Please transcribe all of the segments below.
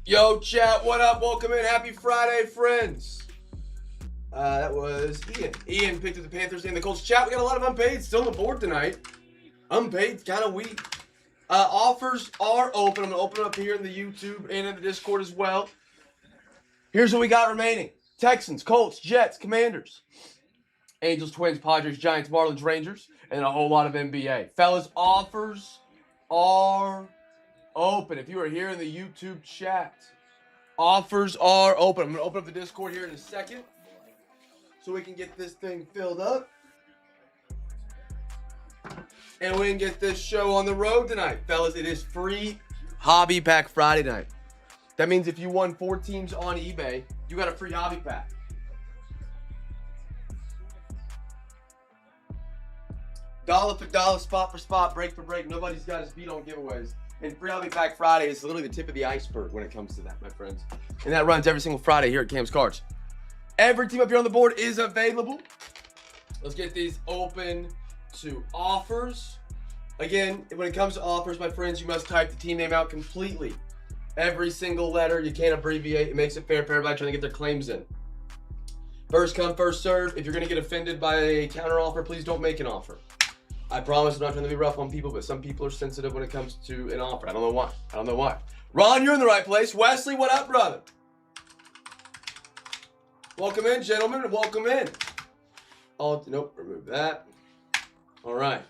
Yo, chat, what up? Welcome in. Happy Friday, friends. That was Ian. Ian picked up the Panthers and the Colts. Chat, we got a lot of unpaid still on the board tonight. Unpaid, kind of weak. Offers are open. I'm going to open it up here in the YouTube and in the Discord as well. Here's what we got remaining. Texans, Colts, Jets, Commanders, Angels, Twins, Padres, Giants, Marlins, Rangers, and a whole lot of NBA. Fellas, offers are open. If you are here in the YouTube chat, offers are open. I'm going to open up the Discord here in a second so we can get this thing filled up. And we can get this show on the road tonight. Fellas, it is free Hobby Pack Friday night. That means if you won 4 teams on eBay, you got a free Hobby Pack. Dollar for dollar, spot for spot, break for break. Nobody's got us beat on giveaways. And free Hobby Pack Friday is literally the tip of the iceberg when it comes to that, my friends. And that runs every single Friday here at Cam's Cards. Every team up here on the board is available. Let's get these open to offers. Again, when it comes to offers, my friends, you must type the team name out completely. Every single letter. You can't abbreviate. It makes it fair for everybody trying to get their claims in. First come, first serve. If you're going to get offended by a counter offer, please don't make an offer. I promise I'm not trying to be rough on people, but some people are sensitive when it comes to an offer. I don't know why. Ron, you're in the right place. Wesley, what up, brother? Welcome in, gentlemen. Welcome in. Nope, remove that. All right.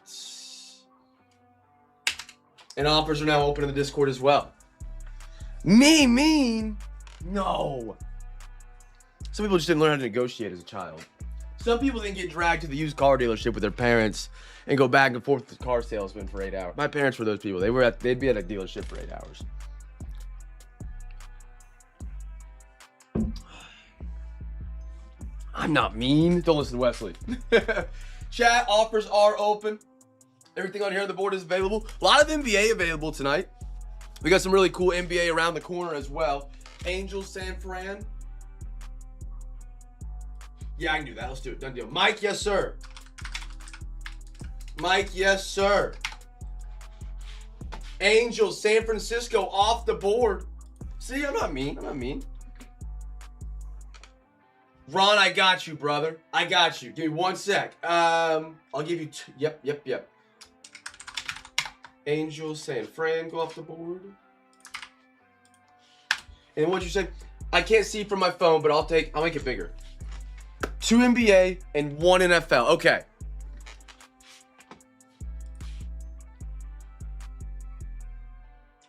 And offers are now open in the Discord as well. Me mean? No. Some people just didn't learn how to negotiate as a child. Some people didn't get dragged to the used car dealership with their parents and go back and forth with the car salesman for 8 hours. My parents were those people. They'd be at a dealership for 8 hours. I'm not mean. Don't listen to Wesley. Chat, offers are open. Everything on here on the board is available. A lot of NBA available tonight. We got some really cool NBA around the corner as well. Angels, San Fran. Yeah, I can do that. Let's do it. Done deal. Mike, yes, sir. Mike, yes, sir. Angels, San Francisco off the board. See, I'm not mean. Ron, I got you, brother. I got you. Give me 1 sec. I'll give you two. Yep. Angels, San Fran go off the board. And what'd you say? I can't see from my phone, but I'll make it bigger. 2 NBA and 1 NFL. Okay.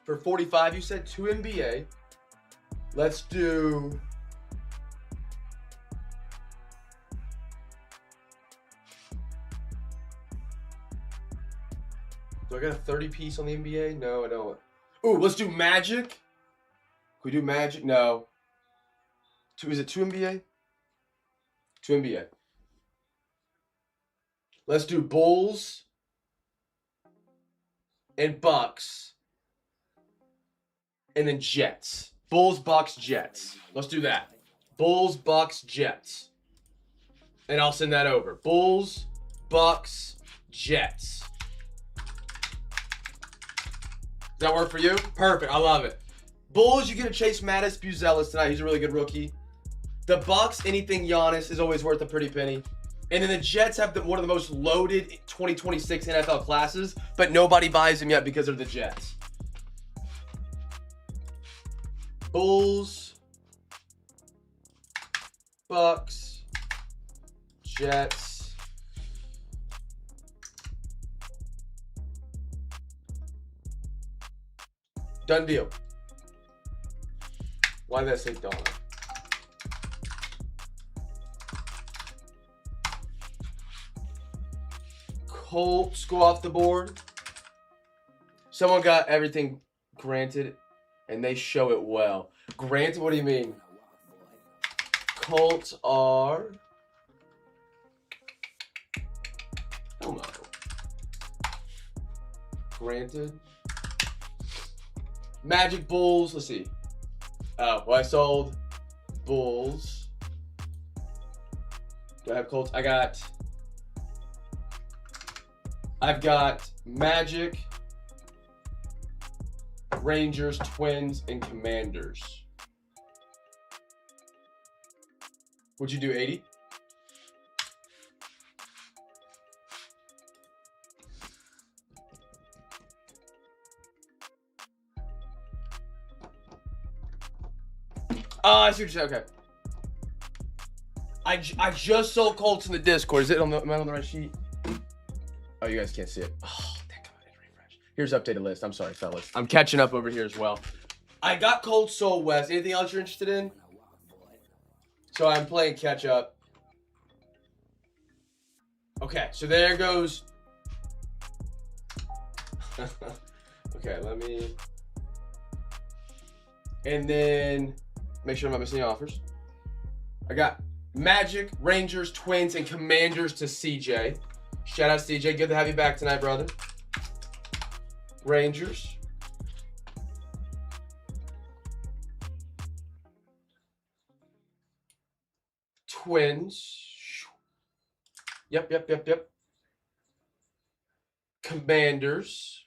For 45, you said 2 NBA. Let's do... Do I got a 30 piece on the NBA? No, I don't. Ooh, let's do Magic. Can we do Magic? No. Is it 2 NBA? 2 NBA. Let's do Bulls and Bucks. And then Jets. Bulls, Bucks, Jets. Let's do that. Bulls, Bucks, Jets. And I'll send that over. Bulls, Bucks, Jets. Does that work for you? Perfect. I love it. Bulls, you get to chase Mattis Buzelis tonight. He's a really good rookie. The Bucks, anything Giannis is always worth a pretty penny. And then the Jets have one of the most loaded 2026 NFL classes, but nobody buys them yet because they're the Jets. Bulls, Bucks, Jets. Done deal. Why did I say Donna? Colts go off the board. Someone got everything granted, and they show it well. Granted, what do you mean? Colts are... Hello. Granted. Magic Bulls, let's see. Oh, well, I sold Bulls. Do I have Colts? I've got Magic, Rangers, Twins, and Commanders. Would you do 80? Oh, I see what you're saying. Okay. I just sold Colts in the Discord. Is it on the, am I on the right sheet? Oh, you guys can't see it. Oh, thank God I didn't refresh. Here's updated list. I'm sorry, fellas. I'm catching up over here as well. I got Colts sold, Wes. Anything else you're interested in? So I'm playing catch up. Okay, so there goes. Okay, let me. And then make sure I'm not missing any offers. I got Magic, Rangers, Twins, and Commanders to CJ. Shout out CJ. Good to have you back tonight, brother. Rangers. Twins. Yep. Commanders.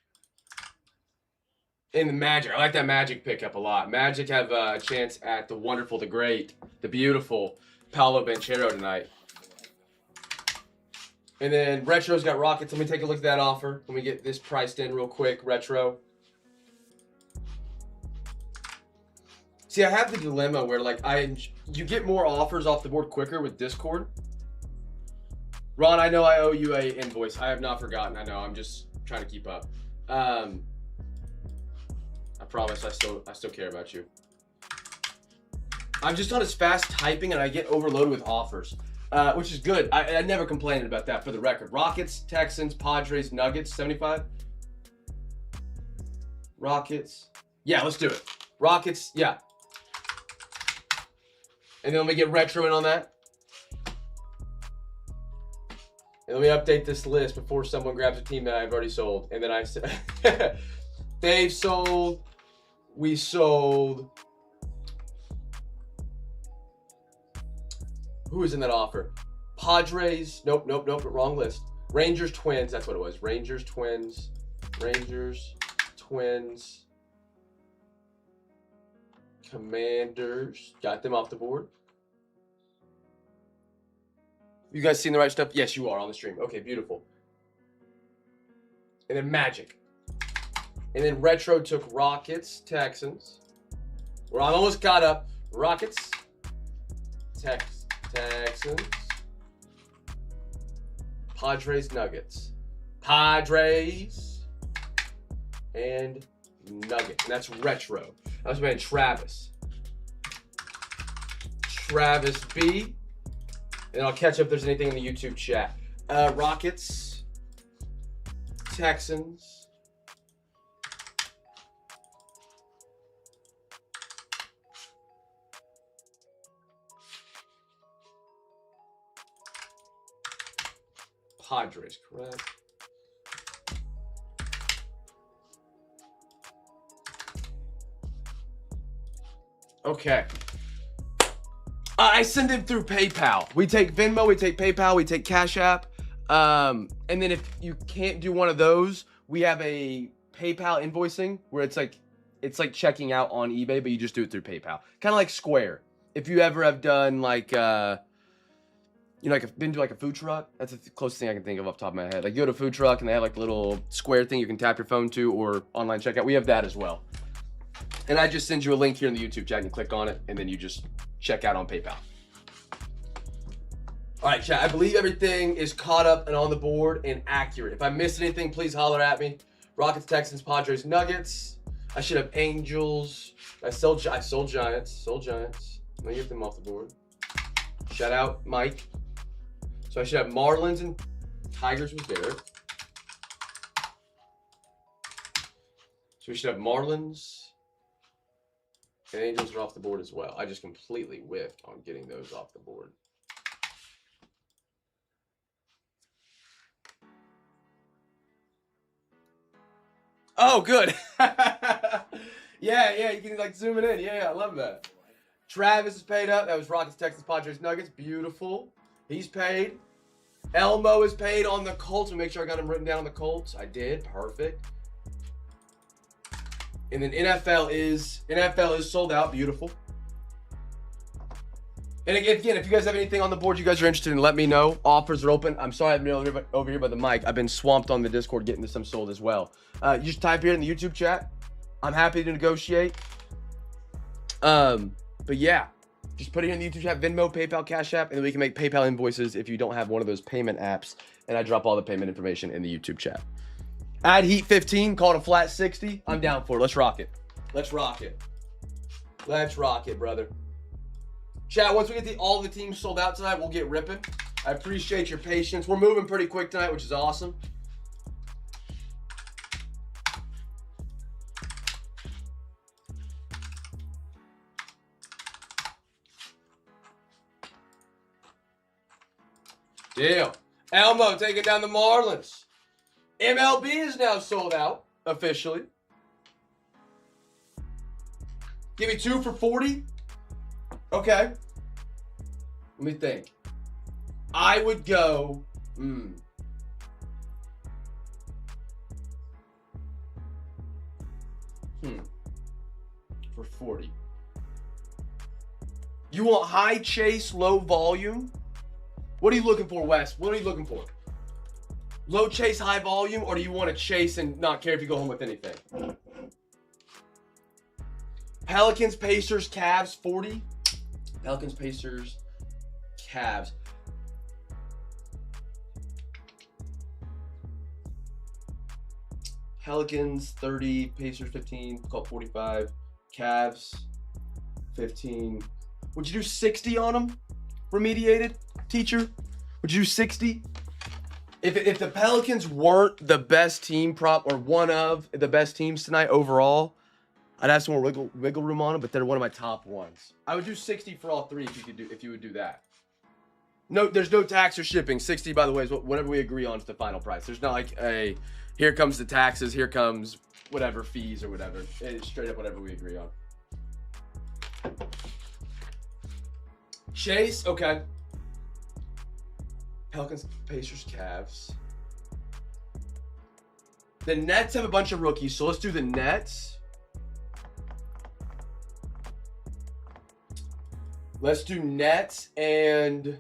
And the Magic. I like that Magic pickup a lot. Magic have a chance at the wonderful, the great, the beautiful Paolo Banchero tonight. And then Retro's got Rockets. Let me take a look at that offer. Let me get this priced in real quick. Retro. See, I have the dilemma where like you get more offers off the board quicker with Discord. Ron, I know I owe you a invoice. I have not forgotten. I know. I'm just trying to keep up. I promise I still care about you. I'm just not as fast typing and I get overloaded with offers, which is good. I never complained about that, for the record. Rockets, Texans, Padres, Nuggets, 75. Rockets. Yeah, let's do it. Rockets, yeah. And then let me get Retro in on that. And let me update this list before someone grabs a team that I've already sold. And then I said, they've sold, we sold. Who is in that offer? Padres, nope, wrong list. Rangers, Twins, that's what it was. Rangers, Twins, Commanders, got them off the board. You guys seeing the right stuff? Yes, you are on the stream. Okay, beautiful. And then Magic. And then Retro took Rockets, Texans. Well, I'm almost caught up. Rockets, Texans. Padres, Nuggets. Padres and Nuggets. And that's Retro. I was playing Travis. Travis B. And I'll catch up if there's anything in the YouTube chat. Rockets, Texans, Padres, correct? Okay. I send it through PayPal. We take Venmo, we take PayPal, we take Cash App. And then if you can't do one of those, we have a PayPal invoicing where it's like checking out on eBay, but you just do it through PayPal. Kind of like Square. If you ever have done like, been to like a food truck, that's the closest thing I can think of off the top of my head. Like you go to a food truck and they have like the little Square thing you can tap your phone to, or online checkout. We have that as well. And I just send you a link here in the YouTube chat and you click on it and then you just check out on PayPal. All right, chat. I believe everything is caught up and on the board and accurate. If I missed anything, please holler at me. Rockets, Texans, Padres, Nuggets. I should have Angels. I sold Giants. Let me get them off the board. Shout out Mike. So I should have Marlins and Tigers was there. So we should have Marlins. And Angels are off the board as well. I just completely whiffed on getting those off the board. Oh, good. Yeah, you can like zoom it in. Yeah, I love that. Travis is paid up. That was Rockets, Texans, Padres, Nuggets. Beautiful. He's paid. Elmo is paid on the Colts. Make sure I got him written down on the Colts. I did. Perfect. And then NFL is sold out. Beautiful. And again, if you guys have anything on the board you guys are interested in, let me know. Offers are open. I'm sorry I've been over here by the mic. I've been swamped on the Discord getting some sold as well. You just type here in the YouTube chat. I'm happy to negotiate. But yeah, just put it in the YouTube chat, Venmo, PayPal, Cash App, and then we can make PayPal invoices if you don't have one of those payment apps. And I drop all the payment information in the YouTube chat. Add Heat 15, call it a flat 60. I'm down for it. Let's rock it. Let's rock it. Let's rock it, brother. Chat, once we get all the teams sold out tonight, we'll get ripping. I appreciate your patience. We're moving pretty quick tonight, which is awesome. Deal. Elmo taking down the Marlins. MLB is now sold out, officially. Give me 2 for 40. Okay. Let me think. I would go. For 40. You want high chase, low volume? What are you looking for, Wes? What are you looking for? Low chase, high volume, or do you want to chase and not care if you go home with anything? Pelicans, Pacers, Cavs, 40. Pelicans, Pacers, Cavs. Pelicans, 30. Pacers, 15. Call it 45. Cavs, 15. Would you do 60 on them? Remediated? Teacher? Would you do 60? If the Pelicans weren't the best team prop or one of the best teams tonight overall, I'd have some more wiggle room on them, but they're one of my top ones. I would do 60 for all three if you would do that. No, there's no tax or shipping. 60, by the way, is whatever we agree on is the final price. There's not like a here comes the taxes, here comes whatever fees or whatever. It's straight up whatever we agree on. Chase, okay. Pelicans, Pacers, Cavs. The Nets have a bunch of rookies, so let's do the Nets. Let's do Nets and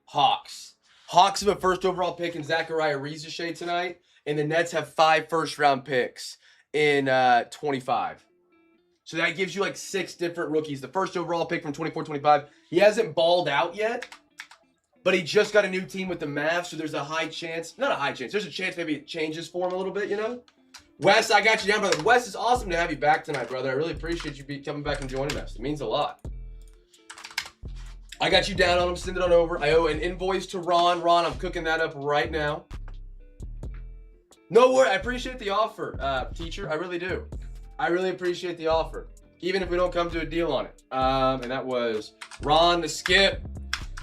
Hawks. Hawks have a first overall pick in Zachariah Rizachet tonight, and the Nets have 5 first-round picks in 25. So that gives you like 6 different rookies. The first overall pick from 24-25. He hasn't balled out yet, but he just got a new team with the Mavs, so there's a high chance. Not a high chance. There's a chance maybe it changes for him a little bit, you know? Wes, I got you down, brother. Wes, it's awesome to have you back tonight, brother. I really appreciate you coming back and joining us. It means a lot. I got you down on him. Send it on over. I owe an invoice to Ron. Ron, I'm cooking that up right now. No worry. I appreciate the offer, teacher. I really do. I really appreciate the offer, even if we don't come to a deal on it. And that was Ron, the skip.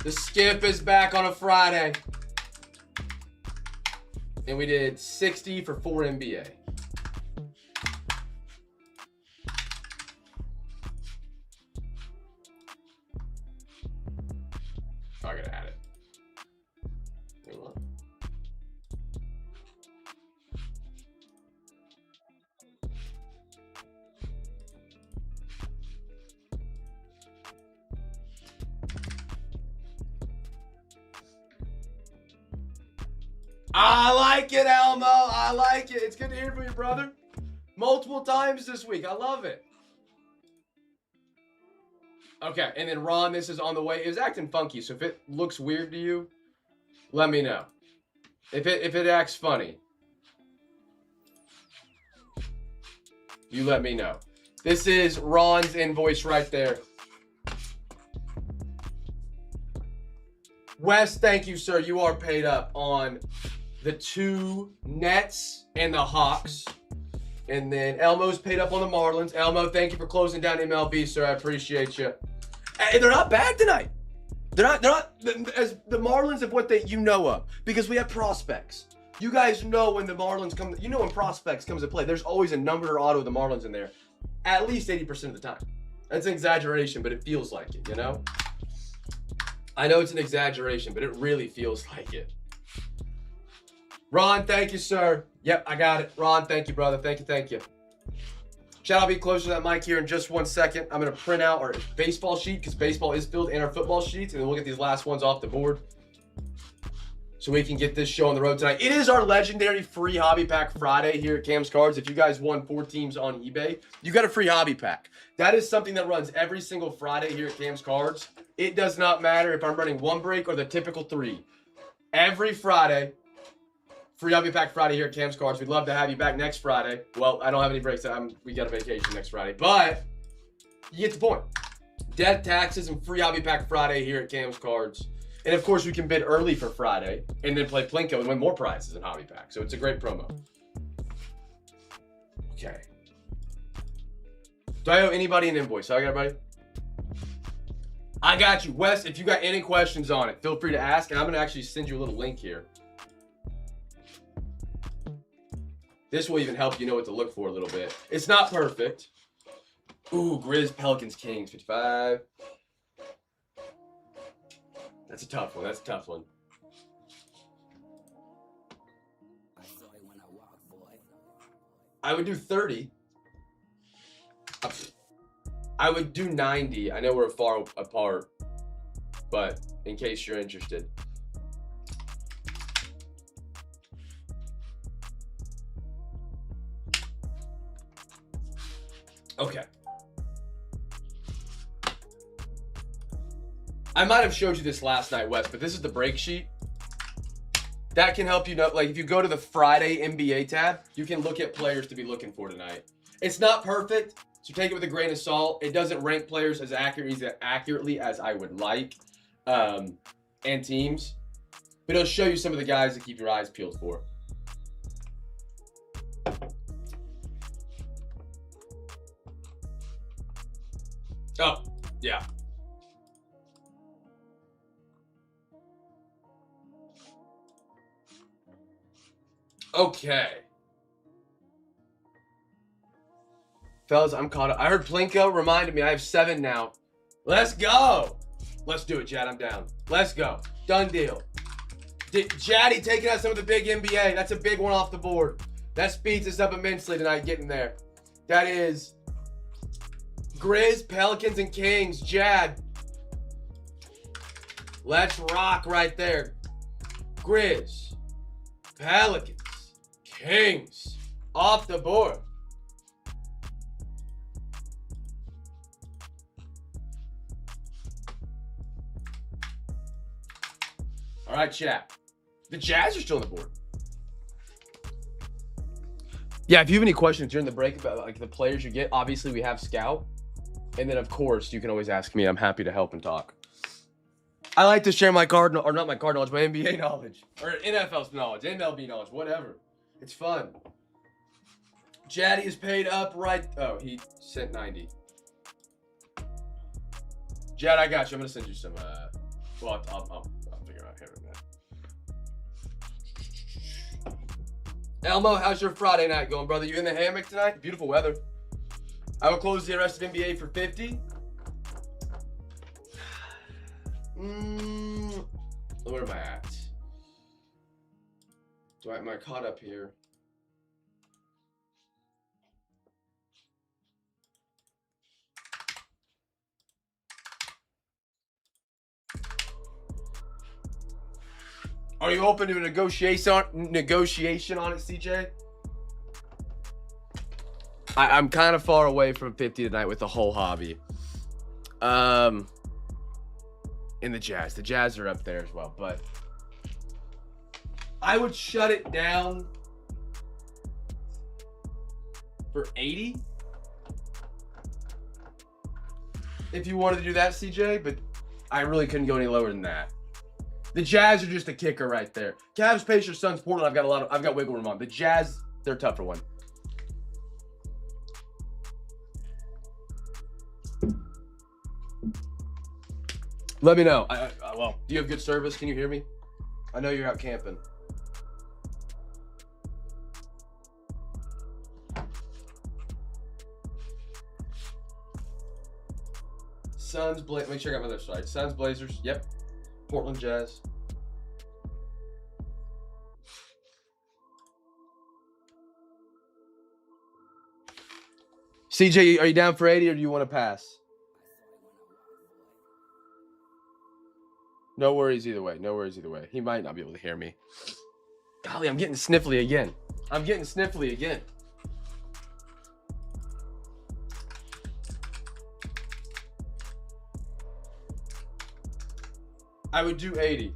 The skip is back on a Friday. And we did 60 for 4 NBA. I gotta add it. I like it, Elmo. I like it. It's good to hear from you, brother. Multiple times this week. I love it. Okay, and then Ron, this is on the way. It was acting funky, so if it looks weird to you, let me know. If it acts funny, you let me know. This is Ron's invoice right there. Wes, thank you, sir. You are paid up on the 2 Nets and the Hawks. And then Elmo's paid up on the Marlins. Elmo, thank you for closing down MLB, sir. I appreciate you. Hey, they're not bad tonight. They're not as the Marlins of what you know of, because we have prospects. You guys know when the Marlins come, you know when prospects comes to play, there's always a number or auto of the Marlins in there, at least 80% of the time. That's an exaggeration, but it feels like it, you know? I know it's an exaggeration, but it really feels like it. Ron, thank you, sir. Yep, I got it. Ron, thank you, brother. Thank you, thank you. Chad, I'll be closer to that mic here in just 1 second. I'm going to print out our baseball sheet because baseball is filled and our football sheets, and then we'll get these last ones off the board so we can get this show on the road tonight. It is our legendary free hobby pack Friday here at Cam's Cards. If you guys won 4 teams on eBay, you got a free hobby pack. That is something that runs every single Friday here at Cam's Cards. It does not matter if I'm running 1 break or the typical 3. Every Friday, free hobby pack Friday here at Cam's Cards. We'd love to have you back next Friday. Well, I don't have any breaks. We got a vacation next Friday, but you get the point. Death, taxes, and free hobby pack Friday here at Cam's Cards. And of course, we can bid early for Friday and then play Plinko and win more prizes in hobby pack. So it's a great promo. Okay. Do I owe anybody an invoice? So I got everybody? I got you. Wes, if you got any questions on it, feel free to ask. And I'm going to actually send you a little link here. This will even help you know what to look for a little bit. It's not perfect. Ooh, Grizz, Pelicans, Kings, 55. That's a tough one. That's a tough one. I would do 30. I would do 90. I know we're far apart, but in case you're interested. Okay. I might have showed you this last night, Wes, but this is the break sheet. That can help you know, like if you go to the Friday NBA tab, you can look at players to be looking for tonight. It's not perfect, so take it with a grain of salt. It doesn't rank players as accurately as I would like, and teams. But it'll show you some of the guys to keep your eyes peeled for. Oh, yeah. Okay. Fellas, I'm caught up. I heard Plinko reminded me I have 7 now. Let's go. Let's do it, Chad. I'm down. Let's go. Done deal. Jaddy taking out some of the big NBA. That's a big one off the board. That speeds us up immensely tonight getting there. That is Grizz, Pelicans, and Kings. Jad. Let's rock right there. Grizz, Pelicans, Kings off the board. All right, chat. The Jazz are still on the board. Yeah, if you have any questions during the break about like the players you get, obviously we have Scout. And then, of course, you can always ask me. I'm happy to help and talk. I like to share my card, or not my card knowledge, my NBA knowledge. Or NFL knowledge, MLB knowledge, whatever. It's fun. Jaddy is paid up right. Oh, he sent 90. Jad, I got you. I'm going to send you some. Well, I'll figure out here in a minute. Elmo, how's your Friday night going, brother? You in the hammock tonight? Beautiful weather. I will close the rest of NBA for 50. Where am I at? Am I caught up here? Are you open to a negotiation on it, CJ? I'm kind of far away from 50 tonight with the whole hobby. And the Jazz. The Jazz are up there as well, but I would shut it down for 80 if you wanted to do that, CJ, but I really couldn't go any lower than that. The Jazz are just a kicker right there. Cavs, Pacers, Suns, Portland, I've got wiggle room on. The Jazz, they're a tougher one. Let me know. Well, do you have good service? Can you hear me? I know you're out camping. Suns, make sure I got my other side. Suns, Blazers. Yep. Portland Jazz. CJ, are you down for 80 or do you want to pass? No worries either way. No worries either way. He might not be able to hear me. Golly, I'm getting sniffly again. I would do 80.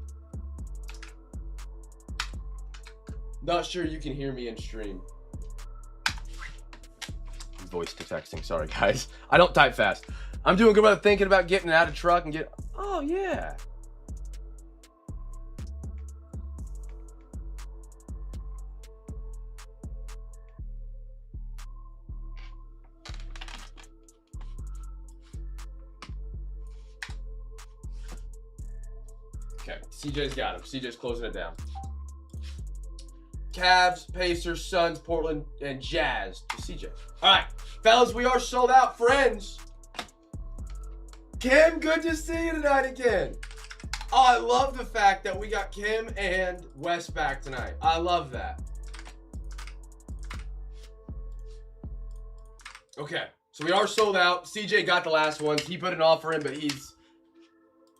Not sure you can hear me in stream. Voice to texting. Sorry, guys. I don't type fast. I'm doing good about thinking about getting out of truck and get. Oh, yeah. Okay, CJ's got him. CJ's closing it down. Cavs, Pacers, Suns, Portland, and Jazz to CJ. All right, fellas, we are sold out, friends. Kim, good to see you tonight again. Oh, I love the fact that we got Kim and Wes back tonight. I love that. Okay, so we are sold out. CJ got the last ones. He put an offer in, but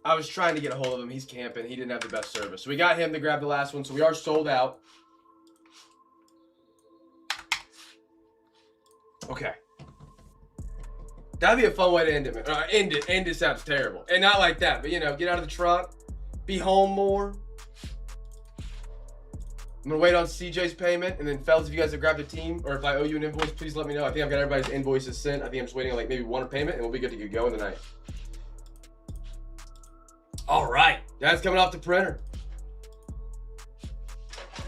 I was trying to get a hold of him. He's camping. He didn't have the best service. So we got him to grab the last one. So we are sold out. Okay. That'd be a fun way to end it, man. End it sounds terrible. And not like that, but you know, get out of the truck, be home more. I'm gonna wait on CJ's payment, and then fellas, if you guys have grabbed a team, or if I owe you an invoice, please let me know. I think I've got everybody's invoices sent. I think I'm just waiting on like maybe one payment, and we'll be good to get going tonight. All right, that's coming off the printer.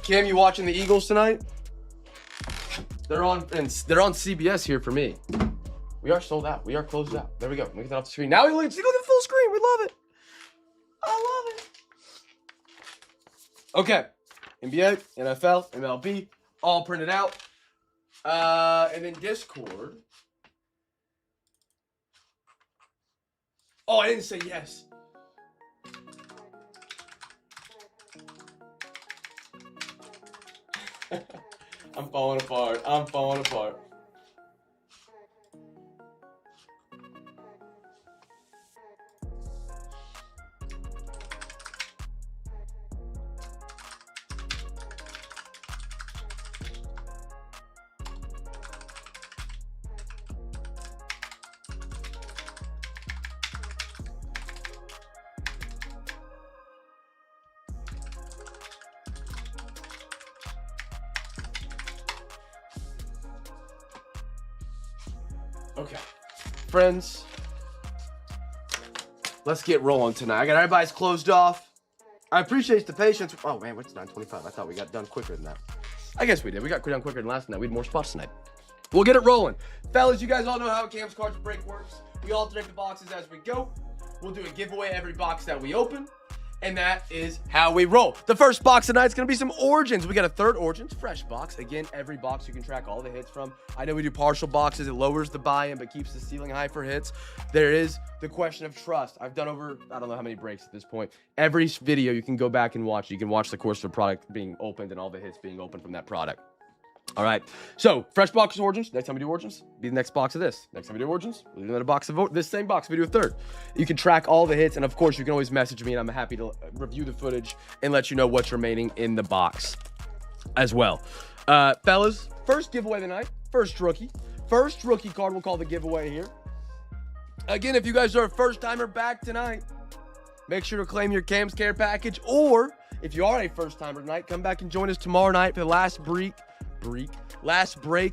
Kim, you watching the Eagles tonight? They're on CBS here for me. We are sold out. We are closed out. There we go. Let me get that off the screen. Now we look at full screen. We love it. I love it. Okay. NBA, NFL, MLB, all printed out. And then Discord. Oh, I didn't say yes. I'm falling apart. Okay, friends, let's get rolling tonight. I got everybody's closed off. I appreciate the patience. Oh man, what's 9:25? I thought we got done quicker than that. I guess we did. We got done quicker than last night. We had more spots tonight. We'll get it rolling. Fellas, you guys all know how Cam's Cards Break works. We alternate the boxes as we go. We'll do a giveaway every box that we open. And that is how we roll. The first box tonight is going to be some Origins. We got a third Origins fresh box. Again, every box you can track all the hits from. I know we do partial boxes. It lowers the buy-in but keeps the ceiling high for hits. There is the question of trust. I've done over, I don't know how many breaks at this point. Every video you can go back and watch. You can watch the course of the product being opened and all the hits being opened from that product. All right, so fresh box of Origins. Next time we do Origins, be the next box of this. Next time we do Origins, we'll do another box of this same box. We do a third. You can track all the hits, and of course, you can always message me, and I'm happy to review the footage and let you know what's remaining in the box as well. Fellas, first giveaway of the night. First rookie card. We'll call the giveaway here. Again, if you guys are a first timer back tonight, make sure to claim your Cam's Care package, or if you are a first timer tonight, come back and join us tomorrow night for the last break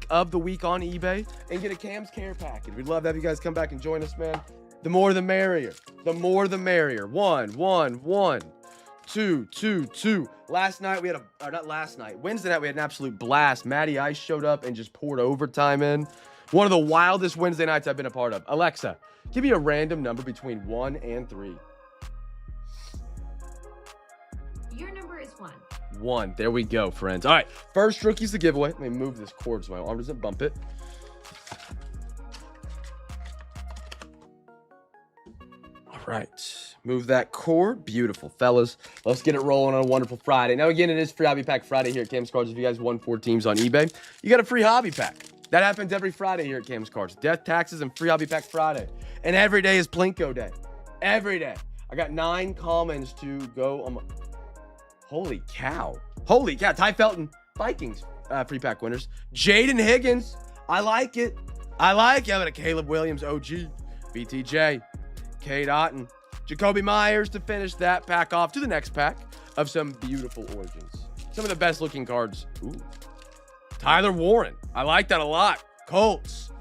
of the week on eBay and get a Cam's Care package. We'd love to have you guys come back and join us, man. The more the merrier. The more the merrier. 1, 1, 1, 2, 2, 2. Wednesday night we had an absolute blast. Matty Ice showed up and just poured overtime in. One of the wildest Wednesday nights I've been a part of. Alexa, give me a random number between 1 and 3. Your number is 1. 1. There we go, friends. All right, first rookie's the giveaway. Let me move this cord so my arm doesn't bump it. All right, move that cord. Beautiful, fellas. Let's get it rolling on a wonderful Friday. Now, again, it is Free Hobby Pack Friday here at Cam's Cards. If you guys won 4 teams on eBay, you got a free hobby pack. That happens every Friday here at Cam's Cards. Death, taxes, and free hobby pack Friday. And every day is Plinko day. Every day. I got 9 commons to go on. Holy cow. Holy cow. Ty Felton, Vikings free pack winners. Jaden Higgins. I like it. I like it. I'm going to Caleb Williams, OG. BTJ. Kate Otten. Jacoby Myers to finish that pack off to the next pack of some beautiful origins. Some of the best looking cards. Ooh. Tyler Warren. I like that a lot. Colts.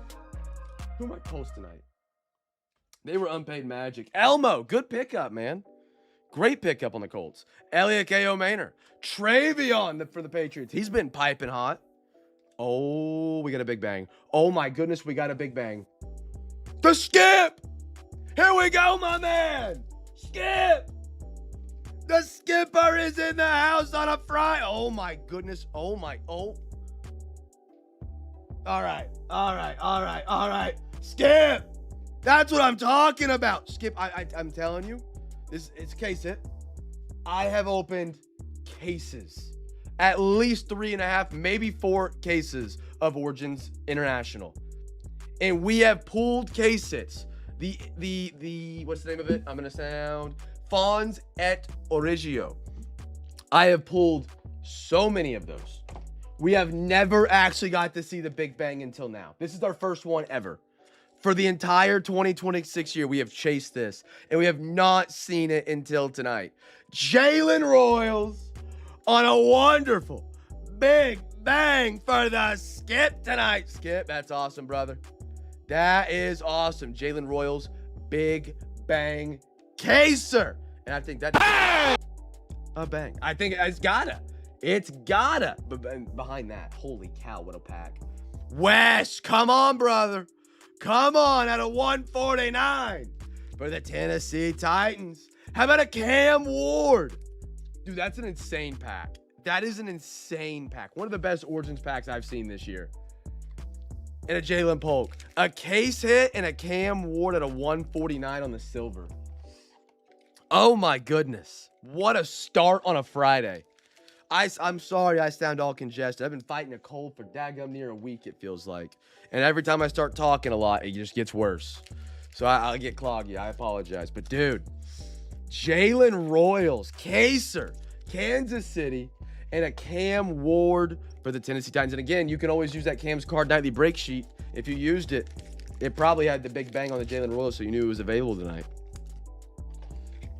Who are my Colts tonight? They were unpaid magic. Elmo. Good pickup, man. Great pickup on the Colts. Elliot K.O. Maynor. Travion for the Patriots. He's been piping hot. Oh, we got a big bang. Oh, my goodness, we got a big bang. The Skip. Here we go, my man. Skip. The Skipper is in the house on a Friday. Oh, my goodness. Oh. All right. Skip. That's what I'm talking about. Skip, I'm telling you, it's case hit. I have opened cases. At least 3.5, maybe 4 cases of Origins International. And we have pulled case hits. The what's the name of it? I'm gonna sound Fonz et Origio. I have pulled so many of those. We have never actually got to see the Big Bang until now. This is our first one ever. For the entire 2026 year, we have chased this, and we have not seen it until tonight. Jalen Royals on a wonderful Big Bang for the Skip tonight. Skip, that's awesome, brother. That is awesome. Jalen Royals, Big Bang Caser. And I think that's a bang. I think it's gotta. But behind that, holy cow, what a pack. Wes, come on, brother. Come on, at a 149 for the Tennessee Titans. How about a Cam Ward? Dude, that's an insane pack. That is an insane pack. One of the best Origins packs I've seen this year. And a Jalen Polk. A case hit and a Cam Ward at a 149 on the silver. Oh my goodness. What a start on a Friday. I'm sorry I sound all congested. I've been fighting a cold for daggum near a week, it feels like. And every time I start talking a lot, it just gets worse. So I'll get cloggy. I apologize. But dude, Jalen Royals, Caser, Kansas City, and a Cam Ward for the Tennessee Titans. And again, you can always use that Cam's Card Nightly Break Sheet. If you used it, it probably had the Big Bang on the Jalen Royals, so you knew it was available tonight.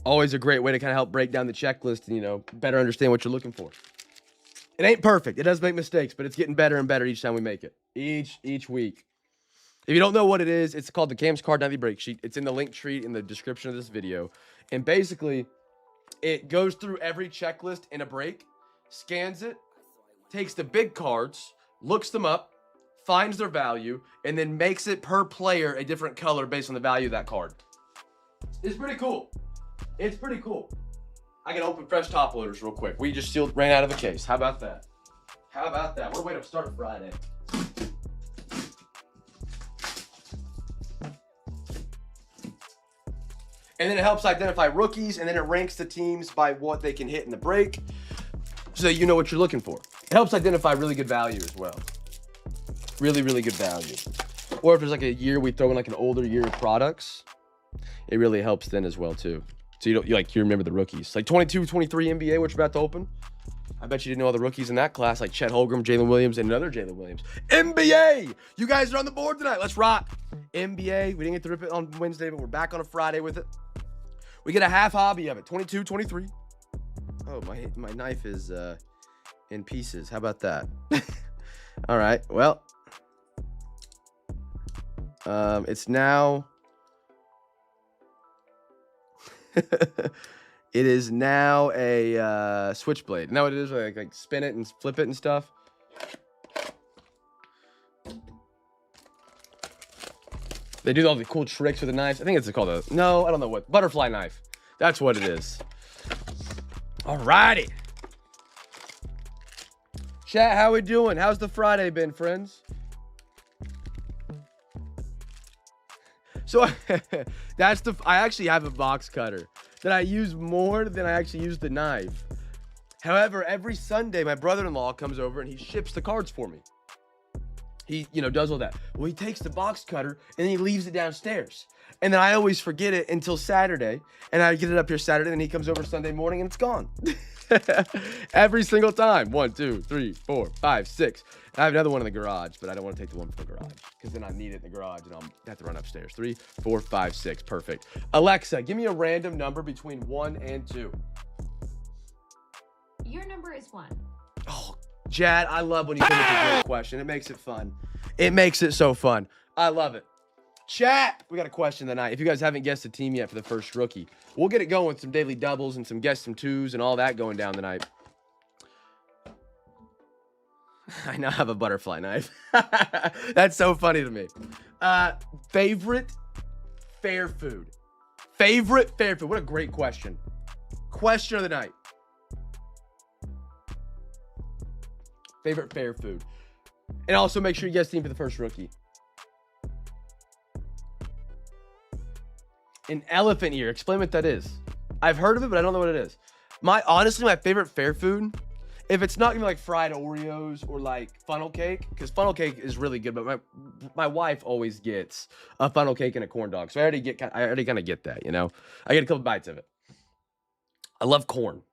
Always a great way to kind of help break down the checklist and, you know, better understand what you're looking for. It ain't perfect. It does make mistakes, but it's getting better and better each time we make it. Each week. If you don't know what it is, it's called the Cam's Card Nightly Break Sheet. It's in the link tree in the description of this video. And basically, it goes through every checklist in a break, scans it, takes the big cards, looks them up, finds their value, and then makes it per player a different color based on the value of that card. It's pretty cool. It's pretty cool. I can open fresh top loaders real quick. We just ran out of a case. How about that? How about that? What a way to start a Friday. And then it helps identify rookies, and then it ranks the teams by what they can hit in the break, so that you know what you're looking for. It helps identify really good value as well. Really, really good value. Or if there's like a year we throw in like an older year of products, it really helps then as well too. So you remember the rookies. Like 22, 23 NBA, which we're about to open. I bet you didn't know all the rookies in that class, like Chet Holmgren, Jalen Williams, and another Jalen Williams. NBA! You guys are on the board tonight. Let's rock. NBA. We didn't get to rip it on Wednesday, but we're back on a Friday with it. We get a half hobby of it. 22, 23. Oh, my knife is in pieces. How about that? All right. Well, it's now... It is now a switchblade. Now it is like spin it and flip it and stuff. They do all the cool tricks with the knives. I think it's called I don't know what. Butterfly knife. That's what it is. Alrighty. Chat, how we doing? How's the Friday been, friends? So I actually have a box cutter that I use more than I actually use the knife. However, every Sunday, my brother-in-law comes over and he ships the cards for me. He, does all that. Well, he takes the box cutter and then he leaves it downstairs. And then I always forget it until Saturday. And I get it up here Saturday, and he comes over Sunday morning and it's gone. Every single time. 1, 2, 3, 4, 5, 6. I have another one in the garage, but I don't want to take the one from the garage because then I need it in the garage and I'll have to run upstairs. 3, 4, 5, 6. Perfect. Alexa, give me a random number between 1 and 2. Your number is 1. Oh, Jad, I love when you come with a great question. It makes it fun. It makes it so fun. I love it. Chat, we got a question tonight. If you guys haven't guessed a team yet for the first rookie, we'll get it going with some daily doubles and some guess some twos and all that going down tonight. I now have a butterfly knife. That's so funny to me. Favorite fair food. Favorite fair food. What a great question. Question of the night. Favorite fair food. And also make sure you guess team for the first rookie. An elephant ear. Explain what that is. I've heard of it, but I don't know what it is. Honestly, my favorite fair food, if it's not gonna be like fried Oreos or like funnel cake, because funnel cake is really good, but my wife always gets a funnel cake and a corn dog. So I already kind of get that, I get a couple bites of it. I love corn.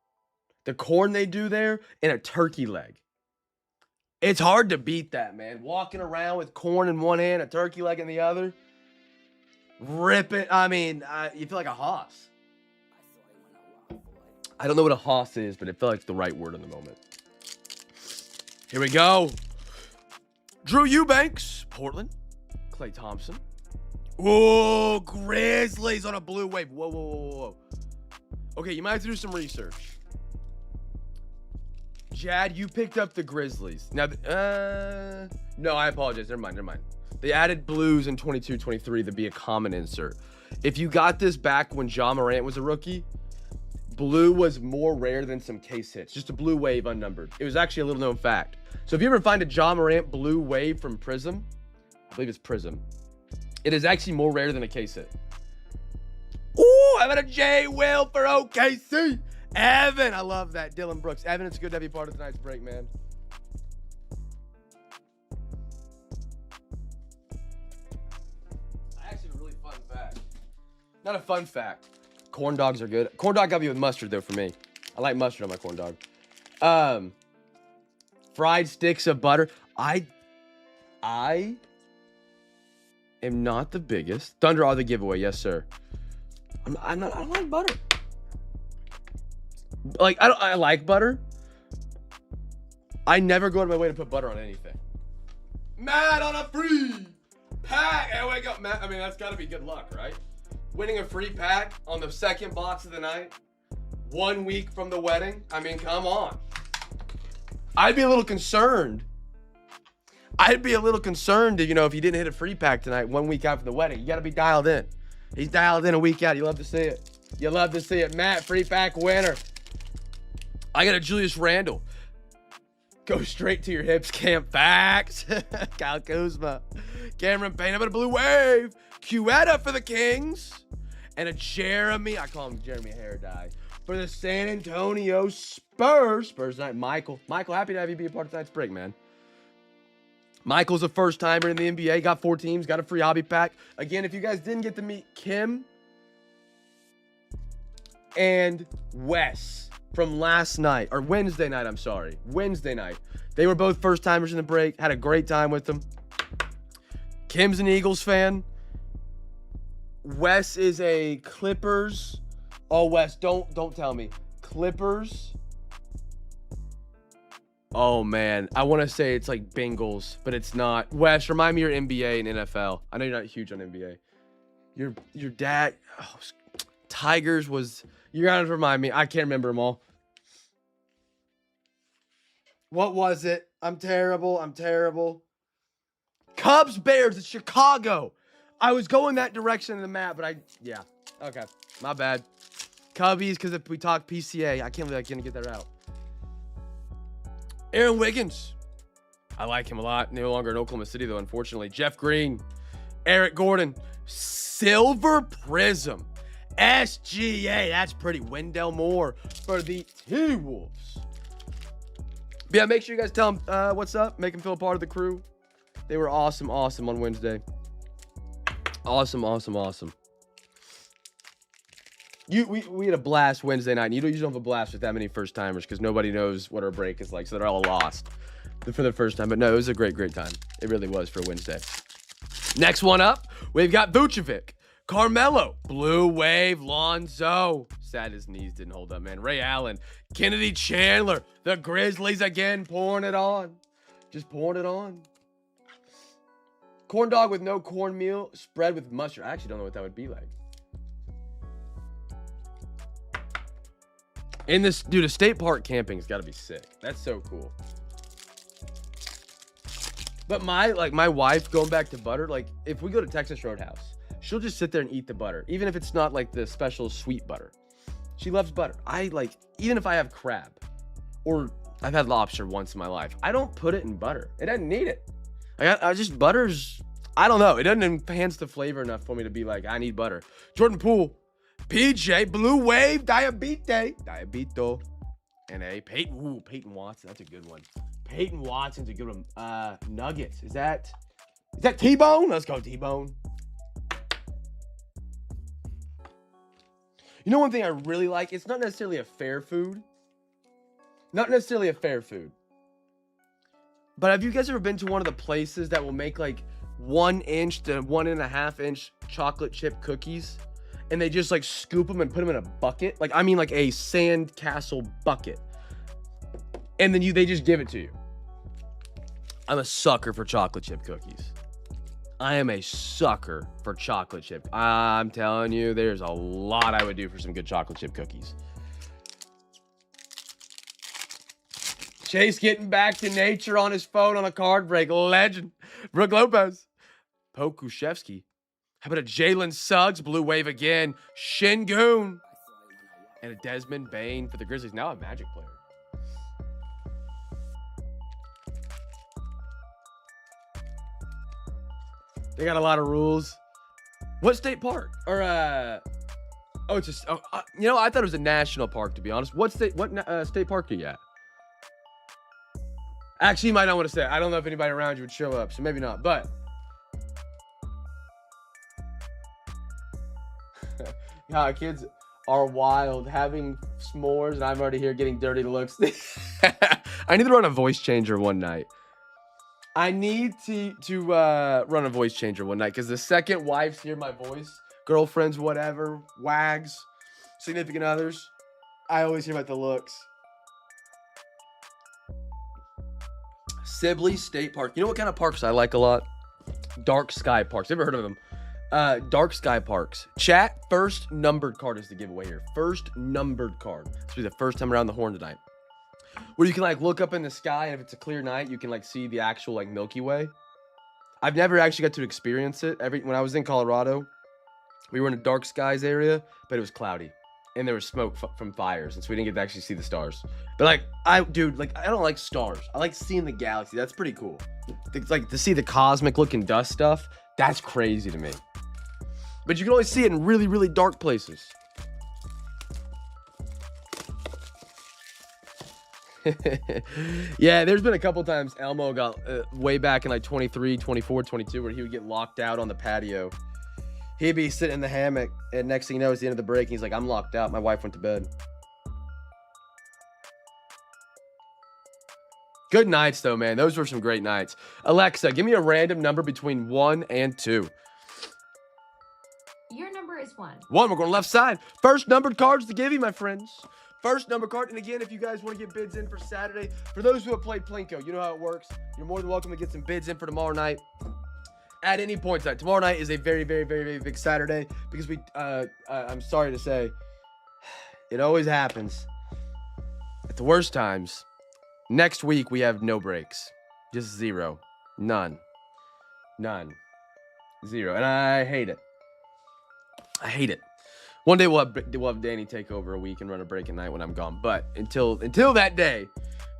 The corn they do there and a turkey leg. It's hard to beat that, man. Walking around with corn in one hand, a turkey leg in the other. Rip it. I mean, you feel like a hoss. I don't know what a hoss is, but it felt like the right word in the moment. Here we go. Drew Eubanks, Portland. Klay Thompson. Whoa, Grizzlies on a blue wave. Whoa, whoa, whoa, whoa. Okay, you might have to do some research. Jad, you picked up the Grizzlies. Now, no, I apologize. Never mind. They added blues in 22-23 to be a common insert. If you got this back when Ja Morant was a rookie, blue was more rare than some case hits. Just a blue wave unnumbered. It was actually a little known fact. So if you ever find a Ja Morant blue wave from Prism, I believe it's Prism, it is actually more rare than a case hit. Ooh, how about a J. Will for OKC? Evan, I love that. Dylan Brooks. Evan, it's good to have you part of tonight's break, man. I actually have a really fun fact. Not a fun fact. Corn dogs are good. Corn dog got me with mustard, though, for me. I like mustard on my corn dog. Fried sticks of butter. I am not the biggest. Thunder are the giveaway. Yes, sir. I don't like butter. Like, I like butter. I never go out of my way to put butter on anything. Matt on a free pack. Hey, wake up, Matt. I mean, that's got to be good luck, right? Winning a free pack on the second box of the night, 1 week from the wedding. I mean, come on. I'd be a little concerned. If you didn't hit a free pack tonight, 1 week out from the wedding. You got to be dialed in. He's dialed in a week out. You love to see it. You love to see it. Matt, free pack winner. I got a Julius Randle. Go straight to your hips, Camp Facts. Kyle Kuzma. Cameron Payne, how about a blue wave? Cuetta for the Kings. And a Jeremy, I call him Jeremy Hair Dye, for the San Antonio Spurs. Spurs night, Michael. Michael, happy to have you be a part of tonight's break, man. Michael's a first-timer in the NBA. Got 4 teams. Got a free hobby pack. Again, if you guys didn't get to meet Kim and Wes from last night, or Wednesday night, Wednesday night. They were both first-timers in the break. Had a great time with them. Kim's an Eagles fan. Wes is a Clippers. Oh, Wes, don't tell me. Clippers. Oh, man. I want to say it's like Bengals, but it's not. Wes, remind me your NBA and NFL. I know you're not huge on NBA. Your dad... Oh, Tigers was... You're going to remind me. I can't remember them all. What was it? I'm terrible. Cubs, Bears. It's Chicago. I was going that direction in the map, but yeah. Okay. My bad. Cubbies, because if we talk PCA, I can't believe I can't get that out. Aaron Wiggins. I like him a lot. No longer in Oklahoma City, though, unfortunately. Jeff Green. Eric Gordon. Silver Prism. SGA. That's pretty. Wendell Moore for the T-Wolves. But yeah, make sure you guys tell him what's up. Make him feel a part of the crew. They were awesome on Wednesday. Awesome. We had a blast Wednesday night. And you don't have a blast with that many first timers because nobody knows what our break is like, so they're all lost for the first time. But no, it was a great time. It really was for Wednesday. Next one up, we've got Vucevic, Carmelo, Blue Wave, Lonzo. Sad his knees didn't hold up, man. Ray Allen, Kennedy Chandler, the Grizzlies again, pouring it on. Just pouring it on. Corn dog with no cornmeal, spread with mustard. I actually don't know what that would be like. In this, dude, a state park camping's got to be sick. That's so cool. But my wife, going back to butter, like if we go to Texas Roadhouse, she'll just sit there and eat the butter, even if it's not like the special sweet butter. She loves butter. Even if I have crab or I've had lobster once in my life, I don't put it in butter. It doesn't need it. Butter's, I don't know. It doesn't enhance the flavor enough for me to be like, I need butter. Jordan Poole, PJ, Blue Wave, Diabito, and a Peyton Watson. That's a good one. Peyton Watson's a good one. Nuggets. Is that T-Bone? Let's go T-Bone. You know one thing I really like? It's not necessarily a fair food. But have you guys ever been to one of the places that will make like 1 inch to 1.5 inch chocolate chip cookies? And they just like scoop them and put them in a bucket? Like a sand castle bucket. And then they just give it to you. I'm a sucker for chocolate chip cookies. I am a sucker for chocolate chip. I'm telling you, there's a lot I would do for some good chocolate chip cookies. Chase getting back to nature on his phone on a card break. Legend. Brooke Lopez. Pokushevsky. How about a Jalen Suggs? Blue Wave again. Şengün. And a Desmond Bane for the Grizzlies. Now a Magic player. They got a lot of rules. What state park? Or I thought it was a national park, to be honest. What state park are you at? Actually, you might not want to say it. I don't know if anybody around you would show up, so maybe not. But yeah, kids are wild. Having s'mores, and I'm already here getting dirty looks. I need to run a voice changer one night. I need to run a voice changer one night because the second wives hear my voice, girlfriends, whatever, wags, significant others, I always hear about the looks. Sibley State Park. You know what kind of parks I like a lot? Dark sky parks. Ever heard of them? Dark sky parks. Chat, first numbered card is the giveaway here. First numbered card. This will be the first time around the horn tonight. Where you can like look up in the sky, and if it's a clear night, you can like see the actual like Milky Way. I've never actually got to experience it. When I was in Colorado, we were in a dark skies area, but it was cloudy, and there was smoke from fires, and so we didn't get to actually see the stars. But I don't like stars. I like seeing the galaxy. That's pretty cool. Like to see the cosmic looking dust stuff. That's crazy to me. But you can only see it in really, really dark places. Yeah, there's been a couple times Elmo got way back in like 23, 24, 22 where he would get locked out on the patio. He'd be sitting in the hammock, and next thing you know, it's the end of the break, and he's like, I'm locked out. My wife went to bed. Good nights, though, man. Those were some great nights. Alexa, give me a random number between 1 and 2. Your number is 1. 1, we're going left side. First numbered cards to give you, my friends. First number card. And again, if you guys want to get bids in for Saturday, for those who have played Plinko, you know how it works. You're more than welcome to get some bids in for tomorrow night. At any point tonight. Tomorrow night is a very, very, very, very big Saturday because I'm sorry to say, it always happens at the worst times. Next week, we have no breaks. Just 0. None. 0. And I hate it. One day we'll have Danny take over a week and run a break at night when I'm gone. But until that day,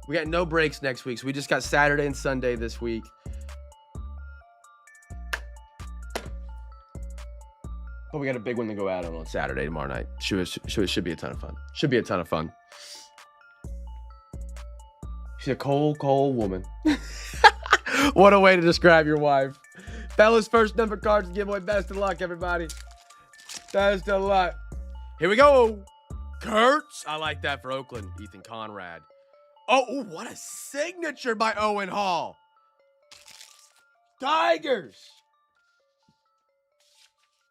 we got no breaks next week. So we just got Saturday and Sunday this week. But we got a big one to go out on Saturday tomorrow night. Should be a ton of fun. She's a cold woman. What a way to describe your wife. Fellas, first number cards giveaway. Best of luck, everybody. Best of luck. Here we go. Kurtz. I like that for Oakland. Ethan Conrad. Oh, ooh, what a signature by Owen Hall. Tigers.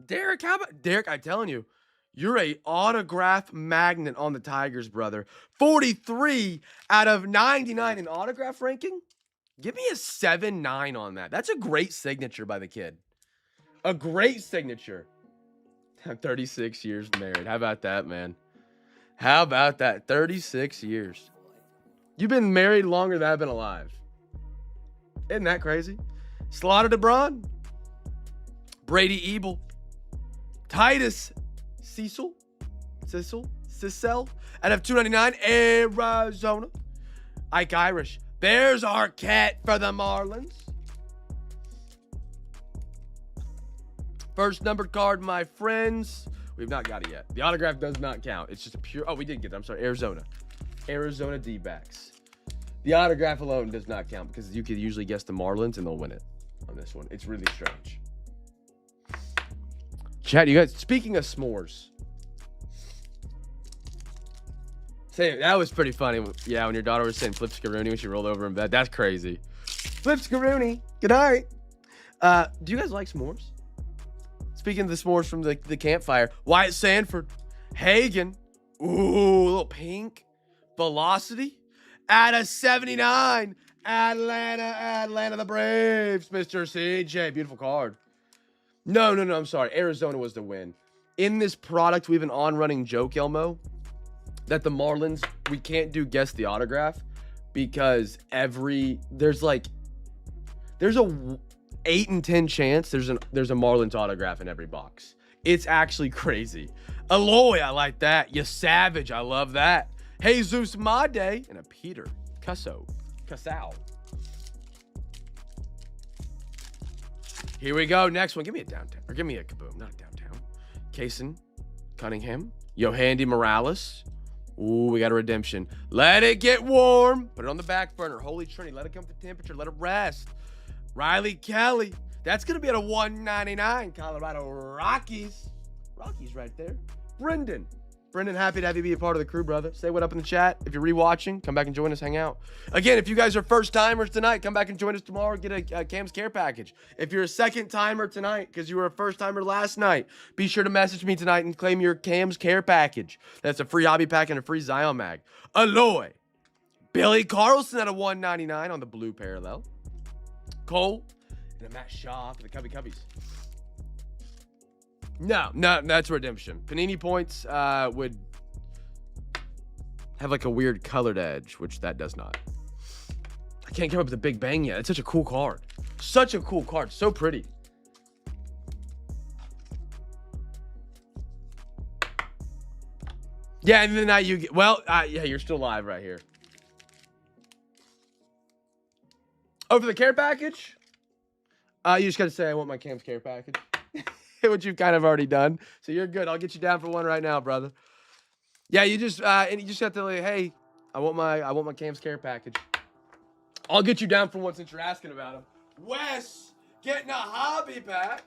Derek, how about Derek? I'm telling you, you're a autograph magnet on the Tigers, brother. 43 out of 99 in autograph ranking. Give me a 7-9 on that. That's a great signature by the kid. A great signature. I'm 36 years married. How about that, man? How about that? 36 years. You've been married longer than I've been alive. Isn't that crazy? Slaughter DeBron. Brady Ebel. Titus Cecil out of 299, Arizona. Ike Irish. There's Arquette for the Marlins. First numbered card, my friends. We've not got it yet. The autograph does not count. It's just a pure... Oh, we did get it. I'm sorry. Arizona D-backs. The autograph alone does not count because you could usually guess the Marlins and they'll win it on this one. It's really strange. Chat, you guys, speaking of s'mores. Say, that was pretty funny. Yeah, when your daughter was saying Flip Scarrooni when she rolled over in bed. That's crazy. Flip Scarrooni. Good night. Do you guys like s'mores? Speaking of the s'mores from the campfire, Wyatt Sanford, Hagen, ooh, a little pink, Velocity, at a 79, Atlanta the Braves, Mr. CJ, beautiful card. No, I'm sorry, Arizona was the win. In this product, we have an on-running joke, Elmo, that the Marlins, we can't do guess the autograph because there's a 8 in 10 chance there's a Marlins autograph in every box. It's actually crazy. Aloy, I like that. You Savage, I love that. Jesus Made and a Peter Casal. Here we go. Next one. Give me a downtown. Or give me a kaboom. Not a downtown. Kaysen Cunningham. Yohandy Morales. Ooh, we got a redemption. Let it get warm. Put it on the back burner. Holy Trinity. Let it come to temperature. Let it rest. Riley Kelly. That's going to be at a 199. Colorado Rockies. Rockies right there. Brendan, happy to have you be a part of the crew, brother. Say what up in the chat. If you're rewatching, come back and join us, hang out. Again, if you guys are first timers tonight, come back and join us tomorrow. Get a Cam's Care package. If you're a second timer tonight, because you were a first timer last night, be sure to message me tonight and claim your Cam's Care package. That's a free hobby pack and a free Zion mag. Aloy. Billy Carlson at a 199 on the blue parallel. Cole and a Matt Shaw for the Cubbies. No, that's redemption. Panini points would have like a weird colored edge, which that does not. I can't come up with a Big Bang yet. It's such a cool card. Such a cool card. So pretty. Yeah, and then now you get... Well, yeah, you're still live right here. Oh, for the care package? You just got to say, I want my Cam's Care package. Which you've kind of already done. So you're good. I'll get you down for one right now, brother. Yeah, you just and you just have to like, hey, I want my Cam's Care package. I'll get you down for one since you're asking about him. Wes getting a hobby pack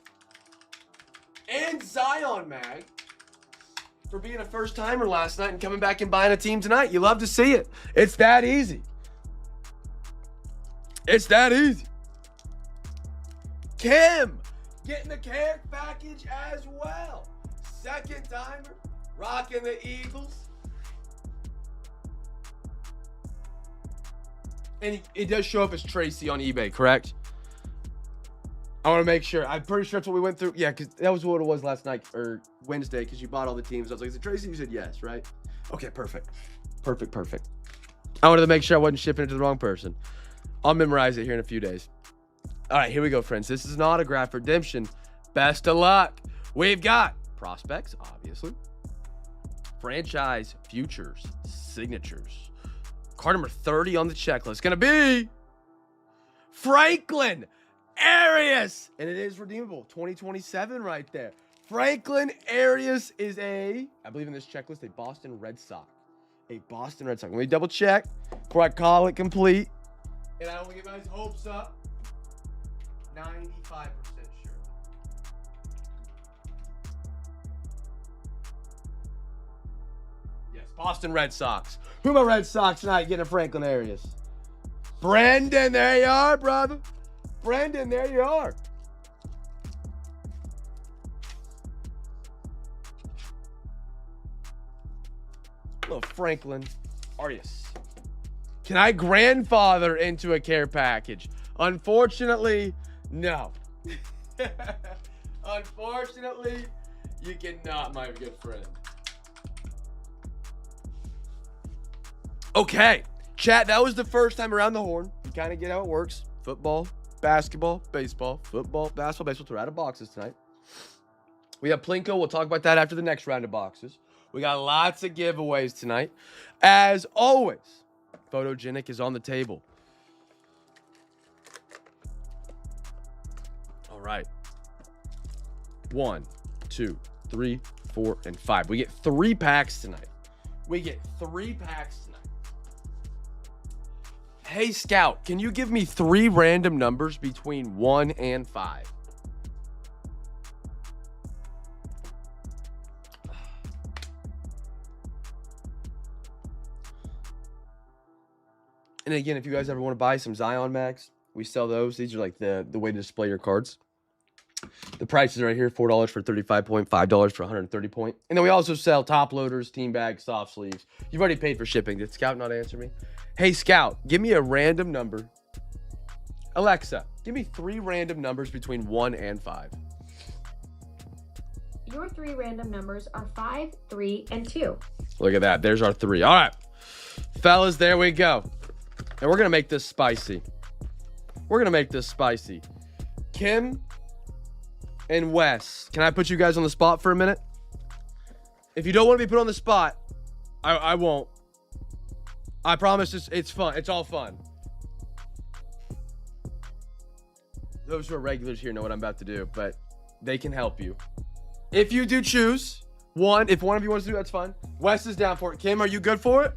and Zion mag for being a first timer last night and coming back and buying a team tonight. You love to see it. It's that easy. It's that easy. Kim getting the care package as well. Second timer, rocking the Eagles. And it does show up as Tracy on eBay, correct? I want to make sure. I'm pretty sure that's what we went through. Yeah, because that was what it was last night or Wednesday because you bought all the teams. I was like, is it Tracy? You said yes, right? Okay, perfect. Perfect. I wanted to make sure I wasn't shipping it to the wrong person. I'll memorize it here in a few days. All right, here we go, friends. This is an autograph redemption. Best of luck. We've got prospects, obviously. Franchise futures, signatures. Card number 30 on the checklist. Going to be Franklin Arias. And it is redeemable. 2027 right there. Franklin Arias is I believe in this checklist, a Boston Red Sox. A Boston Red Sox. Let me double check before I call it complete. And I don't want to get my hopes up. 95% sure. Yes, Boston Red Sox. Who are my Red Sox tonight getting a Franklin Arias? Brendan, there you are, brother. Brendan, there you are. Little Franklin Arias. Can I grandfather into a care package? Unfortunately, no. Unfortunately, you cannot, my good friend. Okay, chat, that was the first time around the horn. You kind of get how it works. Football, basketball, baseball, football, basketball, baseball. We're out of boxes tonight. We have Plinko. We'll talk about that after the next round of boxes. We got lots of giveaways tonight. As always, Photogenic is on the table. All right. 1, 2, 3, 4, and 5. We get 3 packs tonight. We get 3 packs tonight. Hey, Scout, can you give me 3 random numbers between 1 and 5? And again, if you guys ever want to buy some Zion Max, we sell those. These are like the way to display your cards. The prices are right here, $4 for 35 point, $5 for 130 point. And then we also sell top loaders, team bags, soft sleeves. You've already paid for shipping. Did Scout not answer me? Hey, Scout, give me a random number. Alexa, give me 3 random numbers between 1 and 5. Your 3 random numbers are 5, 3, and 2. Look at that. There's our 3. All right. Fellas, there we go. And we're going to make this spicy. We're going to make this spicy. Kim and Wes, can I put you guys on the spot for a minute? If you don't want to be put on the spot, I won't. I promise it's fun. It's all fun. Those who are regulars here know what I'm about to do, but they can help you. If you do choose one, if one of you wants to do it, that's fine. Wes is down for it. Kim, are you good for it?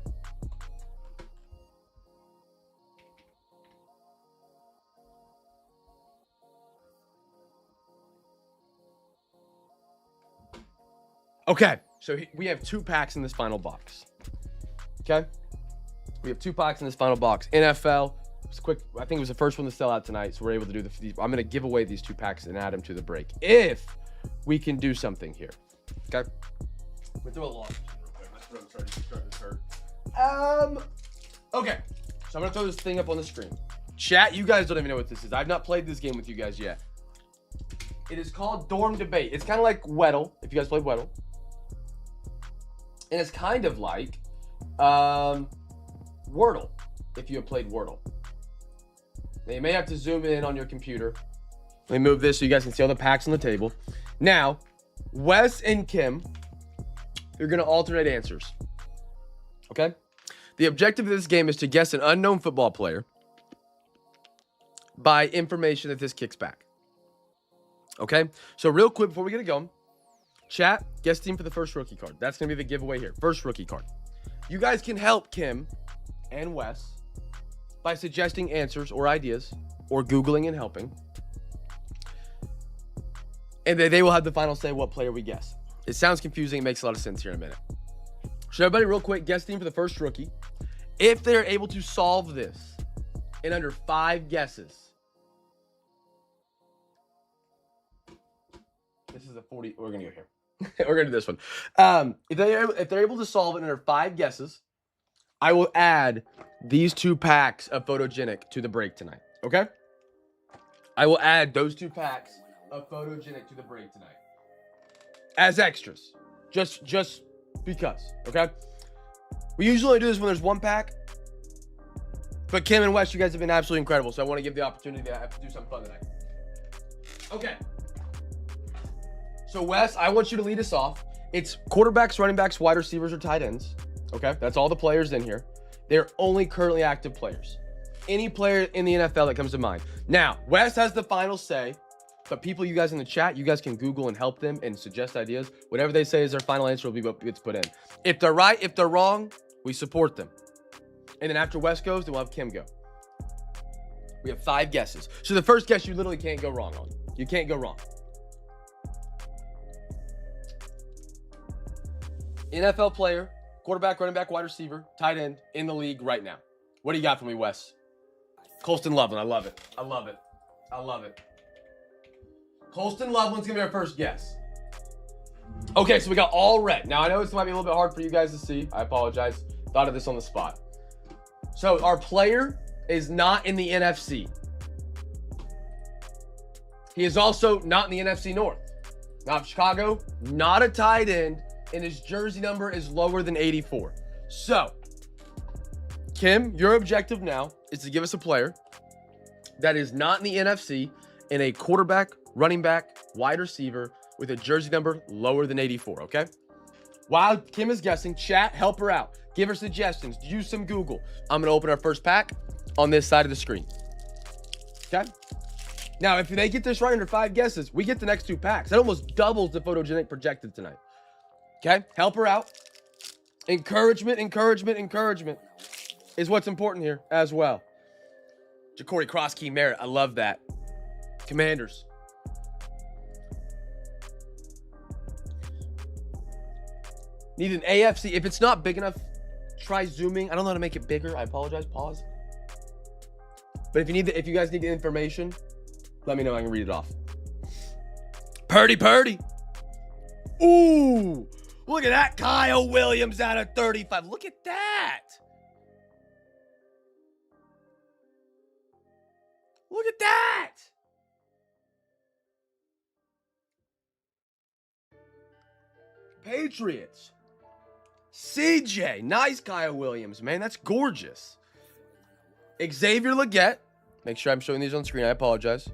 Okay, so we have 2 packs in this final box. Okay? We have 2 packs in this final box. NFL, it's quick. I think it was the first one to sell out tonight, so we're able to do I'm going to give away these 2 packs and add them to the break. If we can do something here. Okay? We'll throw a long real quick. My throat's starting to hurt. Okay. So I'm going to throw this thing up on the screen. Chat, you guys don't even know what this is. I've not played this game with you guys yet. It is called Dorm Debate. It's kind of like Weddle, if you guys played Weddle. And it's kind of like Wordle, if you have played Wordle. Now, you may have to zoom in on your computer. Let me move this so you guys can see all the packs on the table. Now, Wes and Kim, you're going to alternate answers. Okay? The objective of this game is to guess an unknown football player by information that this kicks back. Okay? So real quick before we get it going, chat, guess team for the first rookie card. That's going to be the giveaway here. First rookie card. You guys can help Kim and Wes by suggesting answers or ideas or Googling and helping. And they will have the final say what player we guess. It sounds confusing. It makes a lot of sense here in a minute. So everybody real quick, guess team for the first rookie. If they're able to solve this in under 5 guesses. This is a 40. We're going to go here. We're going to do this one. If they're able to solve it in under 5 guesses, I will add these 2 packs of Photogenic to the break tonight. Okay? I will add those 2 packs of Photogenic to the break tonight. As extras. Just because. Okay? We usually do this when there's 1 pack. But Kim and Wes, you guys have been absolutely incredible. So I want to give the opportunity to do something fun tonight. Okay. So, Wes, I want you to lead us off. It's quarterbacks, running backs, wide receivers, or tight ends. Okay? That's all the players in here. They're only currently active players. Any player in the NFL that comes to mind. Now, Wes has the final say, but people, you guys in the chat, you guys can Google and help them and suggest ideas. Whatever they say is their final answer will be what gets put in. If they're right, if they're wrong, we support them. And then after Wes goes, then we'll have Kim go. We have 5 guesses. So the first guess you literally can't go wrong on. You can't go wrong. NFL player, quarterback, running back, wide receiver, tight end in the league right now. What do you got for me, Wes? Colston Loveland. I love it. I love it. I love it. Colston Loveland's going to be our first guess. Okay, so we got all red. Now, I know this might be a little bit hard for you guys to see. I apologize. Thought of this on the spot. So, our player is not in the NFC. He is also not in the NFC North. Not Chicago, not a tight end, and his jersey number is lower than 84. So, Kim, your objective now is to give us a player that is not in the NFC and a quarterback, running back, wide receiver with a jersey number lower than 84, okay? While Kim is guessing, chat, help her out. Give her suggestions. Use some Google. I'm going to open our first pack on this side of the screen. Okay? Now, if they get this right under 5 guesses, we get the next 2 packs. That almost doubles the photogenic projected tonight. Okay? Help her out. Encouragement, encouragement, encouragement is what's important here as well. Ja'Cory Cross-Key Merritt. I love that. Commanders. Need an AFC. If it's not big enough, try zooming. I don't know how to make it bigger. I apologize. Pause. But if you guys need the information, let me know. I can read it off. Purdy. Ooh. Look at that. Kyle Williams out of 35. Look at that. Look at that. Patriots. CJ. Nice Kyle Williams, man. That's gorgeous. Xavier Legette. Make sure I'm showing these on screen. I apologize.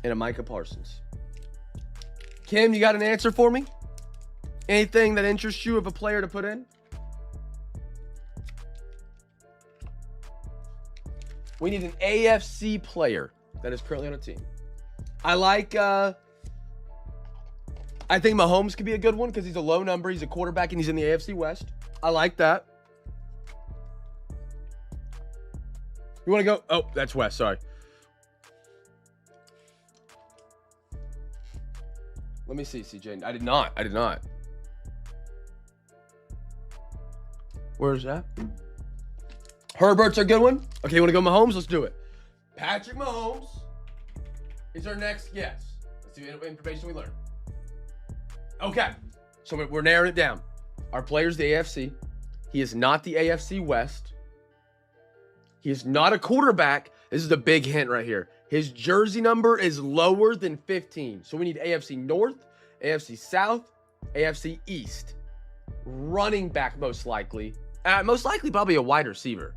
And a Micah Parsons. Kim, you got an answer for me? Anything that interests you of a player to put in? We need an AFC player that is currently on a team. I think Mahomes could be a good one because he's a low number. He's a quarterback and he's in the AFC West. I like that. You want to go? Oh, that's West. Sorry. Let me see, CJ. I did not. Where's that? Herbert's a good one. Okay, you want to go Mahomes? Let's do it. Patrick Mahomes is our next guess. Let's see what information we learn. Okay, so we're narrowing it down. Our player's the AFC. He is not the AFC West. He is not a quarterback. This is a big hint right here. His jersey number is lower than 15. So we need AFC North, AFC South, AFC East. Running back most likely. Most likely probably a wide receiver.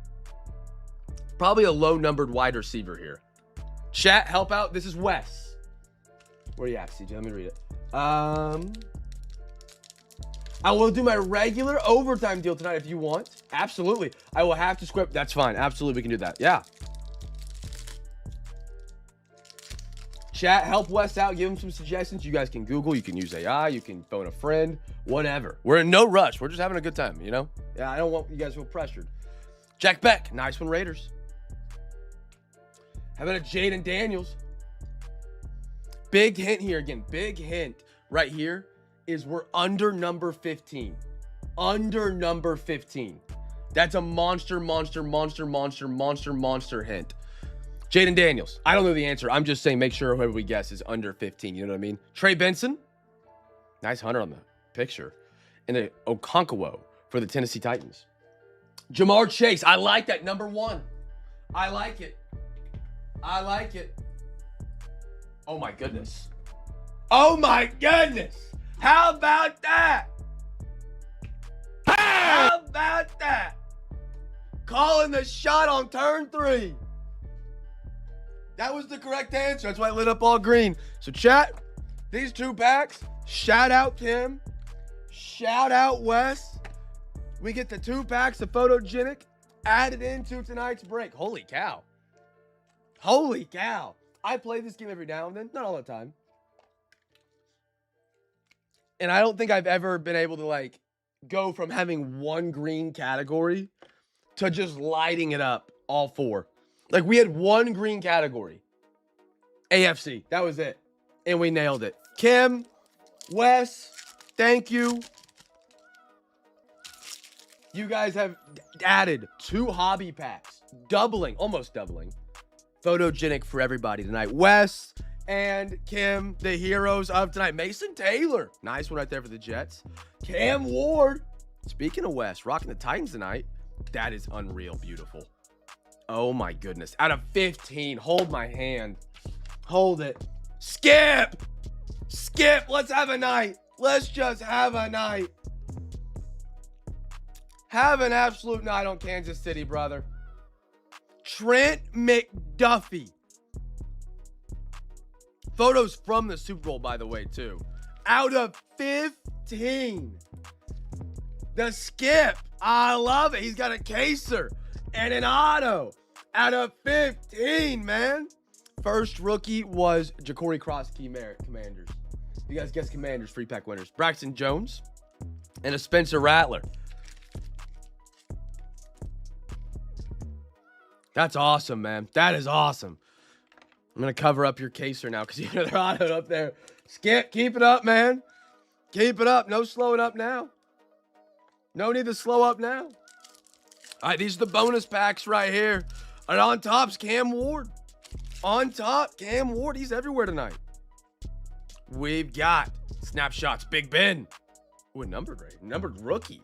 Probably a low-numbered wide receiver here. Chat, help out. This is Wes. Where are you at, CJ? Let me read it. I will do my regular overtime deal tonight if you want. Absolutely. I will have to script. That's fine. Absolutely, we can do that. Yeah. Chat, help Wes out. Give him some suggestions. You guys can Google. You can use AI. You can phone a friend. Whatever. We're in no rush. We're just having a good time, you know? Yeah, I don't want you guys to feel pressured. Jack Beck. Nice one, Raiders. How about a Jaden Daniels? Big hint here again. Big hint right here is we're under number 15. Under number 15. That's a monster hint. Jaden Daniels. I don't know the answer. I'm just saying make sure whoever we guess is under 15. You know what I mean? Trey Benson. Nice hunter on the picture. And the Okonkwo for the Tennessee Titans. Jamar Chase. I like that. Number 1. I like it. Oh my goodness. How about that? How about that? Calling the shot on turn 3. That was the correct answer. That's why I lit up all green. So chat, these 2 packs, shout out Kim, shout out Wes. We get the 2 packs of photogenic added into tonight's break. Holy cow. I play this game every now and then, not all the time. And I don't think I've ever been able to go from having one green category to just lighting it up all 4. Like, we had one green category. AFC. That was it. And we nailed it. Kim, Wes, thank you. You guys have added 2 hobby packs. Almost doubling. Photogenic for everybody tonight. Wes and Kim, the heroes of tonight. Mason Taylor. Nice one right there for the Jets. Cam Ward. Speaking of Wes, rocking the Titans tonight. That is unreal beautiful. Oh my goodness. Out of 15. Hold my hand. Hold it. Skip. Skip. Let's have a night. Let's just have a night. Have an absolute night on Kansas City, brother. Trent McDuffie. Photos from the Super Bowl, by the way, too. Out of 15. The skip. I love it. He's got a caser and an auto. Out of 15, man. First rookie was Ja'Cory Cross Commanders. You guys guess Commanders, free pack winners. Braxton Jones and a Spencer Rattler. That's awesome, man. That is awesome. I'm going to cover up your caser now because you know they're autoed up there. Skip, keep it up, man. Keep it up. No slowing up now. No need to slow up now. All right, these are the bonus packs right here. And on top's Cam Ward. On top, Cam Ward. He's everywhere tonight. We've got snapshots. Big Ben. Ooh, a numbered rookie.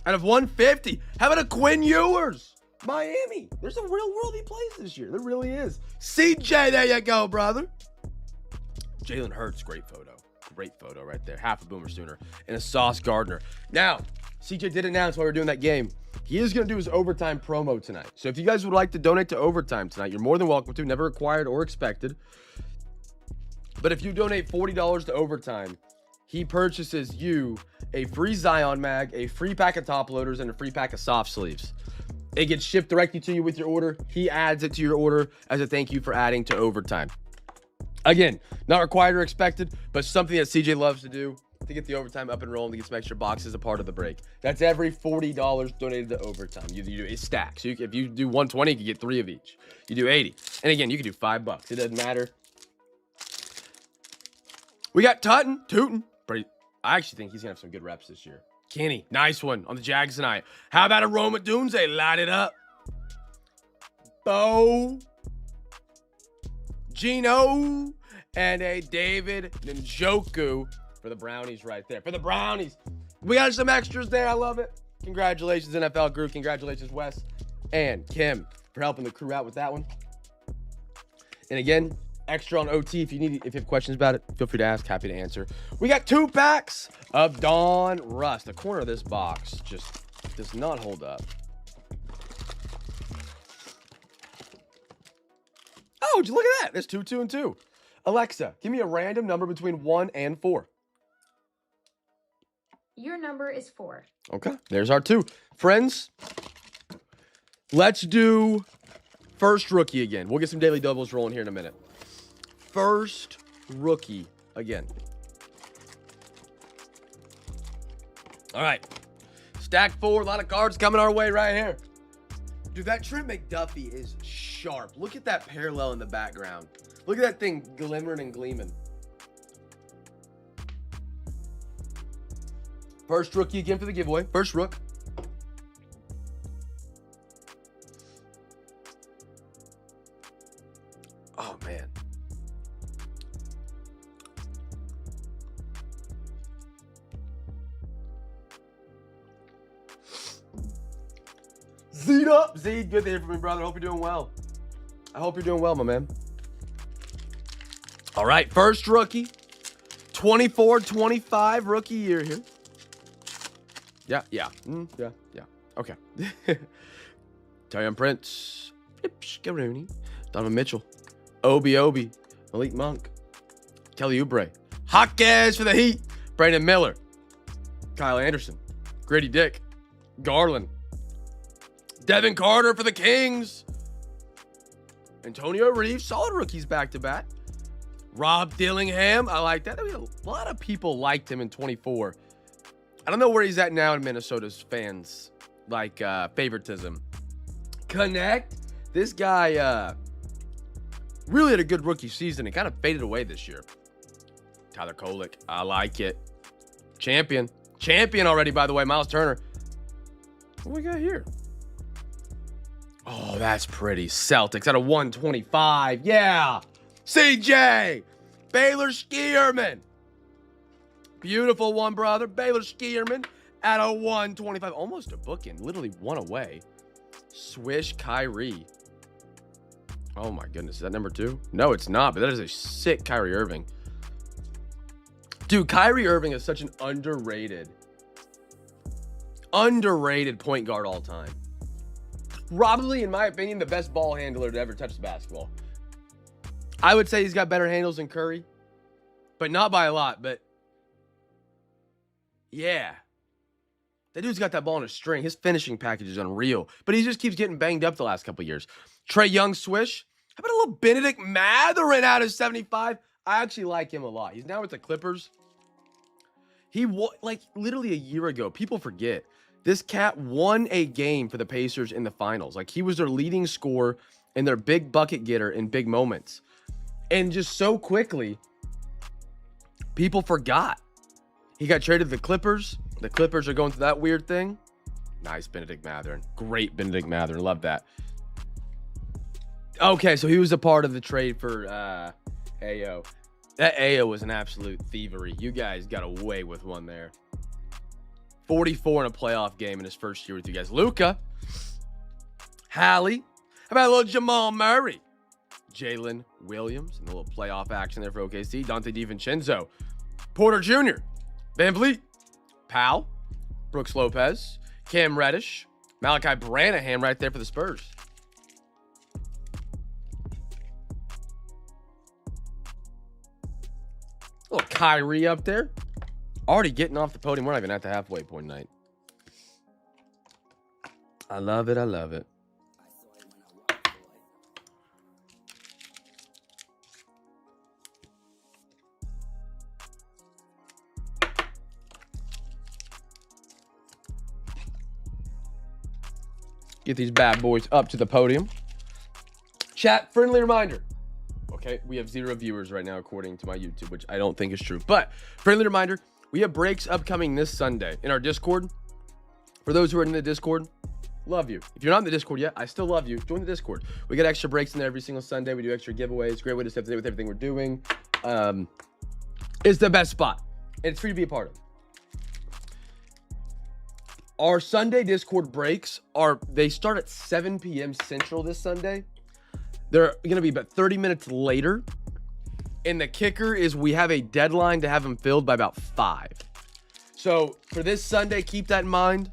Out of 150. How about a Quinn Ewers? Miami. There's a real world he plays this year. There really is. CJ, there you go, brother. Jalen Hurts, great photo. Great photo right there. Half a Boomer Sooner. And a Sauce Gardner. Now, CJ did announce while we were doing that game, he is going to do his overtime promo tonight. So if you guys would like to donate to overtime tonight, you're more than welcome to. Never required or expected. But if you donate $40 to overtime, he purchases you a free Zion mag, a free pack of top loaders, and a free pack of soft sleeves. It gets shipped directly to you with your order. He adds it to your order as a thank you for adding to overtime. Again, not required or expected, but something that CJ loves to do to get the overtime up and rolling, to get some extra boxes a part of the break. That's every $40 donated to overtime. You do a stack. So if you do 120, you can get 3 of each. You do 80. And again, you can do $5. It doesn't matter. We got Tootin. I actually think he's going to have some good reps this year. Kenny, nice one on the Jags tonight. How about a Roma Dunze? Light it up. Bo. Gino. And a David Njoku for the Brownies right there. For the Brownies. We got some extras there. I love it. Congratulations, NFL group. Congratulations, Wes and Kim, for helping the crew out with that one. And again, extra on OT. If you have questions about it, feel free to ask. Happy to answer. We got 2 packs of Dawn Rust. The corner of this box just does not hold up. Oh, look at that. There's 2, 2, and 2. Alexa, give me a random number between 1 and 4. Your number is 4. Okay, there's our 2. Friends, let's do first rookie again. We'll get some daily doubles rolling here in a minute. First rookie again. All right. Stack 4. A lot of cards coming our way right here. Dude, that Trent McDuffie is sharp. Look at that parallel in the background. Look at that thing glimmering and gleaming. First rookie again for the giveaway. First rook. Oh, man. Z'd up. Z'd, good to hear from me, brother. Hope you're doing well. I hope you're doing well, my man. All right, first rookie. 24-25 rookie year here. Yeah. Okay. Tarion Prince. Garuni. Donovan Mitchell. Obi. Malik Monk. Kelly Oubre. Hawkes for the Heat. Brandon Miller. Kyle Anderson. Grady Dick. Garland. Devin Carter for the Kings. Antonio Reeves. Solid rookies back-to-back. Rob Dillingham. I like that. I mean, a lot of people liked him in 24. I don't know where he's at now in Minnesota's fans, like favoritism. Connect. This guy really had a good rookie season. He kind of faded away this year. Tyler Kolek. I like it. Champion already, by the way. Miles Turner. What we got here? Oh, that's pretty. Celtics at a 125. Yeah. CJ. Baylor Skierman. Beautiful one, brother. Baylor Skierman at a 125. Almost a bookend. Literally one away. Swish Kyrie. Oh, my goodness. Is that number 2? No, it's not. But that is a sick Kyrie Irving. Dude, Kyrie Irving is such an underrated point guard all time. Probably, in my opinion, the best ball handler to ever touch the basketball. I would say he's got better handles than Curry, but not by a lot. But yeah, that dude's got that ball on a string. His finishing package is unreal, but he just keeps getting banged up the last couple of years. Trae Young swish. How about a little Benedict Mathurin out of 75? I actually like him a lot. He's now with the Clippers. He like literally a year ago. People forget. This cat won a game for the Pacers in the finals. Like, he was their leading scorer and their big bucket getter in big moments. And just so quickly, people forgot. He got traded to the Clippers. The Clippers are going through that weird thing. Nice, Benedict Mathurin. Great Benedict Mathurin. Love that. Okay, so he was a part of the trade for AO. That AO was an absolute thievery. You guys got away with one there. 44 in a playoff game in his first year with you guys. Luka. Hallie. How about a little Jamal Murray? Jalen Williams. And a little playoff action there for OKC. Dante DiVincenzo. Porter Jr. Van Vliet. Powell. Brooks Lopez. Cam Reddish. Malachi Brannahan right there for the Spurs. A little Kyrie up there. Already getting off the podium. We're not even at the halfway point tonight. I love it. I love it. Get these bad boys up to the podium. Chat, friendly reminder. Okay, we have 0 viewers right now according to my YouTube, which I don't think is true. But friendly reminder, we have breaks upcoming this Sunday in our Discord. For those who are in the Discord, love you. If you're not in the Discord yet, I still love you. Join the Discord. We get extra breaks in there every single Sunday. We do extra giveaways. Great way to stay up to date with everything we're doing. It's the best spot. And it's free to be a part of. Our Sunday Discord breaks they start at 7 p.m. Central this Sunday. They're going to be about 30 minutes later. And the kicker is we have a deadline to have them filled by about 5. So for this Sunday, keep that in mind.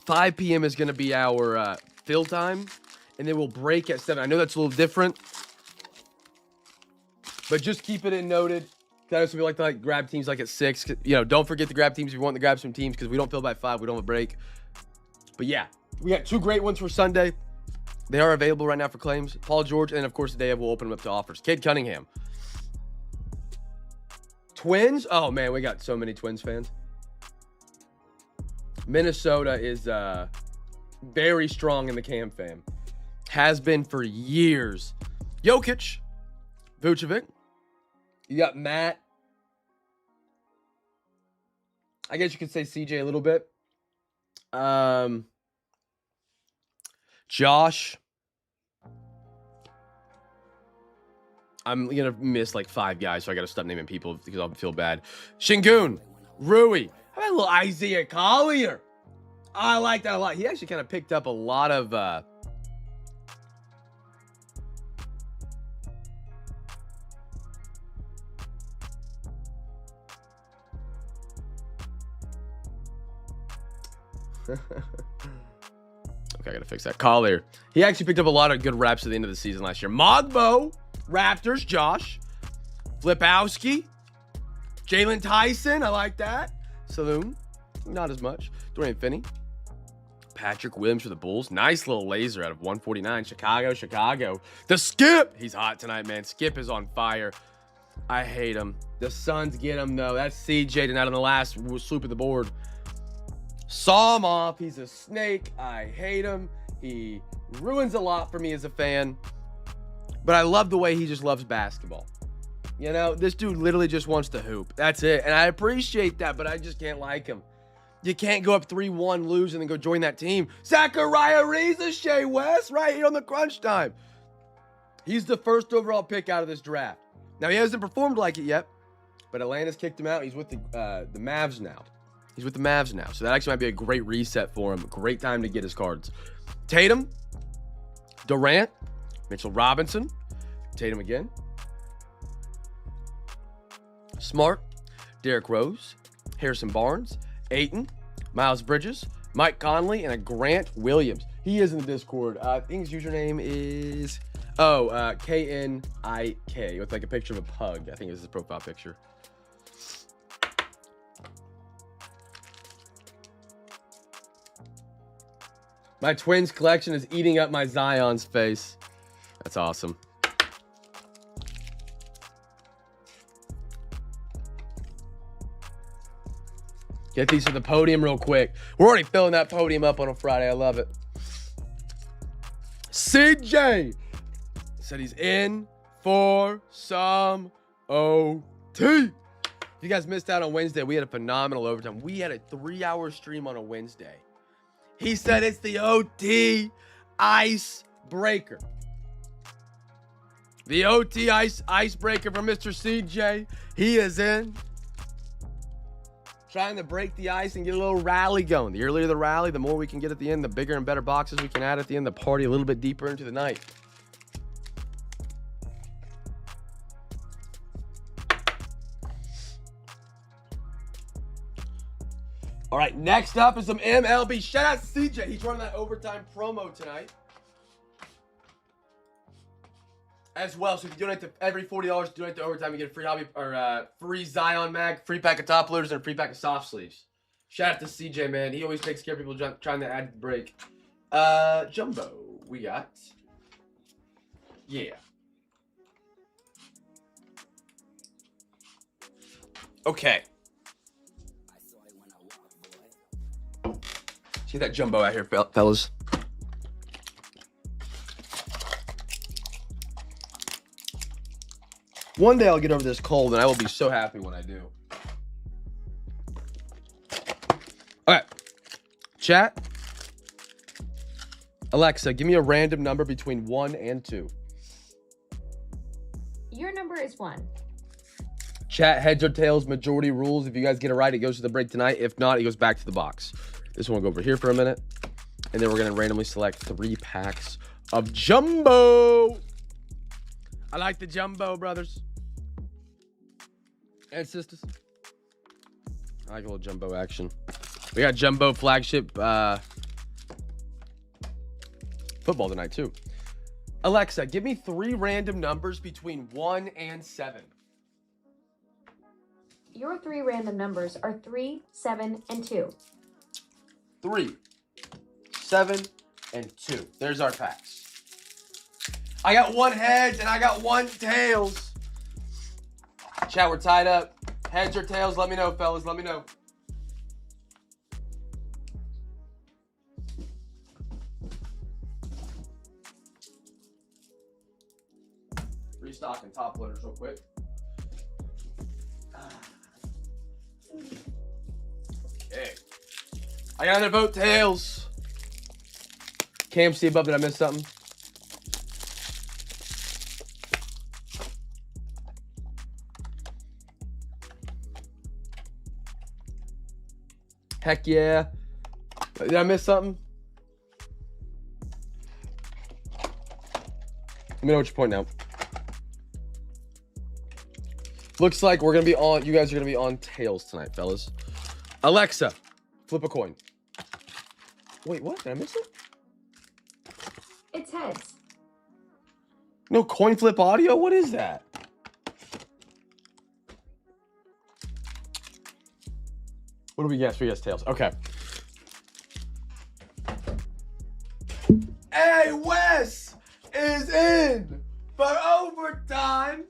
5 p.m. is going to be our fill time. And then we'll break at 7. I know that's a little different. But just keep it in noted. That's what we like to grab teams like at 6. You know, don't forget to grab teams if you want to grab some teams because we don't fill by 5. We don't have a break. But yeah, we got 2 great ones for Sunday. They are available right now for claims. Paul George, and of course today we'll open them up to offers. Cade Cunningham. Twins? Oh man, we got so many Twins fans. Minnesota is very strong in the CamFam. Has been for years. Jokic. Vucevic. You got Matt. I guess you could say CJ a little bit. Josh. I'm going to miss like 5 guys, so I got to stop naming people because I'll feel bad. Şengün. Rui. How about a little Isaiah Collier? I like that a lot. He actually kind of picked up a lot of... Okay, I gotta fix that. Collier. He actually picked up a lot of good reps at the end of the season last year. Mogbo. Raptors. Josh. Flipowski. Jalen Tyson. I like that. Saloon. Not as much. Dorian Finney. Patrick Williams for the Bulls. Nice little laser out of 149. Chicago. The Skip. He's hot tonight, man. Skip is on fire. I hate him. The Suns get him, though. That's CJ tonight on the last swoop of the board. Saw him off. He's a snake. I hate him. He ruins a lot for me as a fan. But I love the way he just loves basketball. You know, this dude literally just wants to hoop. That's it. And I appreciate that, but I just can't like him. You can't go up 3-1, lose, and then go join that team. Zachariah Reza, Shea West, right here on the crunch time. He's the first overall pick out of this draft. Now, he hasn't performed like it yet, but Atlanta's kicked him out. He's with the Mavs now. He's with the Mavs now. So that actually might be a great reset for him. A great time to get his cards. Tatum, Durant, Mitchell Robinson, Tatum again. Smart, Derrick Rose, Harrison Barnes, Ayton, Miles Bridges, Mike Conley, and a Grant Williams. He is in the Discord. I think his username is, KNIK, with like a picture of a pug. I think it's his profile picture. My Twins collection is eating up my Zion's face. That's awesome. Get these to the podium real quick. We're already filling that podium up on a Friday. I love it. CJ said he's in for some OT. If you guys missed out on Wednesday, we had a phenomenal overtime. We had a 3-hour stream on a Wednesday. He said it's the OT icebreaker. The OT icebreaker from Mr. CJ. He is in. Trying to break the ice and get a little rally going. The earlier the rally, the more we can get at the end, the bigger and better boxes we can add at the end, the party a little bit deeper into the night. All right, next up is some MLB. Shout out to CJ. He's running that overtime promo tonight. As well, so if you donate to every $40, donate to overtime, you get a free hobby or free Zion mag, free pack of top loaders, and a free pack of soft sleeves. Shout out to CJ, man. He always takes care of people trying to add the break. Jumbo, we got. Yeah. Okay. See that jumbo out here, fellas. One day I'll get over this cold, and I will be so happy when I do. All right. Chat. Alexa, give me a random number between 1 and 2. Your number is 1. Chat, heads or tails, majority rules. If you guys get it right, it goes to the break tonight. If not, it goes back to the box. This one will go over here for a minute. And then we're going to randomly select 3 packs of jumbo. I like the jumbo, brothers and sisters. I like a little jumbo action. We got jumbo flagship football tonight, too. Alexa, give me 3 random numbers between 1 and 7. Your 3 random numbers are 3, 7, and 2. 3, 7, and 2. There's our packs. I got 1 heads and I got 1 tails. Chat, we're tied up. Heads or tails, let me know, fellas. Let me know. Restocking top loaders real quick. Okay. I got to vote tails. Cam, see above, did I miss something? Heck yeah. Did I miss something? Let me know what you're pointing out. Looks like we're going to be on, you guys are going to be on tails tonight, fellas. Alexa, flip a coin. Wait, what? Did I miss it? It's heads. No coin flip audio? What is that? What do we guess? We guess tails. Okay. Hey, Wes is in for overtime.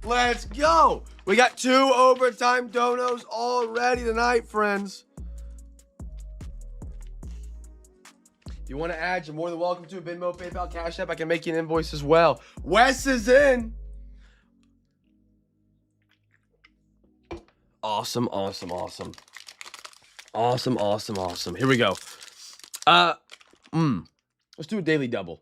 Let's go. We got 2 overtime donos already tonight, friends. If you want to add, you're more than welcome to. Venmo, PayPal, Cash App. I can make you an invoice as well. Wes is in. Awesome. Here we go. Let's do a daily double.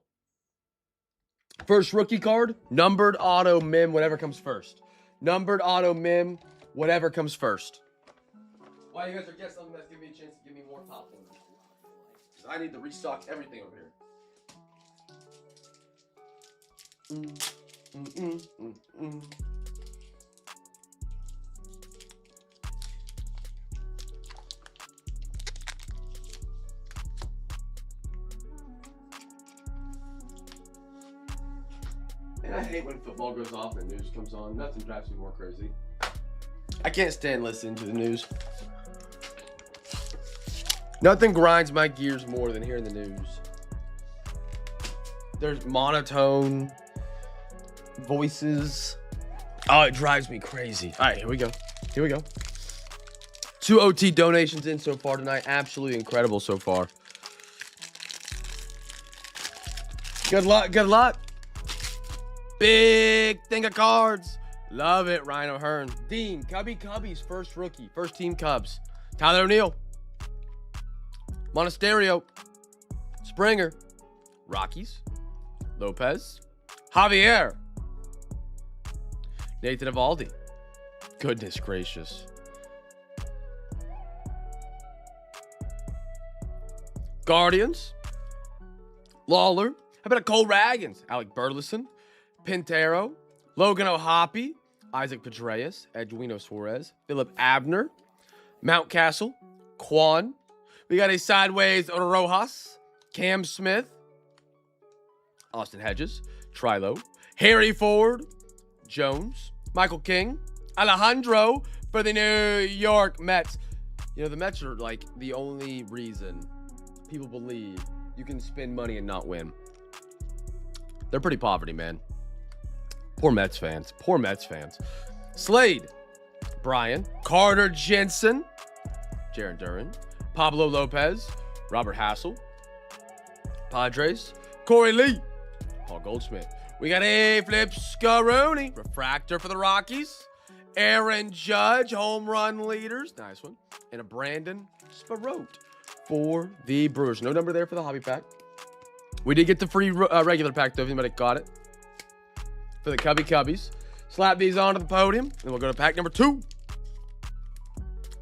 First rookie card, numbered auto mim, whatever comes first. Numbered auto mim, whatever comes first. While you guys are guessing something, that's giving me a chance to give me more top ones. Because I need to restock everything over here. And I hate when football goes off and the news comes on. Nothing drives me more crazy. I can't stand listening to the news. Nothing grinds my gears more than hearing the news. There's monotone voices. Oh, it drives me crazy. All right, here we go. 2 OT donations in so far tonight. Absolutely incredible so far. Good luck. Big thing of cards. Love it, Rhino Hearn. Dean, Cubbies, first rookie. First team Cubs. Tyler O'Neill. Monasterio. Springer. Rockies. Lopez. Javier. Nathan Eovaldi. Goodness gracious. Guardians. Lawler. How about a Cole Ragans? Alec Burleson. Pintero, Logan O'Hoppe, Isaac Pedreas, Edwino Suarez, Philip Abner, Mountcastle, Quan. We got a sideways Rojas, Cam Smith, Austin Hedges, Trilo, Harry Ford, Jones, Michael King, Alejandro for the New York Mets. You know, the Mets are like the only reason people believe you can spend money and not win. They're pretty poverty, man. Poor Mets fans. Slade, Brian, Carter Jensen, Jaron Duran, Pablo Lopez, Robert Hassel, Padres, Corey Lee, Paul Goldschmidt. We got a Flip Scaroni, refractor for the Rockies, Aaron Judge, home run leaders, nice one, and a Brandon Sparrote for the Brewers. No number there for the hobby pack. We did get the free regular pack though, if anybody got it. For the Cubbies. Slap these onto the podium, and we'll go to pack number 2.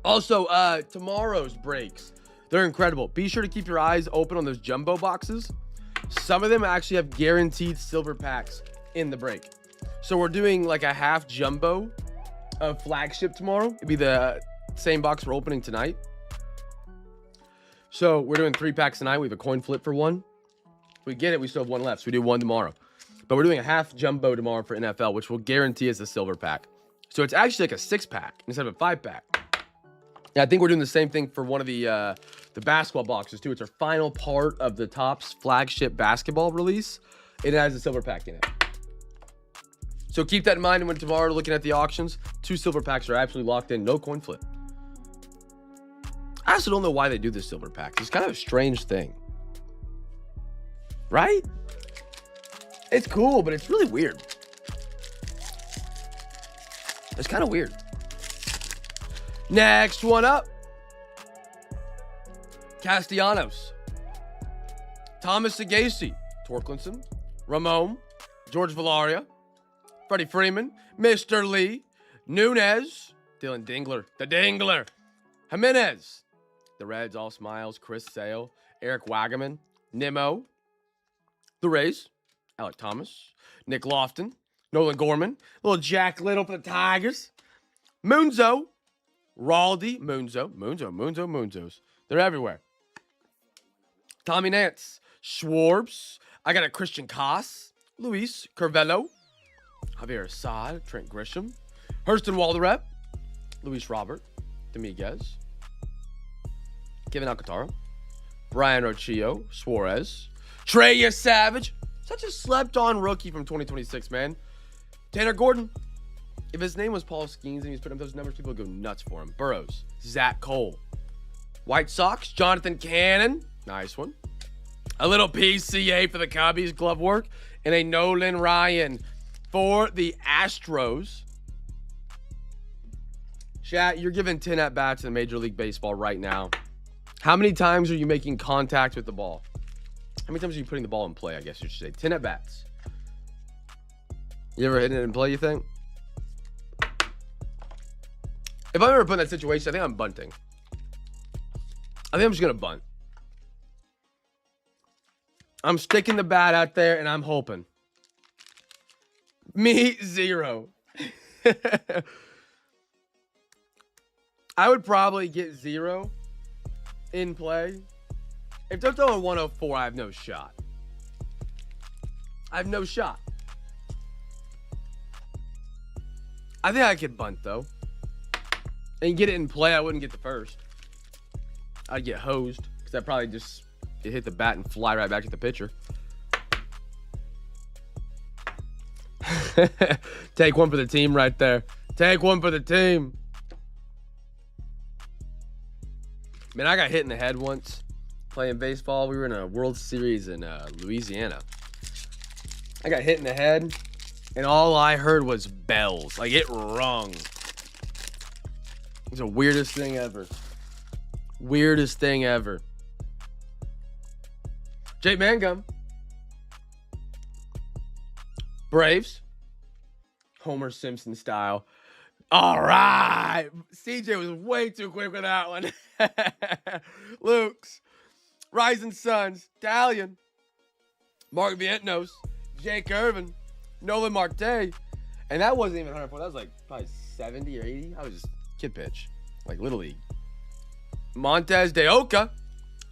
Also, tomorrow's breaks. They're incredible. Be sure to keep your eyes open on those jumbo boxes. Some of them actually have guaranteed silver packs in the break. So we're doing like a half jumbo of flagship tomorrow. It'd be the same box we're opening tonight. So we're doing 3 packs tonight. We have a coin flip for one. If we get it, we still have one left. So we do one tomorrow. But we're doing a half jumbo tomorrow for NFL, which will guarantee us a silver pack. So it's actually like a 6-pack instead of a 5-pack. Yeah, I think we're doing the same thing for one of the basketball boxes too. It's our final part of the Topps flagship basketball release. It has a silver pack in it. So keep that in mind when tomorrow looking at the auctions. 2 silver packs are absolutely locked in. No coin flip. I also don't know why they do this silver packs. It's kind of a strange thing. Right? It's cool, but it's really weird. It's kind of weird. Next one up. Castellanos. Thomas Sagasi. Torklinson. Ramon. George Valaria. Freddie Freeman. Mr. Lee. Nunez. Dylan Dingler. The Dingler. Jimenez. The Reds, all smiles. Chris Sale. Eric Wagaman. Nimmo. The Rays. Alec Thomas, Nick Lofton, Nolan Gorman, little Jack Little for the Tigers, Munzo, Raldi, Munzos. They're everywhere. Tommy Nance, Schwarbs. I got a Christian Koss, Luis Curvello, Javier Assad, Trent Grisham, Hurston Walderep, Luis Robert, Dominguez, Kevin Alcantara, Brian Ochillo, Suarez, Trey Savage. Such a slept-on rookie from 2026, man. Tanner Gordon. If his name was Paul Skeens and he's putting up those numbers, people would go nuts for him. Burrows. Zach Cole. White Sox. Jonathan Cannon. Nice one. A little PCA for the Cubbies glove work. And a Nolan Ryan for the Astros. Chat, you're giving 10 at-bats in Major League Baseball right now. How many times are you making contact with the ball? How many times are you putting the ball in play, I guess you should say? 10 at-bats. You ever hitting it in play, you think? If I'm ever put in that situation, I think I'm bunting. I think I'm just going to bunt. I'm sticking the bat out there, and I'm hoping. Me, 0. I would probably get 0 in play. If they're throwing 104, I have no shot. I have no shot. I think I could bunt, though. And get it in play, I wouldn't get the first. I'd get hosed, because I'd probably just hit the bat and fly right back to the pitcher. Take one for the team right there. Take one for the team. Man, I got hit in the head once playing baseball. We were in a World Series in Louisiana. I got hit in the head, and all I heard was bells. Like, it rung. It's the weirdest thing ever. Weirdest thing ever. Jake Mangum. Braves. Homer Simpson style. All right. CJ was way too quick with that one. Luke's. Rising Suns. Italian. Mark Vientos. Jake Irvin. Nolan Marte. And that wasn't even 104. That was like probably 70 or 80. I was just kid pitch. Like Little League. Montez de Oca.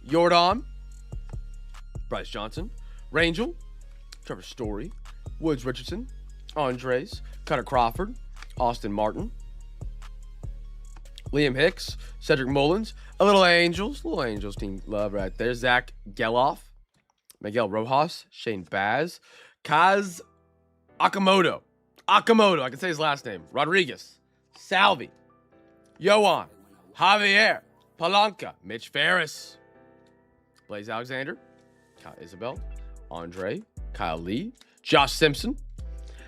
Jordan. Bryce Johnson. Rangel. Trevor Story. Woods Richardson. Andres. Cutter Crawford. Austin Martin. Liam Hicks. Cedric Mullins. A little Angels. Little Angels team love right there. Zach Geloff. Miguel Rojas. Shane Baz. Kaz Akamoto. I can say his last name. Rodriguez. Salvi. Yohan. Javier. Palanca. Mitch Ferris. Blaze Alexander. Kyle Isabel. Andre. Kyle Lee. Josh Simpson.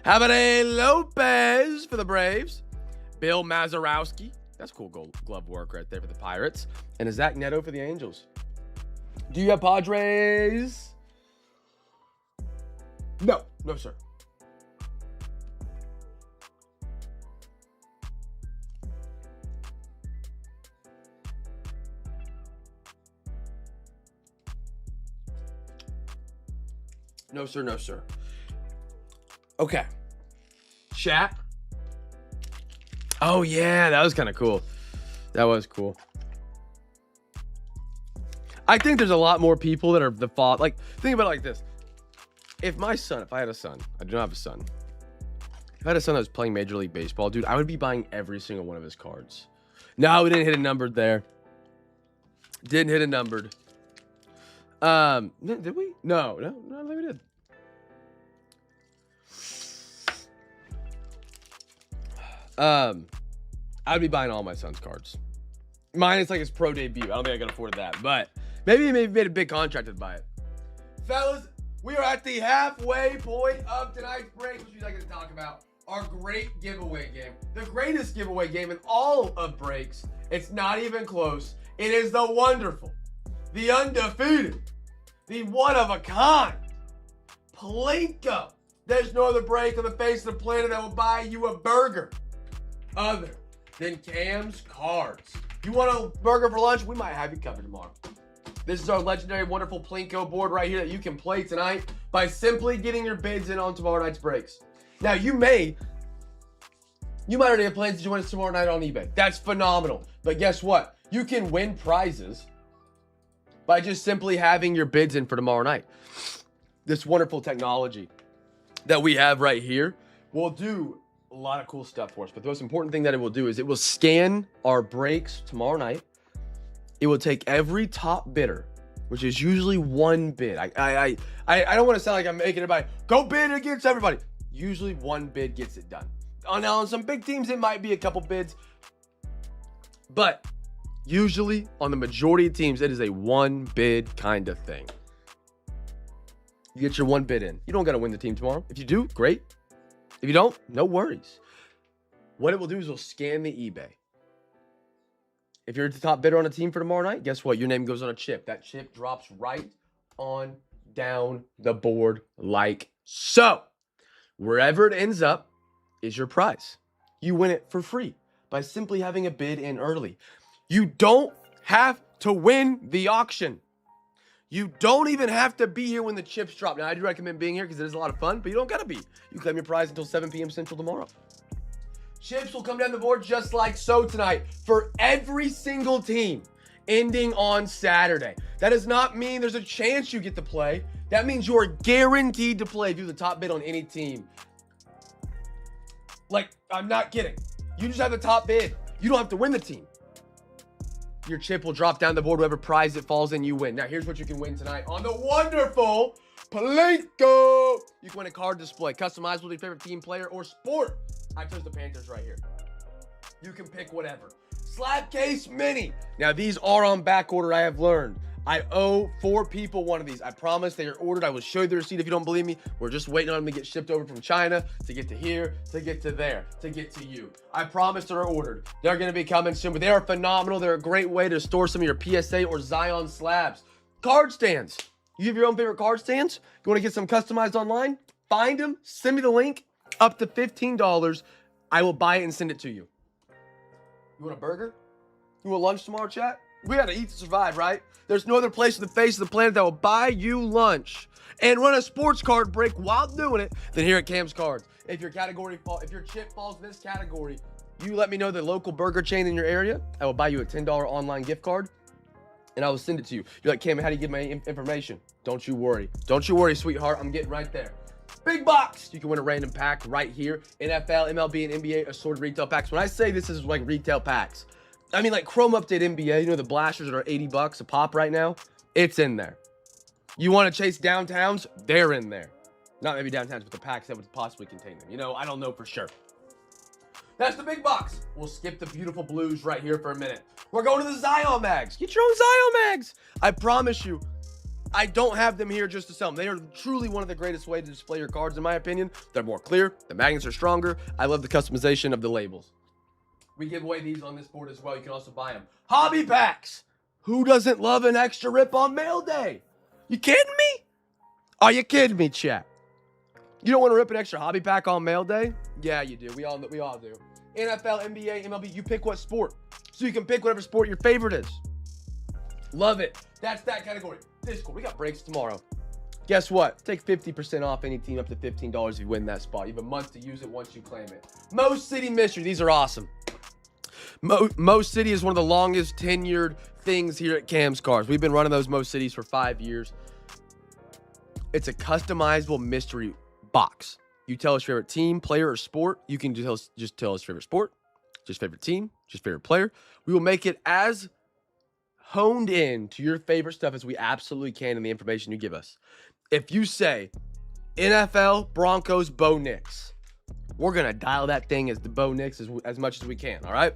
How about a Lopez for the Braves? Bill Mazurowski. That's cool glove work right there for the Pirates. And a Zach Neto for the Angels. Do you have Padres? No. No, sir. No, sir. No, sir. Okay. Chat. Oh, yeah. That was kind of cool. That was cool. I think there's a lot more people that are the fault. Like, think about it like this. If I had a son, I do not have a son. If I had a son that was playing Major League Baseball, dude, I would be buying every single one of his cards. No, we didn't hit a numbered there. Didn't hit a numbered. Did we? No, I don't think we did. I'd be buying all my son's cards. Mine is like his pro debut. I don't think I can afford that, but maybe he made a big contract to buy it. Fellas, we are at the halfway point of tonight's break, which we'd like to talk about our great giveaway game. The greatest giveaway game in all of breaks. It's not even close. It is the wonderful, the undefeated, the one-of-a-kind Plinko. There's no other break on the face of the planet that will buy you a burger other than Cam's Cards. You want a burger for lunch? We might have you covered tomorrow. This is our legendary, wonderful Plinko board right here that you can play tonight by simply getting your bids in on tomorrow night's breaks. Now, you might already have plans to join us tomorrow night on eBay. That's phenomenal. But guess what? You can win prizes by just simply having your bids in for tomorrow night. This wonderful technology that we have right here will do a lot of cool stuff for us. But the most important thing that it will do is it will scan our breaks tomorrow night. It will take every top bidder, which is usually one bid. I don't want to sound like I'm making it by go bid against everybody. Usually one bid gets it done. Now, on some big teams, it might be a couple bids. But usually on the majority of teams, it is a one bid kind of thing. You get your one bid in. You don't got to win the team tomorrow. If you do, great. If you don't, no worries. What it will do is it'll scan the eBay. If you're the top bidder on a team for tomorrow night, guess what? Your name goes on a chip. That chip drops right on down the board like so. Wherever it ends up is your prize. You win it for free by simply having a bid in early. You don't have to win the auction. You don't even have to be here when the chips drop. Now, I do recommend being here because it is a lot of fun, but you don't got to be. You claim your prize until 7 p.m. Central tomorrow. Chips will come down the board just like so tonight for every single team ending on Saturday. That does not mean there's a chance you get to play. That means you are guaranteed to play if you're the top bid on any team. Like, I'm not kidding. You just have the top bid. You don't have to win the team. Your chip will drop down the board. Whatever prize it falls in, you win. Now, here's what you can win tonight on the wonderful Palenko. You can win a card display, customizable to your favorite team, player, or sport. I chose the Panthers right here. You can pick whatever. Slapcase Mini. Now, these are on back order, I have learned. I owe 4 people one of these. I promise they are ordered. I will show you the receipt if you don't believe me. We're just waiting on them to get shipped over from China to get to here, to get to there, to get to you. I promise they're ordered. They're going to be coming soon, but they are phenomenal. They're a great way to store some of your PSA or Zion slabs. Card stands. You have your own favorite card stands? You want to get some customized online? Find them. Send me the link. Up to $15. I will buy it and send it to you. You want a burger? You want lunch tomorrow, chat? We gotta eat to survive, right? There's no other place on the face of the planet that will buy you lunch and run a sports card break while doing it than here at Cam's Cards. If your chip falls in this category, you let me know the local burger chain in your area. I will buy you a $10 online gift card and I will send it to you. You're like, Cam, how do you get my information? Don't you worry. Don't you worry, sweetheart. I'm getting right there. Big box. You can win a random pack right here. NFL, MLB, and NBA assorted retail packs. When I say this is like retail packs, I mean like Chrome Update NBA. You know the blasters that are $80 a pop right now? It's in there. You want to chase downtowns? They're in there. Not maybe downtowns, but the packs that would possibly contain them. You know, I don't know for sure. That's the big box. We'll skip the beautiful blues right here for a minute. We're going to the Zion mags. Get your own Zion mags. I promise you, I don't have them here just to sell them. They are truly one of the greatest ways to display your cards, in my opinion. They're more clear. The magnets are stronger. I love the customization of the labels. We give away these on this board as well. You can also buy them. Hobby packs. Who doesn't love an extra rip on mail day? You kidding me? Are you kidding me, chat? You don't want to rip an extra hobby pack on mail day? Yeah, you do. We all do. NFL, NBA, MLB, you pick what sport. So you can pick whatever sport your favorite is. Love it. That's that category. Discord. We got breaks tomorrow. Guess what? Take 50% off any team up to $15 if you win that spot. You have a month to use it once you claim it. Most City Mystery. These are awesome. Most City is one of the longest tenured things here at Cam's Cards. We've been running those Most Cities for 5 years. It's a customizable mystery box. You tell us your favorite team, player, or sport. You can just tell us favorite sport, just favorite team, just favorite player. We will make it as honed in to your favorite stuff as we absolutely can in the information you give us. If you say NFL, Broncos, Bo Nix, we're going to dial that thing as the Bo Nix as much as we can, all right?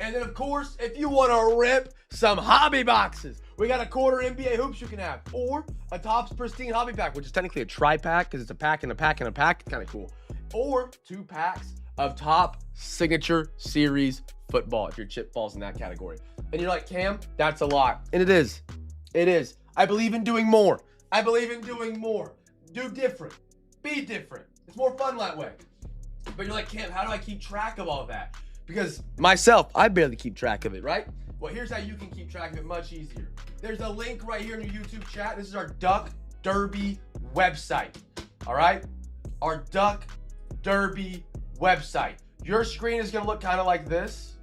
And then, of course, if you want to rip some hobby boxes, we got a quarter NBA hoops you can have, or a Topps Pristine hobby pack, which is technically a tri-pack because it's a pack and a pack and a pack. Kind of cool. Or 2 packs of top signature series football if your chip falls in that category. And you're like, Cam, that's a lot. And it is. It is. I believe in doing more. I believe in doing more. Do different. Be different. It's more fun that way. But you're like, Cam, how do I keep track of all that? Because myself, I barely keep track of it, right? Well, here's how you can keep track of it much easier. There's a link right here in your YouTube chat. This is our Duck Derby website. All right? Our Duck Derby website. Your screen is going to look kind of like this.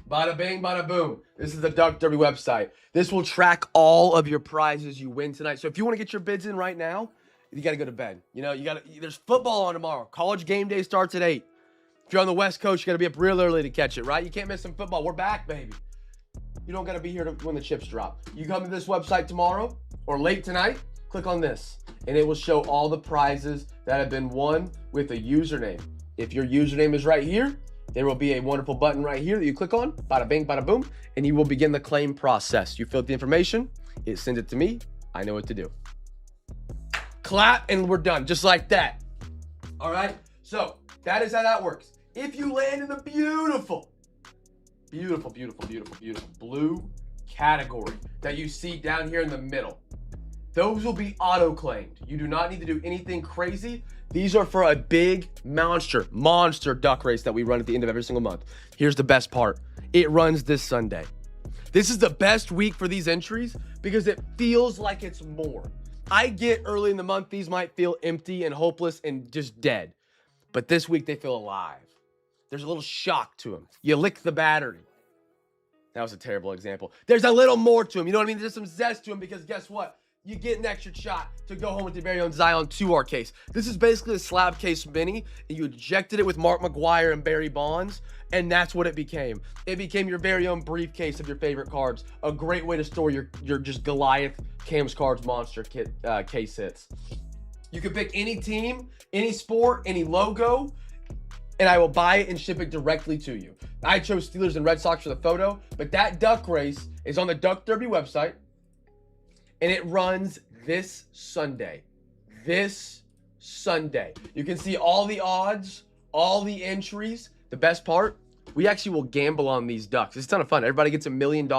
Bada bing, bada boom. This is the Duck Derby website. This will track all of your prizes you win tonight. So if you want to get your bids in right now, you got to go to bed. You know, there's football on tomorrow. College game day starts at 8. If you're on the West Coast, you got to be up real early to catch it, right? You can't miss some football. We're back, baby. You don't got to be here when the chips drop. You come to this website tomorrow or late tonight, click on this, and it will show all the prizes that have been won with a username. If your username is right here, there will be a wonderful button right here that you click on, bada bing, bada boom, and you will begin the claim process. You fill out the information, it sends it to me, I know what to do. Clap and we're done, just like that. All right, so that is how that works. If you land in the beautiful blue category that you see down here in the middle, those will be auto-claimed. You do not need to do anything crazy. These are for a big monster duck race that we run at the end of every single month. Here's the best part. It runs this Sunday. This is the best week for these entries because it feels like it's more. I get early in the month, these might feel empty and hopeless and just dead. But this week they feel alive. There's a little shock to them. You lick the battery. That was a terrible example. There's a little more to them. You know what I mean? There's some zest to them because guess what? You get an extra shot to go home with your very own Zion 2R case. This is basically a slab case mini, and you ejected it with Mark McGuire and Barry Bonds, and that's what it became. It became your very own briefcase of your favorite cards. A great way to store your just Goliath Cam's Cards monster kit case hits. You can pick any team, any sport, any logo, and I will buy it and ship it directly to you. I chose Steelers and Red Sox for the photo, but that duck race is on the Duck Derby website. And it runs this Sunday. This Sunday. You can see all the odds, all the entries. The best part, we actually will gamble on these ducks. It's a ton of fun. Everybody gets $1 million.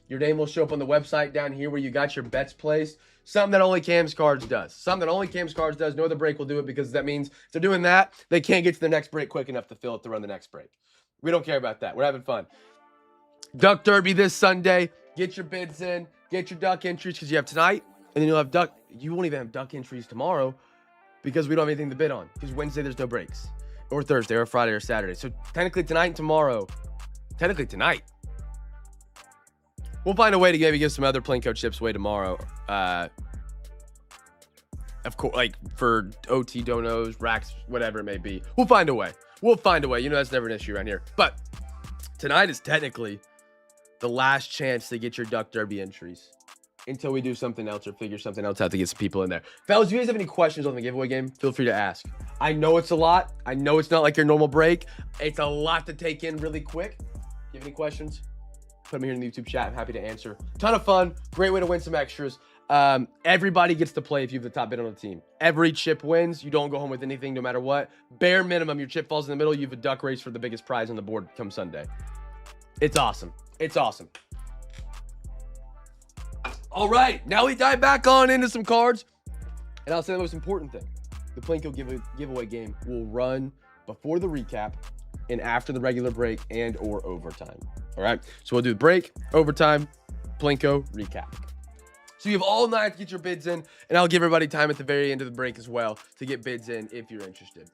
Your name will show up on the website down here where you got your bets placed. Something that only Cam's Cards does. Something that only Cam's Cards does. No other break will do it because that means if they're doing that, they can't get to the next break quick enough to fill it to run the next break. We don't care about that. We're having fun. Duck Derby this Sunday. Get your bids in. Get your duck entries because you have tonight, and then you'll have duck. You won't even have duck entries tomorrow because we don't have anything to bid on. Because Wednesday there's no breaks, or Thursday, or Friday, or Saturday. So technically tonight and tomorrow. Technically tonight. We'll find a way to maybe give some other Plinko chips away tomorrow. Of course, like for OT donos, racks, whatever it may be. We'll find a way. We'll find a way. You know that's never an issue around here. But tonight is technically the last chance to get your Duck Derby entries until we do something else or figure something else out to get some people in there. Fellas, if you guys have any questions on the giveaway game, feel free to ask. I know it's a lot. I know it's not like your normal break. It's a lot to take in really quick. If you have any questions, put them here in the YouTube chat. I'm happy to answer. Ton of fun. Great way to win some extras. Everybody gets to play if you have the top bid on the team. Every chip wins. You don't go home with anything no matter what. Bare minimum, your chip falls in the middle. You have a duck race for the biggest prize on the board come Sunday. It's awesome. It's awesome. All right, now we dive back on into some cards. And I'll say the most important thing. The Plinko giveaway game will run before the recap and after the regular break and or overtime. All right, so we'll do the break, overtime, Plinko, recap. So you have all night to get your bids in, and I'll give everybody time at the very end of the break as well to get bids in if you're interested.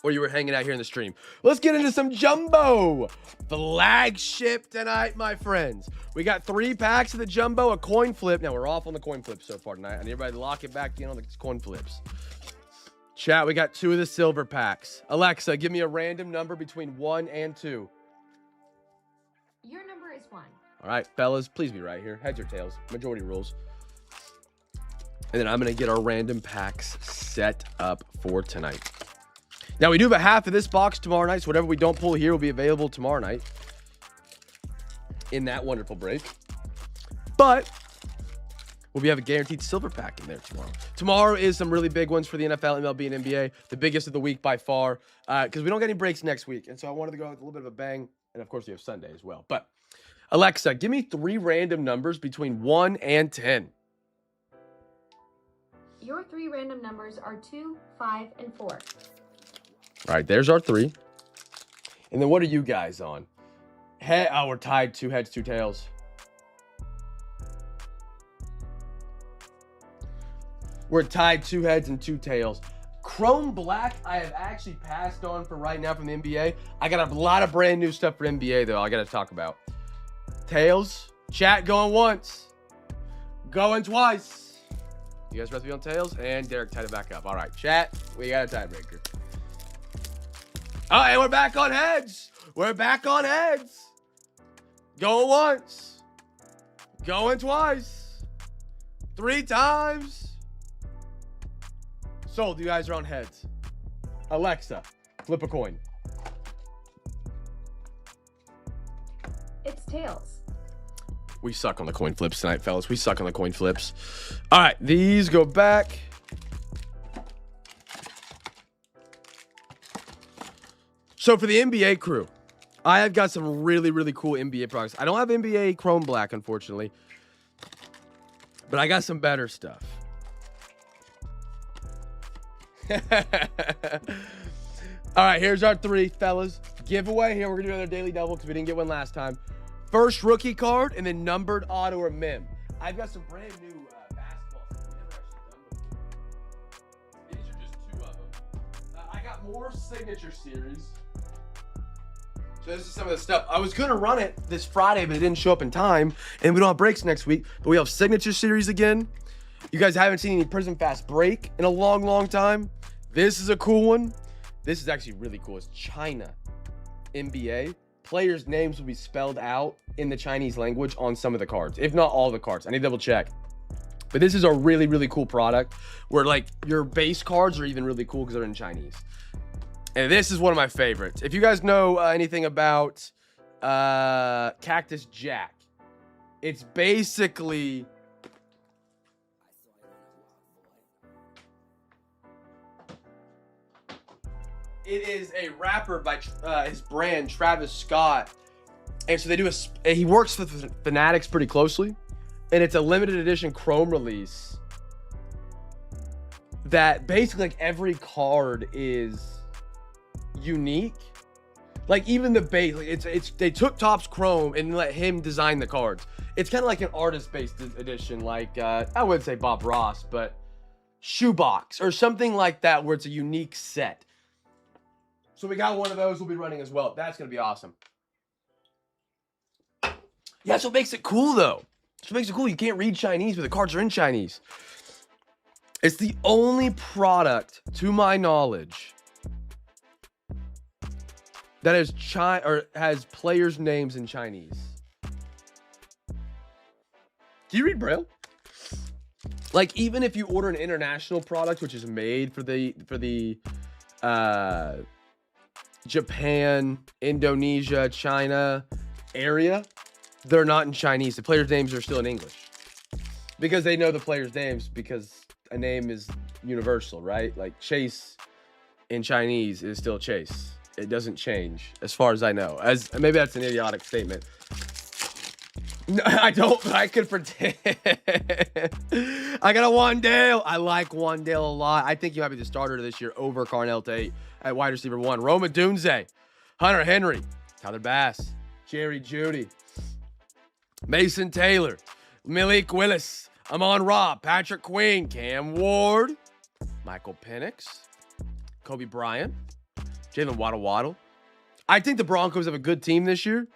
Or you were hanging out here in the stream. Let's get into some Jumbo flagship tonight, my friends. We got 3 packs of the Jumbo, a coin flip. Now, we're off on the coin flip so far tonight. I need everybody to lock it back in on the coin flips. Chat, we got 2 of the silver packs. Alexa, give me a random number between 1 and 2. Your number is 1. All right, fellas, please be right here. Heads or tails. Majority rules. And then I'm going to get our random packs set up for tonight. Now, we do have a half of this box tomorrow night, so whatever we don't pull here will be available tomorrow night in that wonderful break. But we'll have a guaranteed silver pack in there tomorrow. Tomorrow is some really big ones for the NFL, MLB, and NBA. The biggest of the week by far, because we don't get any breaks next week. And so I wanted to go with a little bit of a bang. And, of course, we have Sunday as well. But, Alexa, give me 3 random numbers between 1 and 10. Your 3 random numbers are 2, 5, and 4. All right, there's our 3. And then what are you guys on? Oh, we're tied 2 heads, 2 tails. We're tied 2 heads and 2 tails. Chrome Black, I have actually passed on for right now from the NBA. I got a lot of brand new stuff for NBA, though, I got to talk about. Tails. Chat going once. Going twice. You guys recipe on tails? And Derek tied it back up. All right, chat, we got a tiebreaker. Oh, and we're back on heads. We're back on heads. Going once. Going twice. 3 times. Sold. You guys are on heads. Alexa, flip a coin. It's tails. We suck on the coin flips tonight, fellas. We suck on the coin flips. All right, these go back. So for the NBA crew, I have got some really, really cool NBA products. I don't have NBA Chrome Black, unfortunately, but I got some better stuff. All right, here's our 3, fellas. Giveaway. Here, we're going to do another daily double because we didn't get one last time. First rookie card, and then numbered auto or mem. I've got some brand new basketball stuff we never actually done before. These are just 2 of them. I got more signature series. So this is some of the stuff. I was going to run it this Friday, but it didn't show up in time. And we don't have breaks next week, but we have signature series again. You guys haven't seen any Prism Fast Break in a long, long time. This is a cool one. This is actually really cool. It's China NBA. Players' names will be spelled out in the Chinese language on some of the cards, if not all the cards. I need to double check. But this is a really, really cool product where like your base cards are even really cool because they're in Chinese. And this is one of my favorites. If you guys know anything about Cactus Jack, it's basically... It is a rapper by his brand, Travis Scott. And so they do he works with Fanatics pretty closely. And it's a limited edition Chrome release that basically like every card is unique. Like even the base, like they took Topps Chrome and let him design the cards. It's kind of like an artist-based edition, like I wouldn't say Bob Ross, but Shoebox or something like that, where it's a unique set. So we got one of those we'll be running as well. That's going to be awesome. Yeah, that's what makes it cool, though. That's what makes it cool. You can't read Chinese, but the cards are in Chinese. It's the only product, to my knowledge, that has players' names in Chinese. Do you read Braille? Like, even if you order an international product, which is made for the Japan, Indonesia, China area, they're not in Chinese. The players' names are still in English because they know the players' names because a name is universal, right? Like Chase in Chinese is still Chase. It doesn't change as far as I know. As maybe that's an idiotic statement. No, I don't, but I could pretend. I got a Wandale. I like Wandale a lot. I think he might be the starter this year over Carnell Tate at wide receiver 1. Roma Dunze, Hunter Henry, Tyler Bass, Jerry Jeudy, Mason Taylor, Malik Willis, Amon Robb, Patrick Queen, Cam Ward, Michael Penix, Kobe Bryant, Jalen Waddle. I think the Broncos have a good team this year.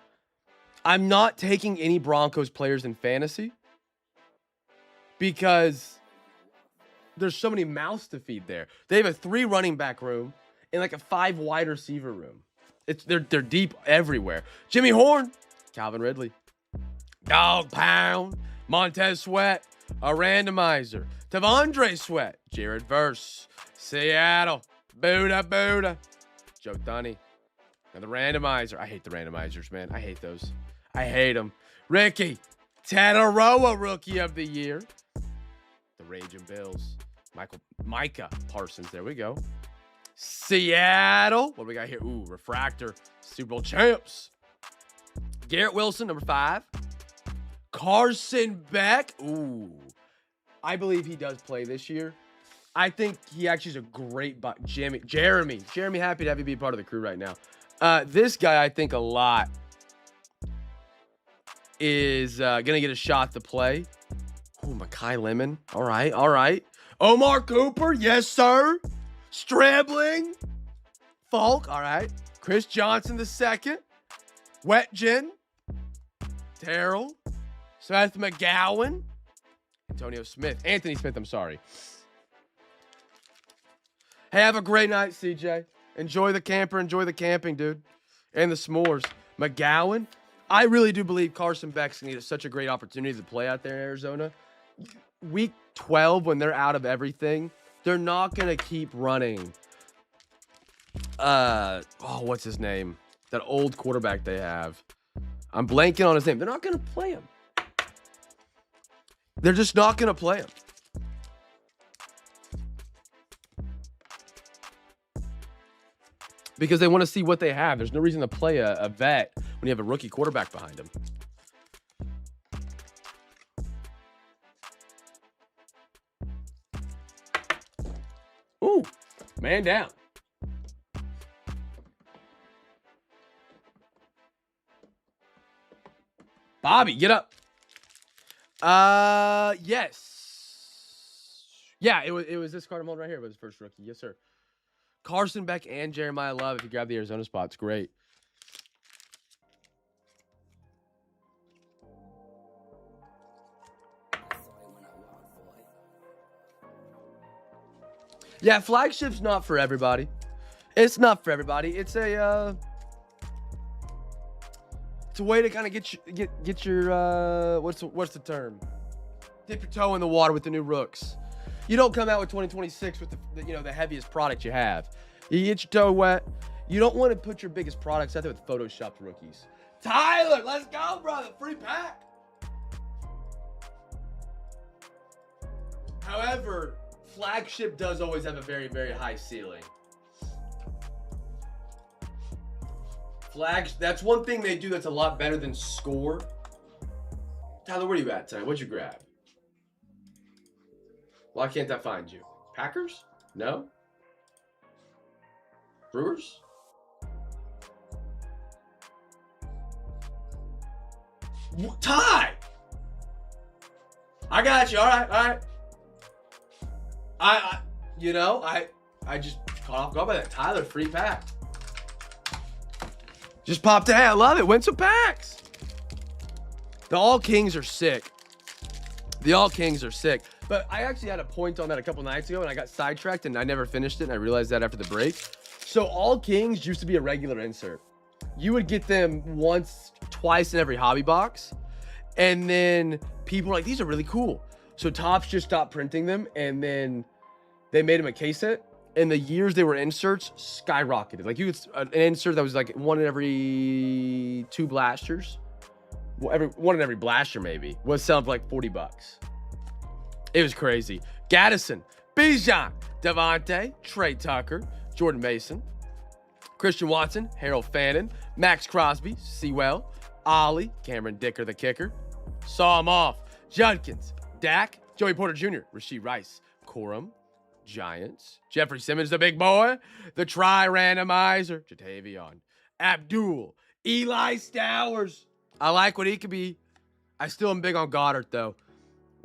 I'm not taking any Broncos players in fantasy because there's so many mouths to feed there. They have a 3 running back room and like a 5 wide receiver room. They're deep everywhere. Jimmy Horn, Calvin Ridley, Dog Pound, Montez Sweat, a randomizer, Tavondre Sweat, Jared Verse, Seattle, Buddha, Joe Dunny, and the randomizer. I hate the randomizers, man. I hate those. I hate them. Ricky Tataroa, Rookie of the Year. The Raging Bills. Micah Parsons. There we go. Seattle. What do we got here? Ooh, Refractor. Super Bowl champs. Garrett Wilson, number 5. Carson Beck. Ooh. I believe he does play this year. I think he actually is a great buck. Jeremy, happy to have you be part of the crew right now. This guy, I think a lot, is going to get a shot to play. Ooh, Mekhi Lemon. All right. Omar Cooper. Yes, sir. Strabling. Falk. All right. Chris Johnson II. Wet Gin. Terrell. Seth McGowan. Anthony Smith, I'm sorry. Hey, have a great night, CJ. Enjoy the camper. Enjoy the camping, dude. And the s'mores. McGowan. I really do believe Carson Beck's going to get such a great opportunity to play out there in Arizona. Week 12, when they're out of everything, they're not going to keep running. What's his name? That old quarterback they have. I'm blanking on his name. They're not going to play him. They're just not going to play him. Because they want to see what they have. There's no reason to play a vet when you have a rookie quarterback behind him. Ooh, man down. Bobby, get up. Yes. Yeah, it was this card I'm holding right here. It was his first rookie. Yes, sir. Carson Beck and Jeremiah Love. If you grab the Arizona spot, it's great. Yeah, flagship's not for everybody. It's not for everybody. It's a way to kind of get your what's the term? Dip your toe in the water with the new rooks. You don't come out with 2026 with the heaviest product you have. You get your toe wet. You don't want to put your biggest products out there with photoshopped rookies. Tyler, let's go, brother. Free pack. However, flagship does always have a very, very high ceiling. That's one thing they do that's a lot better than score. Tyler, where are you at tonight? What'd you grab? Why can't I find you? Packers? No? Brewers? Ty! I got you. All right. I just caught off guard by that. Tyler, free pack. Just popped in. Hey, I love it. Win some packs. The All Kings are sick. But I actually had a point on that a couple nights ago, and I got sidetracked, and I never finished it, and I realized that after the break. So All Kings used to be a regular insert. You would get them once, twice in every hobby box, and then people were like, these are really cool. So Topps just stopped printing them, and then they made them a case set. And the years they were inserts skyrocketed. Like, you could an insert that was like one in every two blasters. One in every blaster maybe was selling for like $40. It was crazy. Gaddison, Bijan, Devontae, Trey Tucker, Jordan Mason, Christian Watson, Harold Fannin, Max Crosby, Sewell, Ollie, Cameron Dicker the kicker. Saw him off. Judkins, Dak, Joey Porter Jr., Rashee Rice, Corum, Giants, Jeffrey Simmons, the big boy, the try-randomizer, Jatavion, Abdul, Eli Stowers. I like what he could be. I still am big on Goddard, though.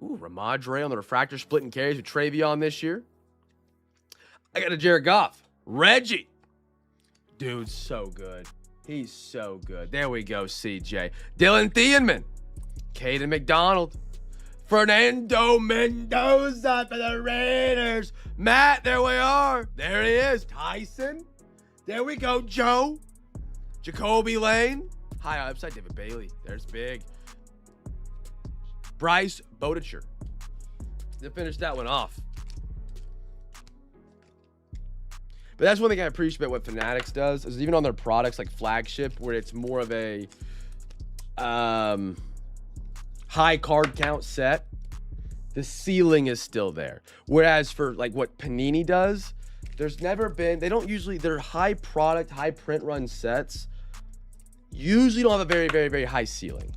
Ooh, Ramadre on the refractor splitting carries with Travion this year. I got a Jared Goff. Reggie. Dude's so good. He's so good. There we go, CJ. Dylan Thielman. Caden McDonald. Fernando Mendoza for the Raiders. Matt, there we are. There he is. Tyson. There we go, Joe. Jacoby Lane. High upside, David Bailey. There's big. Bryce Bodicher. To finish that one off. But that's one thing I appreciate about what Fanatics does, is even on their products like Flagship, where it's more of a high card count set, the ceiling is still there. Whereas for like what Panini does, there's never been, they're high product, high print run sets, usually don't have a very, very, very high ceiling.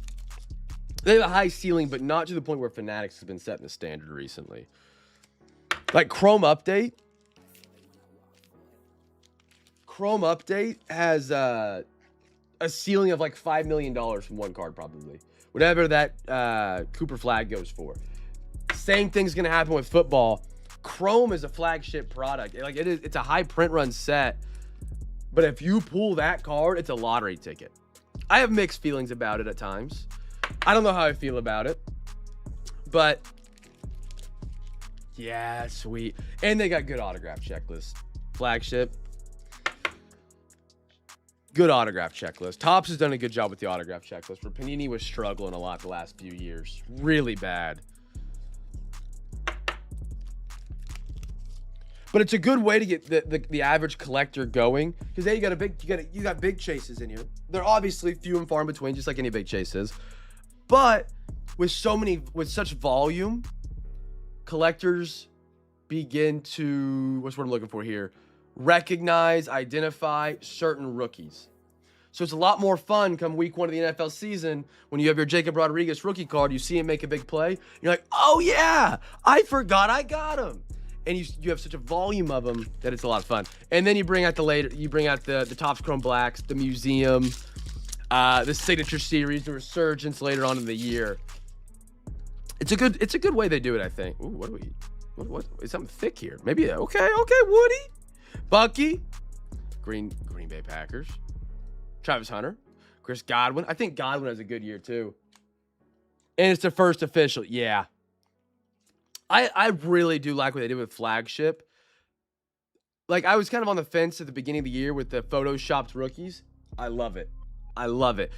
They have a high ceiling, but not to the point where Fanatics has been setting the standard recently. Like Chrome Update. Chrome Update has a ceiling of like $5 million from one card probably. Whatever that Cooper flag goes for. Same thing's going to happen with football. Chrome is a flagship product. Like it's a high print run set. But if you pull that card, it's a lottery ticket. I have mixed feelings about it at times. I don't know how I feel about it. But yeah, sweet. And they got good autograph checklist. Flagship. Good autograph checklist. Topps has done a good job with the autograph checklist, where Panini was struggling a lot the last few years. Really bad. But it's a good way to get the average collector going, because then you got big chases in here. They're obviously few and far in between, just like any big chase is. But with such volume, collectors begin to, what's what I'm looking for here, recognize, identify certain rookies. So it's a lot more fun come week 1 of the NFL season when you have your Jacob Rodriguez rookie card, you see him make a big play, you're like, oh yeah, I forgot I got him. And you have such a volume of them that it's a lot of fun. And then you bring out the Topps Chrome Blacks, the Museum, the Signature Series, the Resurgence later on in the year. It's a good way they do it, I think. Ooh, what do we? What is something thick here? Maybe okay, Woody, Bucky, Green Bay Packers, Travis Hunter, Chris Godwin. I think Godwin has a good year too. And it's the first official. Yeah. I really do like what they did with Flagship. Like, I was kind of on the fence at the beginning of the year with the photoshopped rookies. I love it. I love it.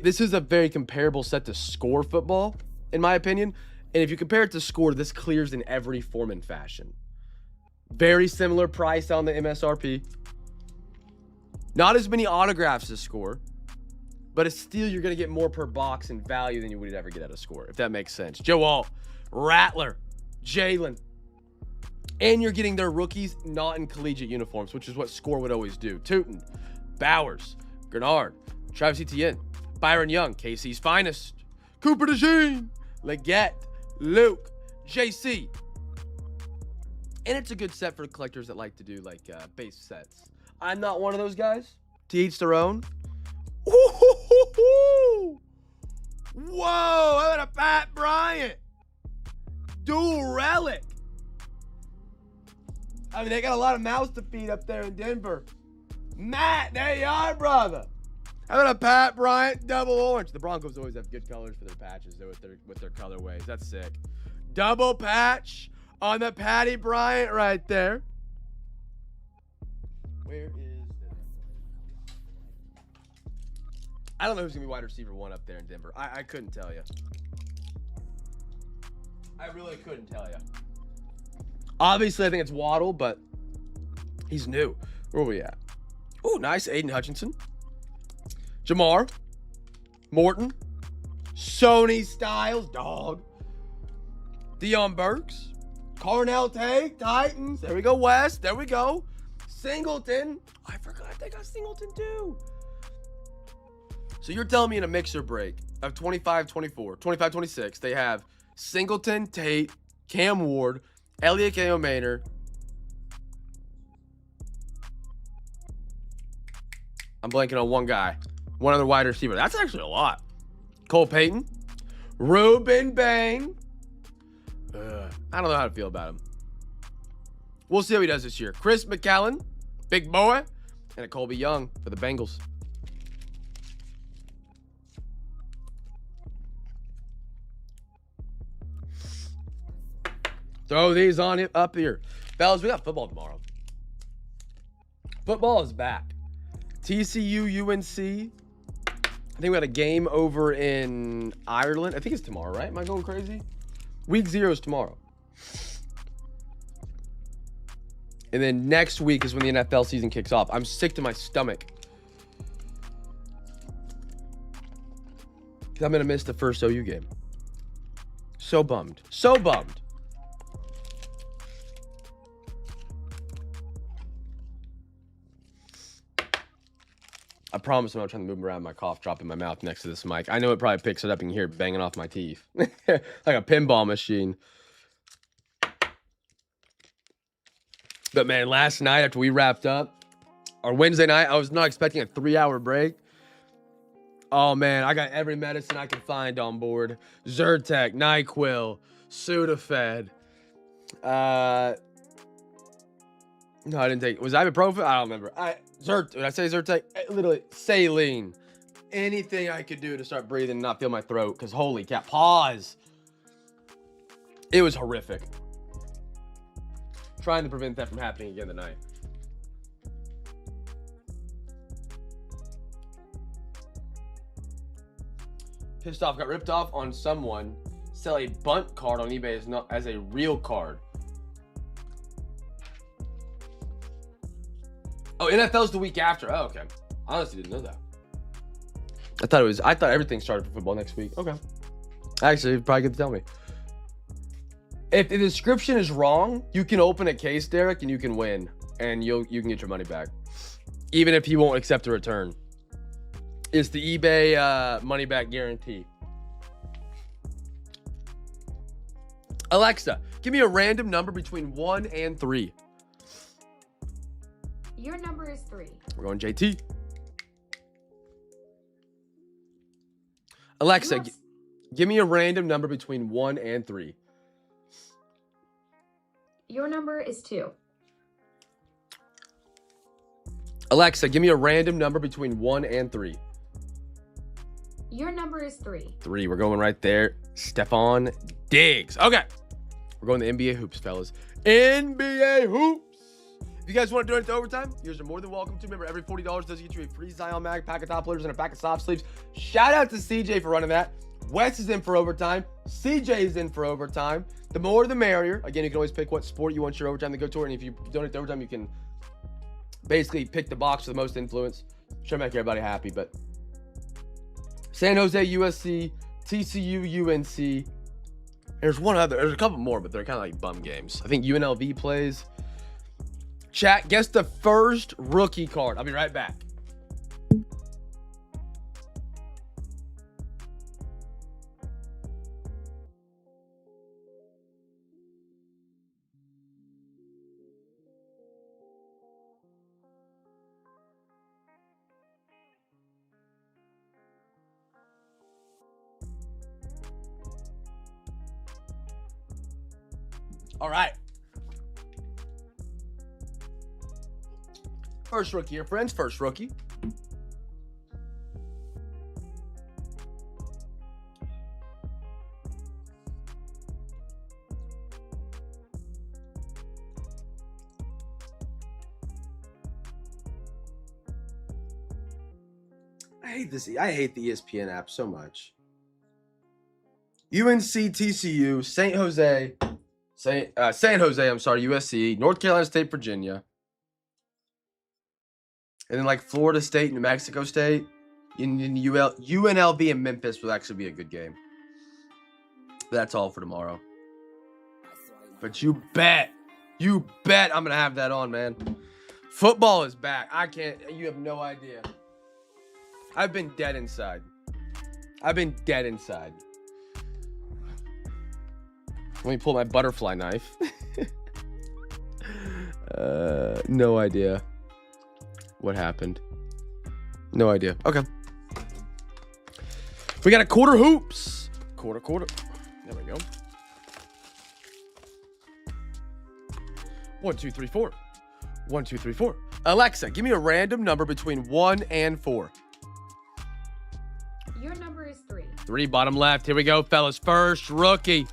This is a very comparable set to Score football, in my opinion. And if you compare it to Score, this clears in every form and fashion. Very similar price on the MSRP. Not as many autographs as Score, but it's still, you're going to get more per box in value than you would ever get out of Score, if that makes sense. Joe Alt, Rattler, Jalen. And you're getting their rookies not in collegiate uniforms, which is what Score would always do. Tootin, Bowers, Grenard, Travis Etienne, Byron Young, KC's finest, Cooper DeJean, Leggett, Luke, JC. And it's a good set for collectors that like to do like base sets. I'm not one of those guys. To each their own. Ooh, whoa, how about a Pat Bryant? Dual relic. I mean, they got a lot of mouths to feed up there in Denver. Matt, there you are, brother. How about a Pat Bryant double orange? The Broncos always have good colors for their patches, though, with their colorways. That's sick. Double patch on the Patty Bryant right there. Where is this? I don't know who's going to be wide receiver 1 up there in Denver. I couldn't tell you. I really couldn't tell you. Obviously, I think it's Waddle, but he's new. Where are we at? Ooh, nice. Aiden Hutchinson. Jamar. Morton. Sony Styles. Dog. Deion Burks. Carnell Tate. Titans. There we go, West. There we go. Singleton. I forgot they got Singleton too. So you're telling me in a mixer break of 25-24, 25-26, they have Singleton, Tate, Cam Ward, Elliott K.O. Maynard. I'm blanking on one guy. One other wide receiver. That's actually a lot. Cole Payton. Ruben Bain. I don't know how to feel about him. We'll see how he does this year. Chris McCallan. Big boy. And a Colby Young for the Bengals. Throw these on it up here. Fellas, we got football tomorrow. Football is back. TCU, UNC. I think we got a game over in Ireland. I think it's tomorrow, right? Am I going crazy? Week 0 is tomorrow. And then next week is when the NFL season kicks off. I'm sick to my stomach. Because I'm going to miss the first OU game. So bummed. So bummed. I promise I'm not trying to move around my cough drop in my mouth next to this mic. I know it probably picks it up and you hear it banging off my teeth. Like a pinball machine. But man, last night after we wrapped up, or Wednesday night, I was not expecting a 3-hour break. Oh man, I got every medicine I could find on board. Zyrtec, NyQuil, Sudafed. No, I didn't take it. Was ibuprofen? I don't remember. Did I say Zyrtec? Literally, saline. Anything I could do to start breathing and not feel my throat. Because holy cow. Pause. It was horrific. Trying to prevent that from happening again tonight. Pissed off. Got ripped off on someone. Sell a bunt card on eBay as a real card. Oh, NFL's the week after. Oh, okay. I honestly didn't know that. I thought everything started for football next week. Okay. Actually, you're probably good to tell me. If the description is wrong, you can open a case, Derek, and you can win, and you can get your money back, even if he won't accept a return. It's the eBay money back guarantee. Alexa, give me a random number between 1 and 3. Your number is 3. We're going JT. Alexa, give me a random number between 1 and 3. Your number is 2. Alexa, give me a random number between 1 and 3. Your number is 3. 3. We're going right there. Stephon Diggs. Okay. We're going to NBA hoops, fellas. NBA hoops. If you guys want to donate to overtime, you guys are more than welcome to. Remember, every $40 does get you a free Zion mag, pack of top loaders, and a pack of soft sleeves. Shout out to CJ for running that. Wes is in for overtime. CJ is in for overtime. The more, the merrier. Again, you can always pick what sport you want your overtime to go toward. And if you donate to overtime, you can basically pick the box with the most influence. Try to make everybody happy. But San Jose, USC, TCU, UNC. There's one other. There's a couple more, but they're kind of like bum games. I think UNLV plays. Chat, guess the first rookie card. I'll be right back. All right. First rookie here, friends. First rookie. I hate the ESPN app so much. UNC, TCU, San Jose, USC, North Carolina State, Virginia. And then like Florida State, New Mexico State, UNLV and Memphis will actually be a good game. That's all for tomorrow. But you bet I'm going to have that on, man. Football is back. You have no idea. I've been dead inside. Let me pull my butterfly knife. No idea what happened. No idea. Okay. We got a quarter hoops. Quarter. There we go. 1, 2, 3, 4. 1, 2, 3, 4. Alexa, give me a random number between 1 and 4. Your number is 3. 3, bottom left. Here we go, fellas. First rookie.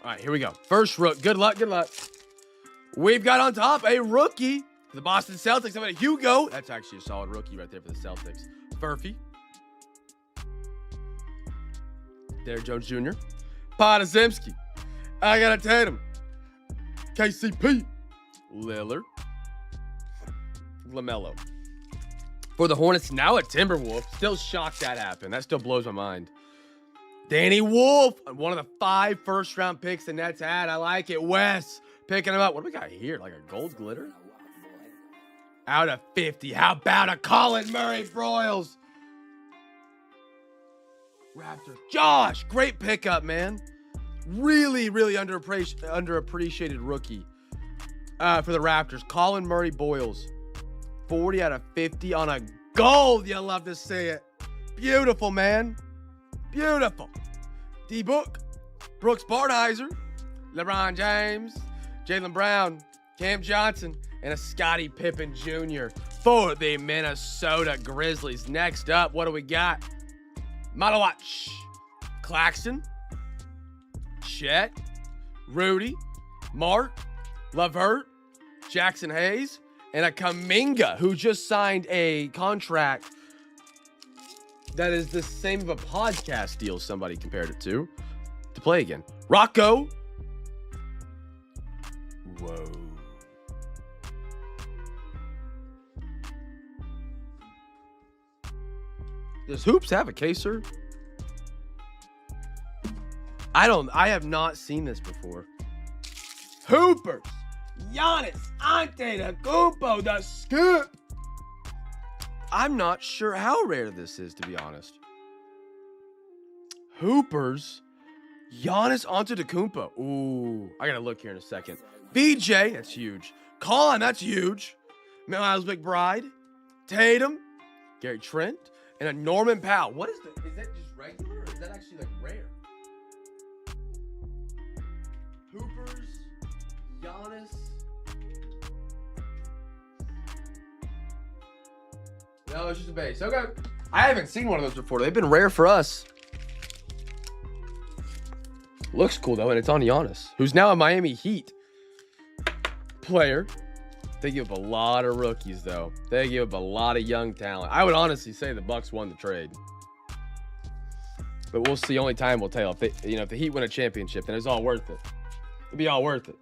All right, here we go. First rook. Good luck. We've got on top a rookie for the Boston Celtics. I'm at Hugo. That's actually a solid rookie right there for the Celtics. Furphy. Derek Jones Jr. Podazemski. I got a Tatum. KCP. Lillard. LaMelo. For the Hornets, now a Timberwolf. Still shocked that happened. That still blows my mind. Danny Wolf, one of the 5 first-round picks the Nets had. I like it. Wes, picking him up. What do we got here? Like a gold glitter? Out of 50. How about a Colin Murray Broyles? Raptors. Josh, great pickup, man. Really underappreciated rookie for the Raptors. Colin Murray Boyles. 40 out of 50 on a gold. You love to see it. Beautiful, man. Beautiful. D-Book. Brooks Barnheiser. LeBron James. Jaylen Brown. Cam Johnson. And a Scottie Pippen Jr. for the Minnesota Grizzlies. Next up, what do we got? Malawatch. Claxton. Chet, Rudy, Mark, Levert, Jackson Hayes, and a Kuminga who just signed a contract that is the same of a podcast deal somebody compared it to play again. Rocco Whoa. Does Hoops have a caser? I have not seen this before. Hoopers. Giannis Antetokounmpo, the scoop. I'm not sure how rare this is, to be honest. Hoopers. Giannis Antetokounmpo. Ooh, I gotta look here in a second. BJ, that's huge. Colin, that's huge. Miles McBride. Tatum. Gary Trent. And a Norman Powell. What is that just regular, or is that actually like rare? Hoopers, Giannis. No, it's just a base. Okay. I haven't seen one of those before. They've been rare for us. Looks cool though, and it's on Giannis, who's now a Miami Heat player. They give up a lot of rookies, though. They give up a lot of young talent. I would honestly say the Bucks won the trade, but we'll see. Only time will tell. If they, if the Heat win a championship, then it's all worth it. It'd be all worth it.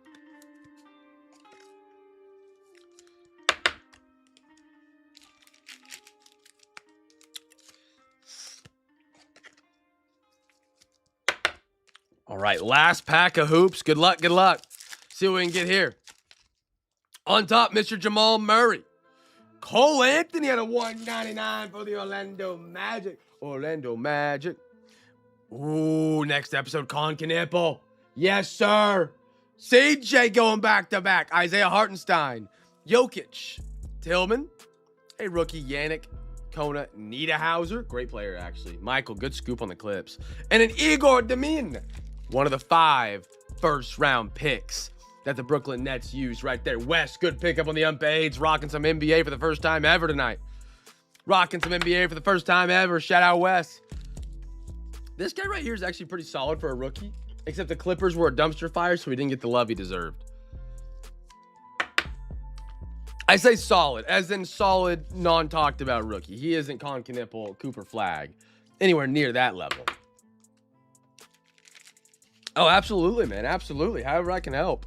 All right, last pack of hoops. Good luck. Good luck. See what we can get here. On top, Mr. Jamal Murray. Cole Anthony at a 199 for the Orlando Magic. Orlando Magic. Ooh, next episode, Con Knipple. Yes, sir. CJ going back-to-back. Isaiah Hartenstein. Jokic. Tillman. A rookie, Yannick Kona Niederhauser. Great player, actually. Michael, good scoop on the Clips. And an Igor Domin. One of the 5 first-round picks that the Brooklyn Nets used right there. West, good pickup on the unpaids. Rocking some NBA for the first time ever tonight. Rocking some NBA for the first time ever. Shout out West. This guy right here is actually pretty solid for a rookie. Except the Clippers were a dumpster fire, so he didn't get the love he deserved. I say solid, as in solid, non-talked about rookie. He isn't Con Knipple, Cooper Flag. Anywhere near that level. Oh, absolutely, man. Absolutely. However I can help.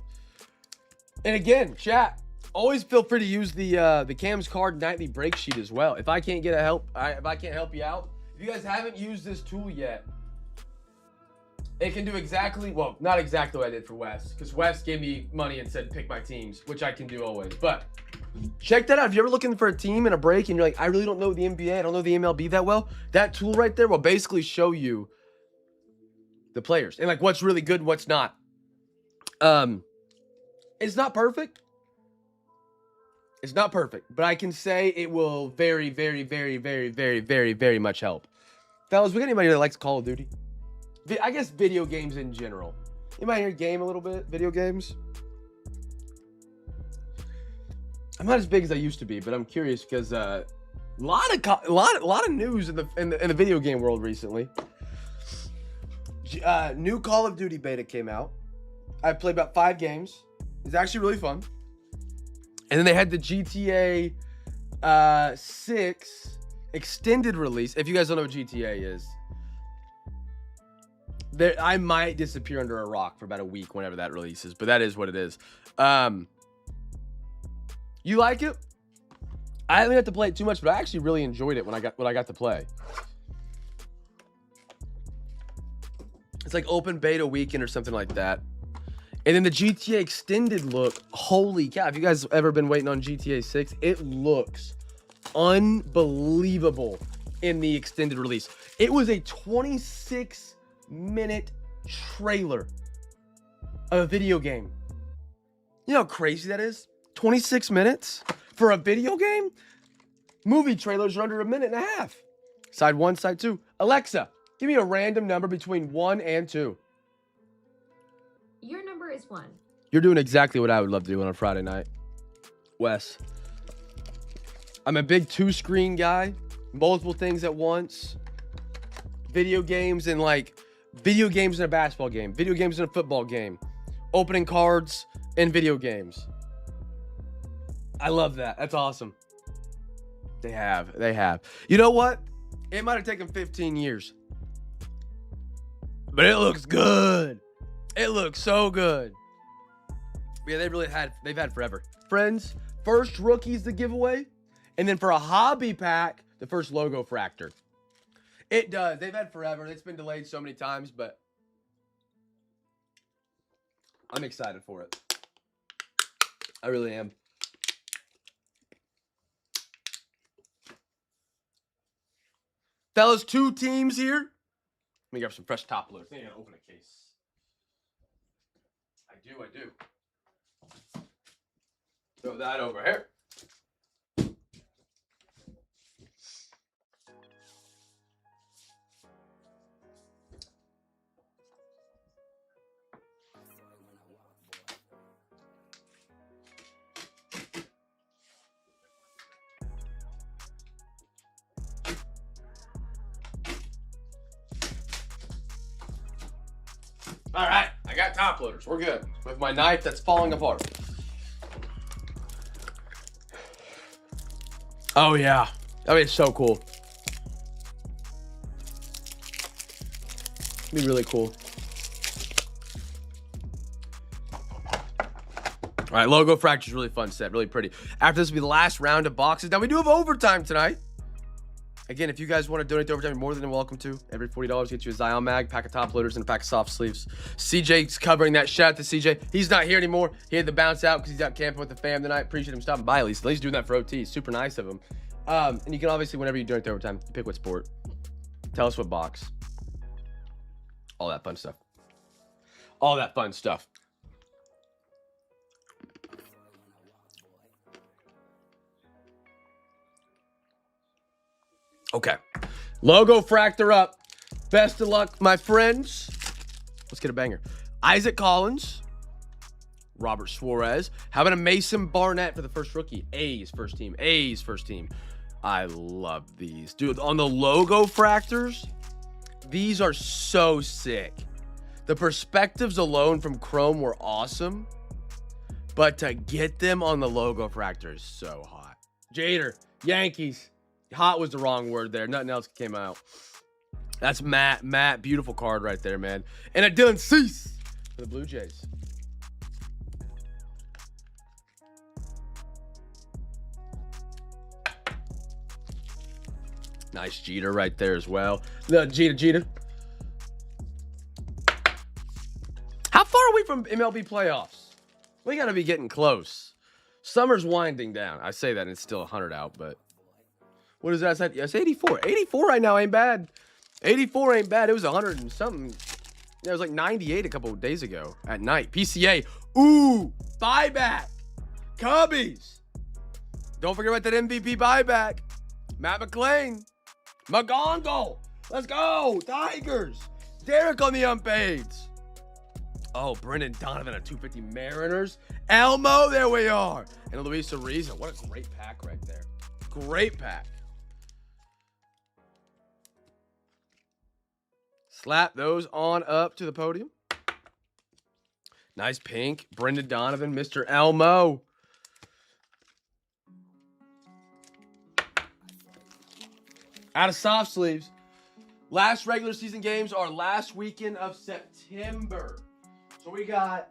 And again, chat, always feel free to use the Cam's Card nightly break sheet as well. If I can't if I can't help you out, if you guys haven't used this tool yet, it can do exactly, well, not exactly what I did for Wes, because Wes gave me money and said pick my teams, which I can do always. But check that out. If you're ever looking for a team in a break and you're like, I really don't know the NBA, I don't know the MLB that well, that tool right there will basically show you the players and like what's really good and what's not. It's not perfect. It's not perfect, but I can say it will very, very, very, very, very, very, very much help. Fellas, we got anybody that likes Call of Duty? I guess video games in general. Anybody here game a little bit? Video games? I'm not as big as I used to be, but I'm curious because a lot of news in the video game world recently. New Call of Duty beta came out. I played about 5 games. It's actually really fun. And then they had the GTA 6 extended release. If you guys don't know what GTA is, I might disappear under a rock for about a week whenever that releases, but that is what it is. You like it? I haven't had to play it too much, but I actually really enjoyed it when I got to play. It's like open beta weekend or something like that. And then the GTA extended look, holy cow. Have you guys ever been waiting on GTA 6? It looks unbelievable in the extended release. It was a 26-minute trailer of a video game. You know how crazy that is? 26 minutes for a video game? Movie trailers are under a minute and a half. Side 1, side 2. Alexa, give me a random number between 1 and 2. Your number is 1. You're doing exactly what I would love to do on a Friday night. Wes. I'm a big 2-screen guy. Multiple things at once. Video games and video games in a basketball game. Video games in a football game. Opening cards in video games. I love that. That's awesome. They have. You know what? It might have taken 15 years. But it looks good. It looks so good. Yeah, they've had forever. Friends, first rookies to give away. And then for a hobby pack, the first logo fractor. It does. They've had forever. It's been delayed so many times, but I'm excited for it. I really am. Fellas, 2 teams here. Let me grab some fresh top loaders. I think I gotta open a case. I do. Throw that over here. All right, I got top loaders. We're good. With my knife that's falling apart. Oh, yeah. That would be so cool. It'd be really cool. All right, logo fracture's really fun set, really pretty. After this will be the last round of boxes. Now, we do have overtime tonight. Again, if you guys want to donate to overtime, you're more than welcome to. Every $40 gets you a Zion mag, pack of top loaders, and a pack of soft sleeves. CJ's covering that. Shout out to CJ. He's not here anymore. He had to bounce out because he's out camping with the fam tonight. Appreciate him stopping by at least. At least doing that for OT. Super nice of him. And you can obviously, whenever you donate to overtime, you pick what sport. Tell us what box. All that fun stuff. All that fun stuff. Okay. Logo fractor up. Best of luck, my friends. Let's get a banger. Isaac Collins. Robert Suarez. How about a Mason Barnett for the first rookie? A's first team. A's first team. I love these. Dude, on the logo fractors, these are so sick. The perspectives alone from Chrome were awesome. But to get them on the logo fractor is so hot. Jader, Yankees. Hot was the wrong word there. Nothing else came out. That's Matt. Matt, beautiful card right there, man. And a Dylan Cease for the Blue Jays. Nice Jeter right there as well. No, Jeter. How far are we from MLB playoffs? We got to be getting close. Summer's winding down. I say that and it's still 100 out, but what is that? It's 84. 84 right now ain't bad. 84 ain't bad. It was 100 and something. Yeah, it was like 98 a couple of days ago at night. PCA. Ooh, buyback. Cubbies. Don't forget about that MVP buyback. Matt McClain. McGonagall. Let's go. Tigers. Derek on the unpaids. Oh, Brendan Donovan at 250 Mariners. Elmo, there we are. And Luis Ariza. What a great pack right there. Great pack. Slap those on up to the podium. Nice pink. Brendan Donovan, Mr. Elmo. Out of soft sleeves. Last regular season games are last weekend of September. So we got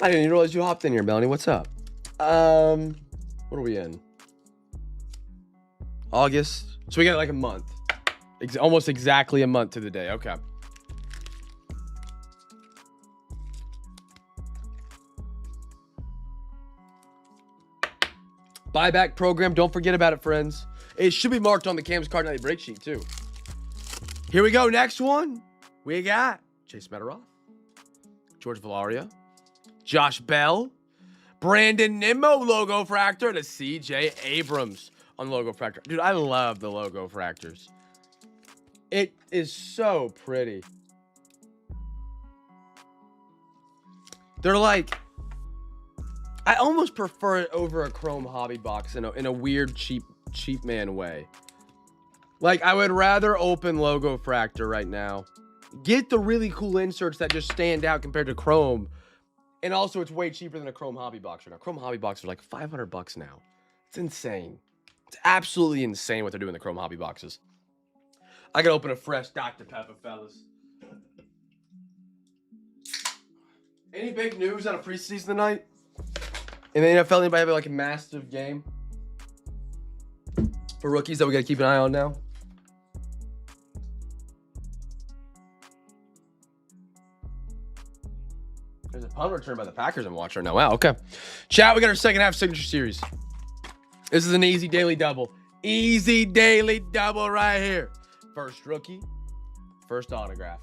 I didn't even realize you hopped in here, Melanie. What's up? What are we in? August. So we got like a month. Almost exactly a month to the day. Okay. Buyback program. Don't forget about it, friends. It should be marked on the Cam's Card Nightly Break sheet, too. Here we go. Next one. We got Chase Metaroff, George Valaria, Josh Bell, Brandon Nimmo logo fractor, and a CJ Abrams on the logo fractor. Dude, I love the logo fractors. It is so pretty. They're like, I almost prefer it over a Chrome hobby box in a weird cheap man way. Like, I would rather open logo fractor right now. Get the really cool inserts that just stand out compared to Chrome. And also, it's way cheaper than a Chrome hobby box right now. Chrome hobby boxes are like $500 now. It's insane. It's absolutely insane what they're doing in the Chrome hobby boxes. I gotta open a fresh Dr. Pepper, fellas. Any big news out of preseason tonight? In the NFL, anybody have like a massive game for rookies that we gotta keep an eye on now? There's a punt return by the Packers I'm watching right now. Wow, okay. Chat, we got our second half signature series. This is an easy daily double. Easy daily double right here. First rookie, first autograph.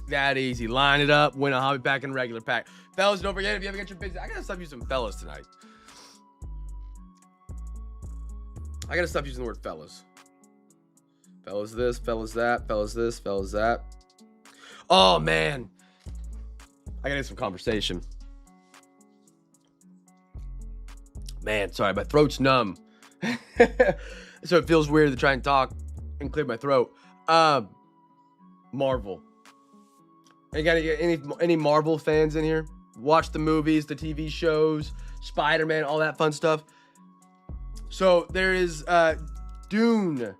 That easy. Line it up, win a hobby pack and a regular pack. Fellas, don't forget, if you ever get your bids, I gotta stop using fellas tonight. I gotta stop using the word fellas. Fellas this, fellas that, fellas this, fellas that. Oh, man. I gotta get some conversation. Man, sorry, my throat's numb. So it feels weird to try and talk and clear my throat. Marvel. You got any Marvel fans in here? Watch the movies, the TV shows, Spider-Man, all that fun stuff. So there is Dune's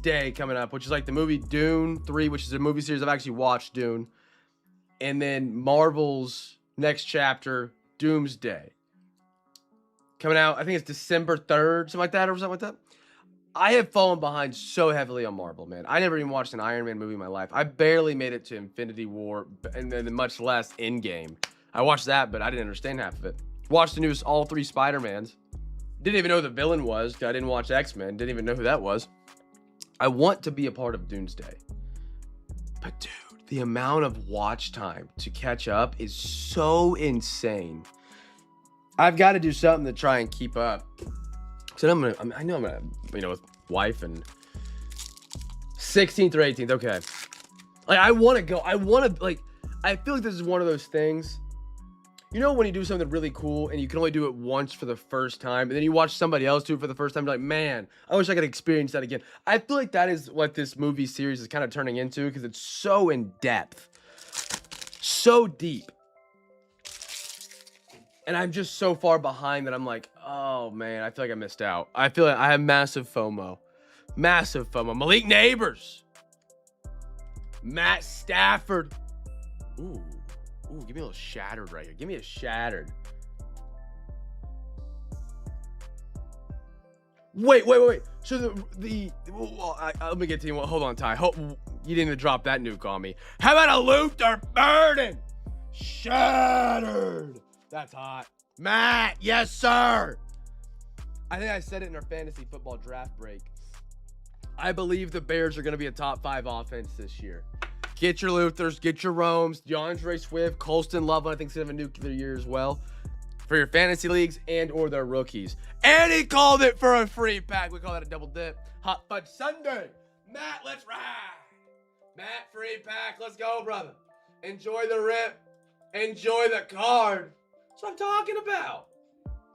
Day coming up, which is like the movie Dune 3, which is a movie series. I've actually watched Dune. And then Marvel's next chapter, Doomsday. Coming out, I think it's December 3rd, something like that, or something like that. I have fallen behind so heavily on Marvel, man. I never even watched an Iron Man movie in my life. I barely made it to Infinity War, and then much less Endgame. I watched that, but I didn't understand half of it. Watched the newest all 3 Spider-Mans. Didn't even know who the villain was, because I didn't watch X-Men. Didn't even know who that was. I want to be a part of Doomsday. But dude, the amount of watch time to catch up is so insane. I've got to do something to try and keep up. So I know I'm gonna, with wife and 16th or 18th. Okay. Like, I want to go. I feel like this is one of those things. You know, when you do something really cool and you can only do it once for the first time, and then you watch somebody else do it for the first time, you're like, man, I wish I could experience that again. I feel like that is what this movie series is kind of turning into, because it's so in depth, so deep. And I'm just so far behind that I'm like, oh man, I feel like I missed out. I feel like I have massive FOMO. Massive FOMO. Malik Neighbors. Matt Stafford. Ooh, give me a little shattered right here. Give me a shattered. Wait. So let me get to you. Hold on, Ty. You didn't even drop that nuke on me. How about a Luther Burden? Shattered. That's hot. Matt, yes, sir. I think I said it in our fantasy football draft break. I believe the Bears are going to be a top 5 offense this year. Get your Luthers, get your Romes, DeAndre Swift, Colston Loveland, I think, is going to have a nuclear year as well for your fantasy leagues and or their rookies. And he called it for a free pack. We call that a double dip. Hot Fudge Sunday. Matt, let's ride. Matt, free pack. Let's go, brother. Enjoy the rip. Enjoy the card. That's what I'm talking about.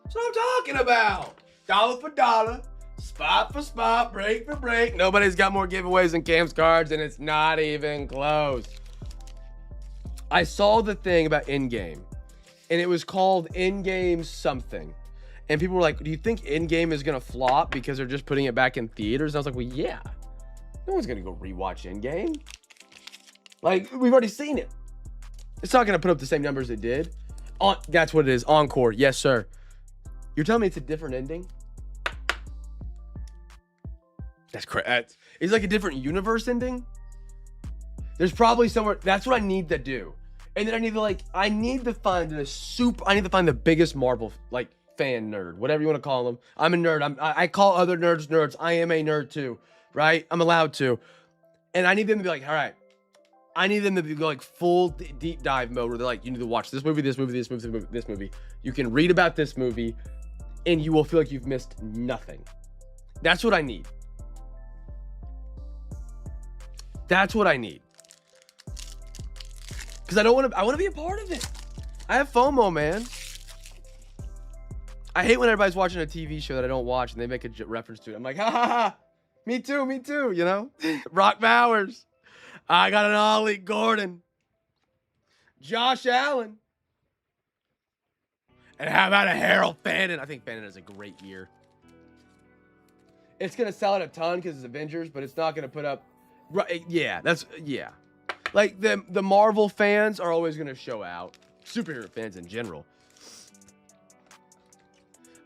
That's what I'm talking about. Dollar for dollar, spot for spot, break for break. Nobody's got more giveaways than Cam's cards, and it's not even close. I saw the thing about in-game, and it was called in-game something. And people were like, do you think in-game is going to flop because they're just putting it back in theaters? And I was like, well, yeah. No one's going to go rewatch in-game. Like, we've already seen it. It's not going to put up the same numbers it did. That's what it is. Encore. Yes, sir. You're telling me it's a different ending? That's correct. It's like a different universe ending? There's probably somewhere. That's what I need to do. And then I need to find the biggest Marvel, fan nerd, whatever you want to call them. I'm a nerd. I call other nerds nerds. I am a nerd too, right? I'm allowed to. And I need them to be like, all right. I need them to be like full deep dive mode where they're like, you need to watch this movie, this movie, this movie, this movie. You can read about this movie and you will feel like you've missed nothing. That's what I need. That's what I need. Because I want to be a part of it. I have FOMO, man. I hate when everybody's watching a TV show that I don't watch and they make a reference to it. I'm like, ha ha ha. Me too, you know? Brock Bowers. I got an Ollie Gordon. Josh Allen. And how about a Harold Fannin? I think Fannin has a great year. It's going to sell it a ton because it's Avengers, but it's not going to put up Right? Yeah, Like the Marvel fans are always gonna show out. Superhero fans in general.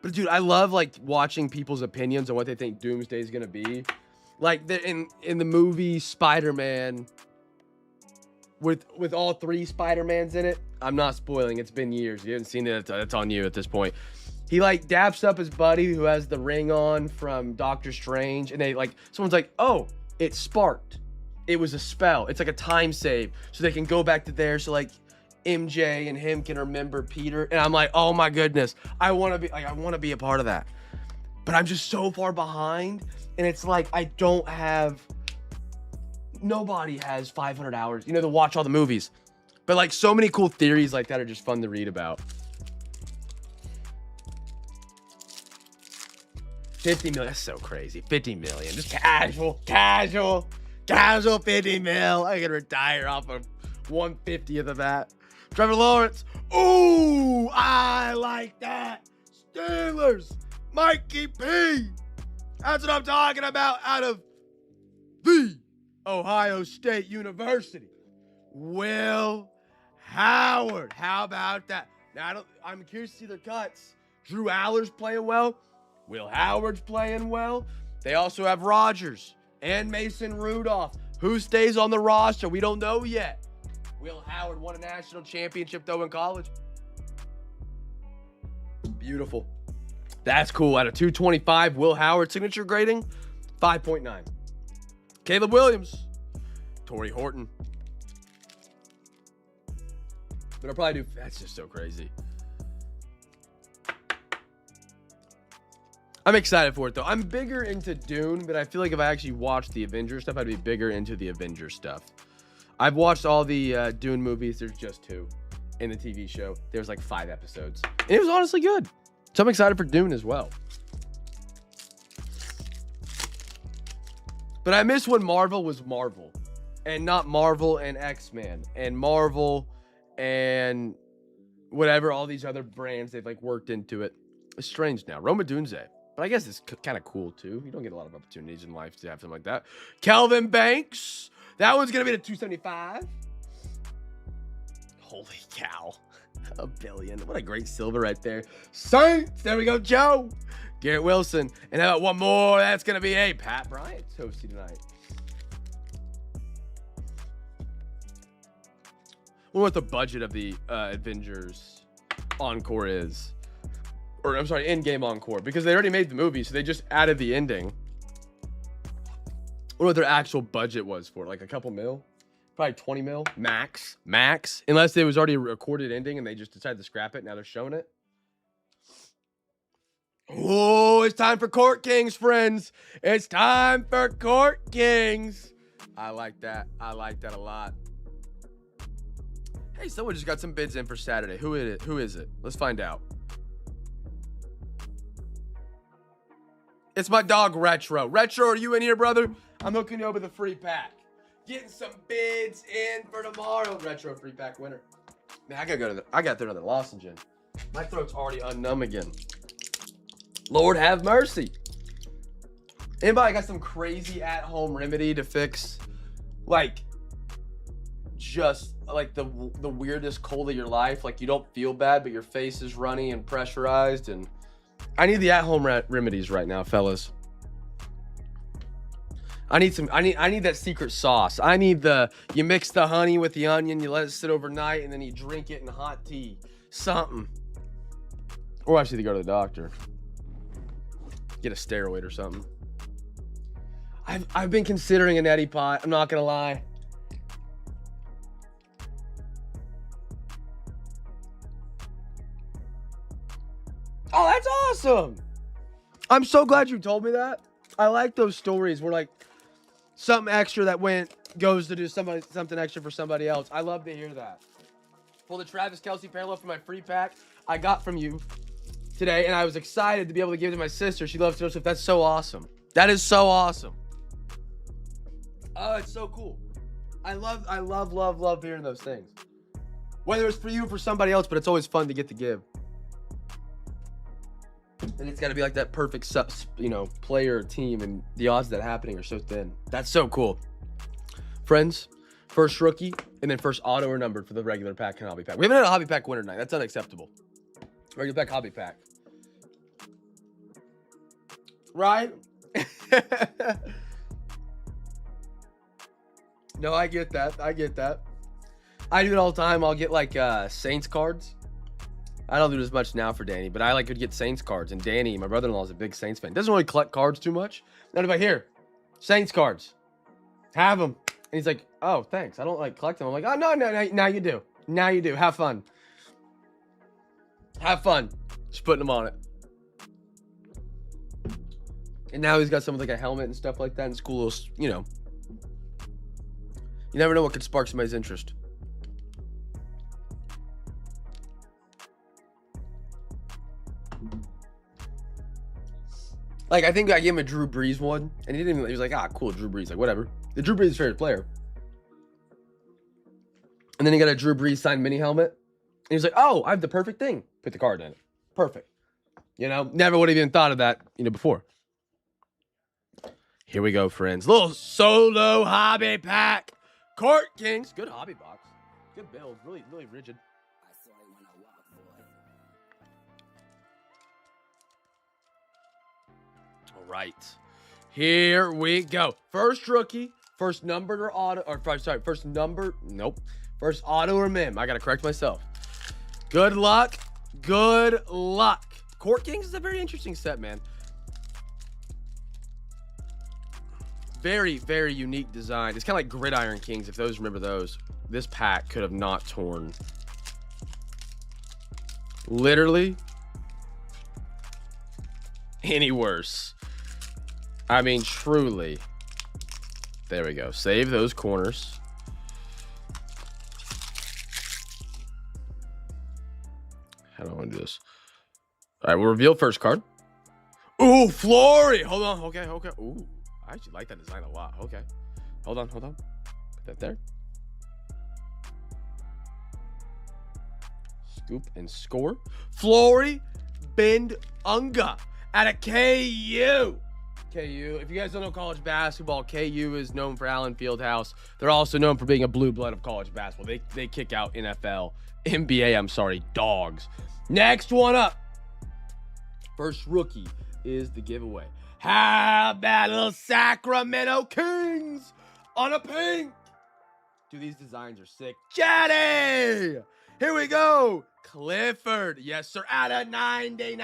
But dude, I love like watching people's opinions on what they think Doomsday is gonna be. Like in the movie Spider-Man, with all 3 Spider-Mans in it. I'm not spoiling. It's been years. You haven't seen it. It's on you at this point. He like daps up his buddy who has the ring on from Doctor Strange, and they like someone's like, "Oh, it sparked. It was a spell. It's like a time save, so they can go back to there. So like MJ and him can remember Peter." And I'm like, "Oh my goodness, I want to be a part of that." But I'm just so far behind, and it's like nobody has 500 hours, to watch all the movies. But like so many cool theories like that are just fun to read about. 50 million, that's so crazy. 50 million, just casual 50 mil. I could retire off of 1/50th of that. Trevor Lawrence, ooh, I like that. Steelers, Mikey P. That's what I'm talking about out of the Ohio State University. Will Howard, how about that? Now, I'm curious to see their cuts. Drew Aller's playing well. Will Howard's playing well. They also have Rodgers and Mason Rudolph. Who stays on the roster? We don't know yet. Will Howard won a national championship, though, in college. Beautiful. That's cool. Out of 225, Will Howard signature grading, 5.9. Caleb Williams, Torrey Horton. But I'll probably do, that's just so crazy. I'm excited for it, though. I'm bigger into Dune, but I feel like if I actually watched the Avengers stuff, I'd be bigger into the Avengers stuff. I've watched all the Dune movies. There's just 2 in the TV show. There's like 5 episodes. And it was honestly good. So I'm excited for Dune as well. But I miss when Marvel was Marvel. And not Marvel and X-Men. And Marvel and whatever, all these other brands they've like worked into it. It's strange now. Roma Dunze. But I guess it's kind of cool, too. You don't get a lot of opportunities in life to have something like that. Kelvin Banks. That one's going to be the 275. Holy cow. $1 billion. What a great silver right there. Saints. There we go, Joe. Garrett Wilson. And how about one more? That's going to be a Pat Bryant toasty tonight. I wonder what the budget of the Avengers Encore is. Or I'm sorry, Endgame Encore, because they already made the movie, so they just added the ending. I wonder what their actual budget was for it, like a couple mil, probably 20 mil max, unless it was already a recorded ending and they just decided to scrap it. Now they're showing it. Oh, it's time for Court Kings, friends. It's time for Court Kings. I like that. I like that a lot. Hey, someone just got some bids in for Saturday. Who is it? Let's find out. It's my dog, Retro. Retro, are you in here, brother? I'm hooking you up with a free pack. Getting some bids in for tomorrow. Retro free pack winner. Man, I got through another lozenge in. My throat's already unnumb again. Lord have mercy. Anybody got some crazy at-home remedy to fix, like, just like the weirdest cold of your life? Like you don't feel bad, but your face is runny and pressurized, and I need the at-home remedies right now, fellas. I need that secret sauce. I need you mix the honey with the onion, you let it sit overnight, and then you drink it in hot tea. Something. Or I should go to the doctor. Get a steroid or something. I've been considering an neti pot. I'm not gonna lie. Oh, that's awesome. I'm so glad you told me that. I like those stories where like something extra that goes to do something extra for somebody else. I love to hear that. Well, the Travis Kelce parallel for my free pack I got from you today, and I was excited to be able to give it to my sister. She loves Joseph. That's so awesome. That is so awesome. Oh, it's so cool. I love hearing those things. Whether it's for you or for somebody else, but it's always fun to get to give. And it's got to be like that perfect, player or team, and the odds of that happening are so thin. That's so cool. friends. First rookie, and then first auto or numbered for the regular pack and hobby pack. We haven't had a hobby pack winner tonight. That's unacceptable. Regular pack, hobby pack. Right? No, I get that. I get that. I do it all the time. I'll get like Saints cards. I don't do it as much now for Danny, but I like could get Saints cards. And Danny, my brother-in-law, is a big Saints fan. Doesn't really collect cards too much. Not about here. Saints cards. Have them. And he's like, oh, thanks. I don't like collect them. I'm like, oh, no, now you do. Now you do. Have fun. Have fun. Just putting them on it. And now he's got some with like a helmet and stuff like that. And it's cool little, you know. You never know what could spark somebody's interest. Like, I think I gave him a Drew Brees one. And he didn't even, he was like, ah, cool, Drew Brees. Like, whatever. The Drew Brees is favorite player. And then he got a Drew Brees signed mini helmet. And he was like, oh, I have the perfect thing. Put the card in it. Perfect. You know, never would have even thought of that, you know, before. Here we go, friends. Little solo hobby pack. Court Kings. Good hobby box. Good build. Really, really rigid. All right. Here we go. First rookie. First numbered or auto. Or, sorry, first number. Nope. First auto or mem. I got to correct myself. Good luck. Good luck. Court Kings is a very interesting set, man. Very, very unique design. It's kind of like Gridiron Kings, if those remember those. This pack could have not torn. Literally any worse. I mean, truly. There we go. Save those corners. How do I want to do this? All right, we'll reveal first card. Ooh, Flory. Hold on. Okay. Ooh. I actually like that design a lot. Okay. Hold on. Put that there. Scoop and score. Flory Bindunga out of KU. KU. If you guys don't know college basketball, KU is known for Allen Fieldhouse. They're also known for being a blue blood of college basketball. They kick out NFL, NBA, dogs. Next one up. First rookie is the giveaway. How about a little Sacramento Kings on a pink? Dude, these designs are sick. Jetty! Here we go. Clifford. Yes, sir. Out of 99.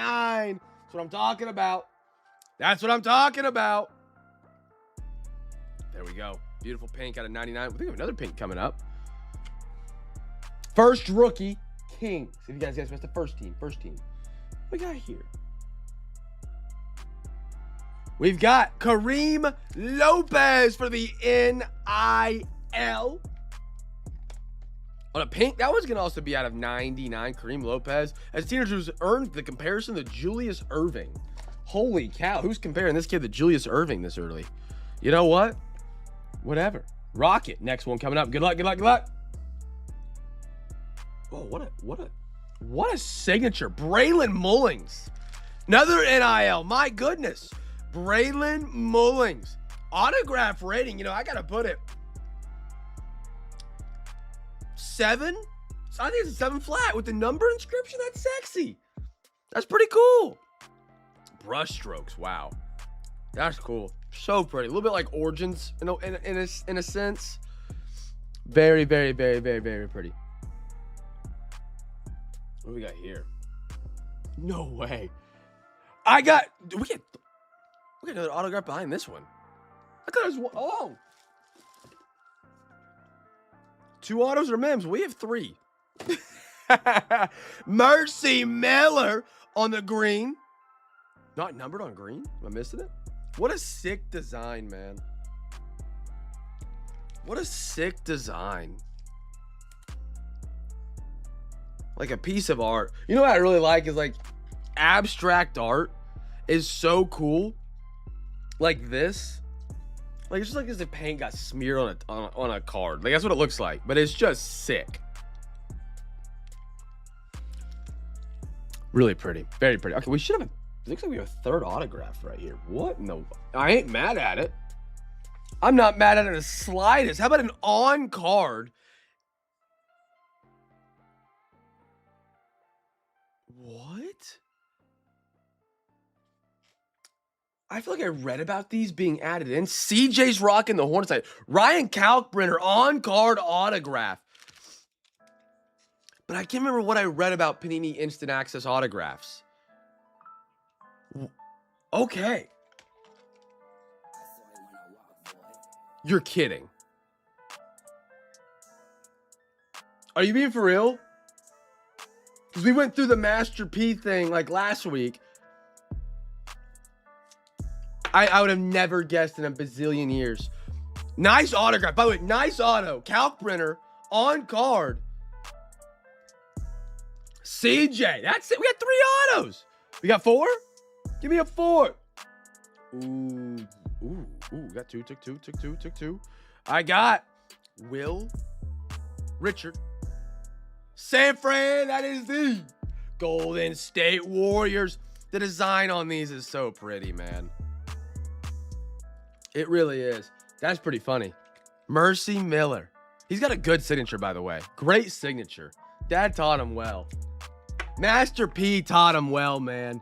That's what I'm talking about. That's what I'm talking about. There we go. Beautiful pink out of 99. We think we have another pink coming up. First rookie, Kings. If you guys missed the first team. What we got here? We've got Kareem Lopez for the NIL. On a pink, that one's going to also be out of 99. Kareem Lopez. As teenagers earned the comparison to Julius Erving. Holy cow. Who's comparing this kid to Julius Erving this early? You know what? Whatever. Rocket. Next one coming up. Good luck. Oh, what a signature. Braylon Mullings. Another NIL. My goodness. Braylon Mullings. Autograph rating. You know, I got to put it 7. I think it's a 7 flat with the number inscription. That's sexy. That's pretty cool. Brush strokes. Wow. That's cool. So pretty. A little bit like Origins in a sense. Very, very, very, very, very pretty. What do we got here? No way. We got another autograph behind this one. I thought it was one. Oh. 2 autos or mems. We have 3. Mercy Miller on the green. Not numbered on green. Am I missing it? What a sick design, man. What a sick design. Like a piece of art. You know what I really like is like abstract art is so cool. Like this. Like it's just like as if paint got smeared on a card. Like that's what it looks like. But it's just sick. Really pretty. Very pretty. Okay, we should have it looks like we have a 3rd autograph right here. What in the... I ain't mad at it. I'm not mad at it the slightest. How about an on card? What? I feel like I read about these being added in. CJ's rocking the Hornets side. Ryan Kalkbrenner on card autograph. But I can't remember what I read about Panini Instant Access autographs. Okay. You're kidding. Are you being for real? Because we went through the Master P thing like last week. I would have never guessed in a bazillion years. Nice autograph. By the way, nice auto. Kalkbrenner on card. CJ. That's it. We got 3 autos. We got 4? Give me a 4. Ooh. Got 2. Took 2. I got Will. Richard. San Fran. That is the Golden State Warriors. The design on these is so pretty, man. It really is. That's pretty funny. Mercy Miller. He's got a good signature, by the way. Great signature. Dad taught him well. Master P taught him well, man.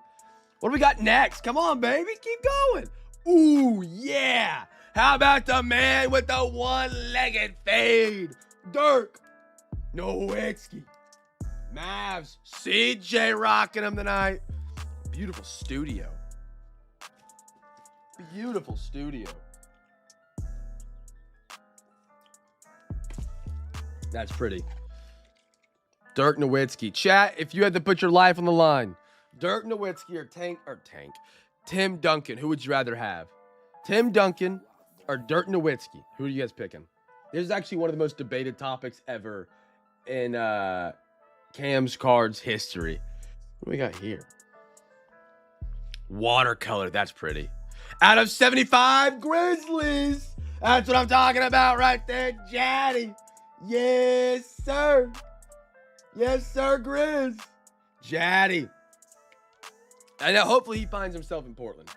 What do we got next? Come on, baby. Keep going. Ooh, yeah. How about the man with the one-legged fade? Dirk Nowitzki. Mavs. CJ rocking him tonight. Beautiful studio. Beautiful studio. That's pretty. Dirk Nowitzki. Chat, if you had to put your life on the line, Dirk Nowitzki or Tim Duncan, who would you rather have? Tim Duncan or Dirk Nowitzki? Who are you guys picking? This is actually one of the most debated topics ever in Cam's Cards history. What do we got here? Watercolor. That's pretty. Out of 75 Grizzlies. That's what I'm talking about right there, Jaddy. Yes, sir. Yes, sir, Grizz. Jaddy. I know, hopefully he finds himself in Portland.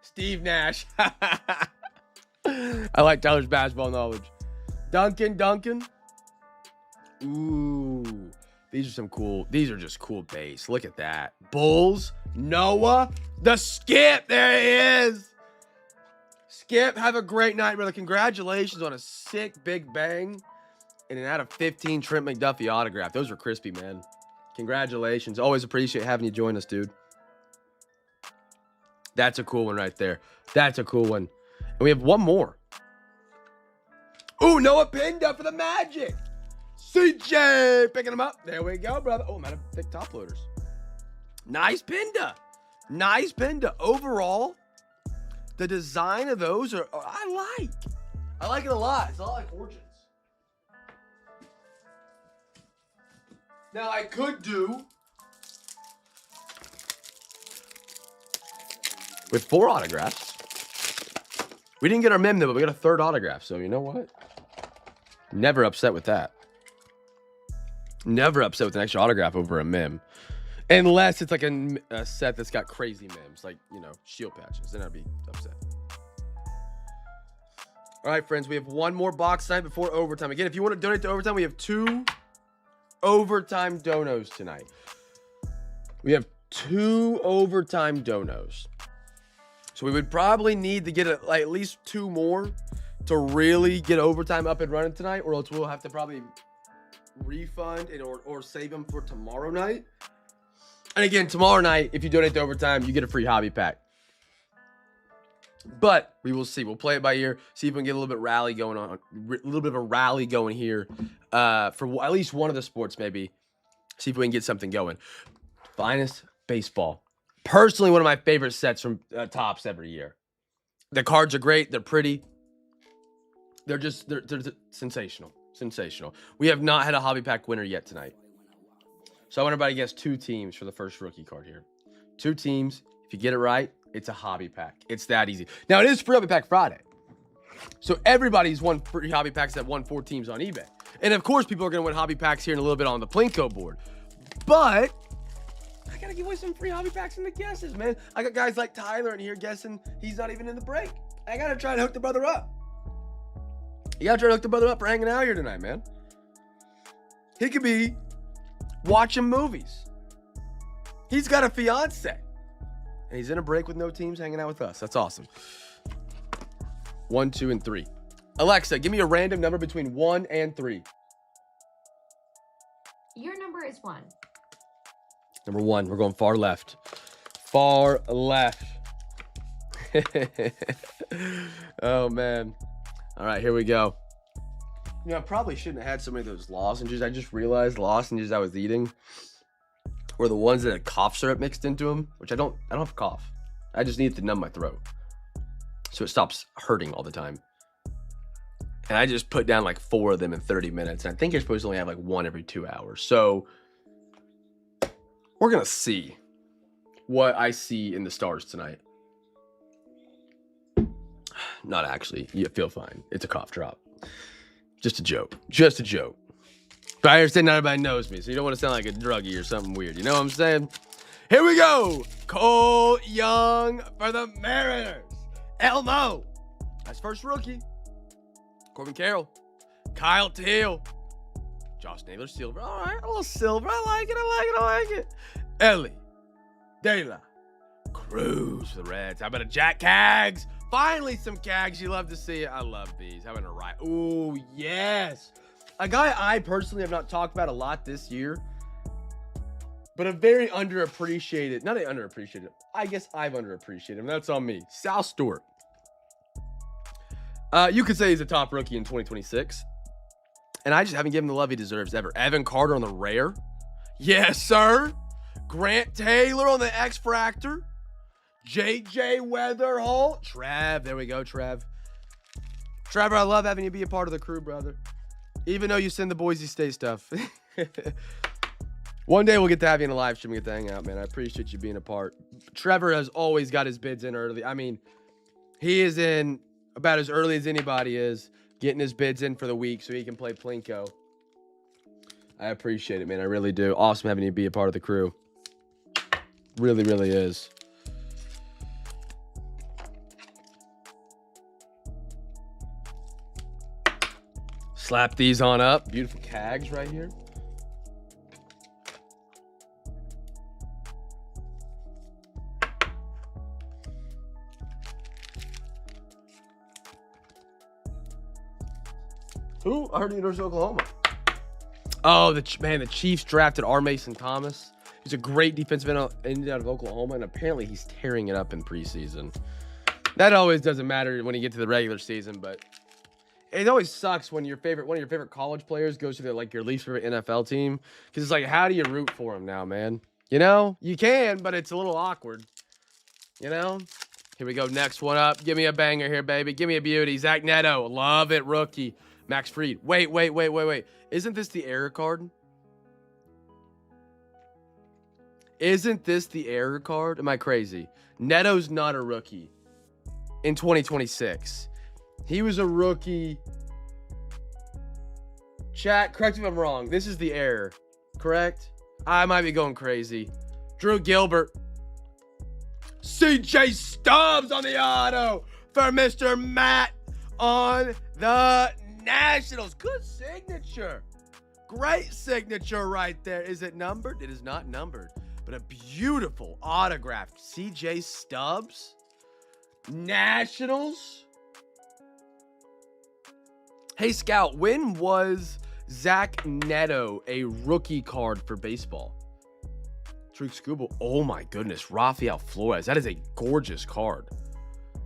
Steve Nash. I like Tyler's basketball knowledge. Duncan. Ooh. These are just cool base. Look at that. Bulls. Noah. The Skip. There he is. Skip, have a great night, brother. Congratulations on a sick Big Bang and an out of 15 Trent McDuffie autograph. Those were crispy, man. Congratulations. Always appreciate having you join us, dude. That's a cool one right there. That's a cool one. And we have one more. Ooh, Noah Pinda for the Magic. CJ picking him up. There we go, brother. Oh, I'm out of thick top loaders. Nice Pinda. Nice Pinda. Overall, the design of those are, I like it a lot. It's a lot like Origins. Now I could do with 4 autographs. We didn't get our mem though, but we got a 3rd autograph. So you know what? Never upset with that. Never upset with an extra autograph over a mem. Unless it's like a set that's got crazy memes, like, you know, shield patches. Then I'd be upset. All right, friends, we have one more box tonight before overtime. Again, if you want to donate to overtime, we have 2 overtime donos tonight. We have 2 overtime donos. So we would probably need to get at least 2 more to really get overtime up and running tonight, or else we'll have to probably refund it or save them for tomorrow night. And again, tomorrow night, if you donate to overtime, you get a free hobby pack. But we will see. We'll play it by ear. See if we can get a little bit of a rally going here for at least one of the sports, maybe. See if we can get something going. Finest baseball. Personally, one of my favorite sets from Topps every year. The cards are great. They're pretty. They're sensational. Sensational. We have not had a hobby pack winner yet tonight. So I want everybody to guess 2 teams for the first rookie card here. 2 teams. If you get it right, it's a hobby pack. It's that easy. Now, it is Free Hobby Pack Friday. So everybody's won free hobby packs that won 4 teams on eBay. And of course, people are going to win hobby packs here in a little bit on the Plinko board. But I gotta give away some free hobby packs and the guesses, man. I got guys like Tyler in here guessing he's not even in the break. I gotta try to hook the brother up. You gotta try to hook the brother up for hanging out here tonight, man. He could be watching movies. He's got a fiance. And he's in a break with no teams hanging out with us. That's awesome. 1, 2, and 3. Alexa, give me a random number between 1 and 3. Your number is 1. Number 1. We're going far left. Far left. Oh, man. All right, here we go. You know, I probably shouldn't have had so many of those lozenges. I just realized lozenges I was eating were the ones that had cough syrup mixed into them, which I don't have cough. I just need it to numb my throat, so it stops hurting all the time. And I just put down like 4 of them in 30 minutes. And I think you're supposed to only have like 1 every 2 hours. So we're going to see what I see in the stars tonight. Not actually. You feel fine. It's a cough drop. Just a joke. Just a joke. But I understand not everybody knows me, so you don't want to sound like a druggie or something weird. You know what I'm saying? Here we go. Cole Young for the Mariners. Elmo. That's first rookie. Corbin Carroll. Kyle Teal. Josh Naylor Silver. All right, a little silver. I like it. I like it. Ellie. De La Cruz for the Reds. How about a Jack Cags? Finally, some Cags. You love to see it. I love these. How about a right? Ooh, yes. A guy I personally have not talked about a lot this year, but a very underappreciated, not underappreciated, I guess I've underappreciated him. That's on me. Sal Stewart. You could say he's a top rookie in 2026, and I just haven't given him the love he deserves ever. Evan Carter on the rare. Yes, sir. Grant Taylor on the X-Fractor. JJ Weatherholt. Trev. There we go, Trev. Trevor, I love having you be a part of the crew, brother. Even though you send the Boise State stuff. One day we'll get to have you in a live stream and get to hang out, man. I appreciate you being a part. Trevor has always got his bids in early. I mean, he is in about as early as anybody is, getting his bids in for the week so he can play Plinko. I appreciate it, man. I really do. Awesome having you be a part of the crew. Really, really is. Slap these on up. Beautiful Cags right here. Who? I heard University of Oklahoma. Oh, the Chiefs drafted R. Mason Thomas. He's a great defensive end out of Oklahoma, and apparently he's tearing it up in preseason. That always doesn't matter when you get to the regular season, but it always sucks when one of your favorite college players goes to your least favorite NFL team, because it's like, how do you root for him now, man? You know, you can, but it's a little awkward. You know? Here we go. Next one up. Give me a banger here, baby. Give me a beauty. Zach Neto. Love it, rookie. Max Fried. Wait. Isn't this the error card? Isn't this the error card? Am I crazy? Neto's not a rookie in 2026. He was a rookie. Chat, correct me if I'm wrong. This is the error, correct? I might be going crazy. Drew Gilbert. CJ Stubbs on the auto for Mr. Matt on the Nationals. Good signature. Great signature right there. Is it numbered? It is not numbered, but a beautiful autographed CJ Stubbs. Nationals. Hey, Scout, when was Zach Neto a rookie card for baseball? Truke Scuba. Oh, my goodness. Rafael Flores. That is a gorgeous card.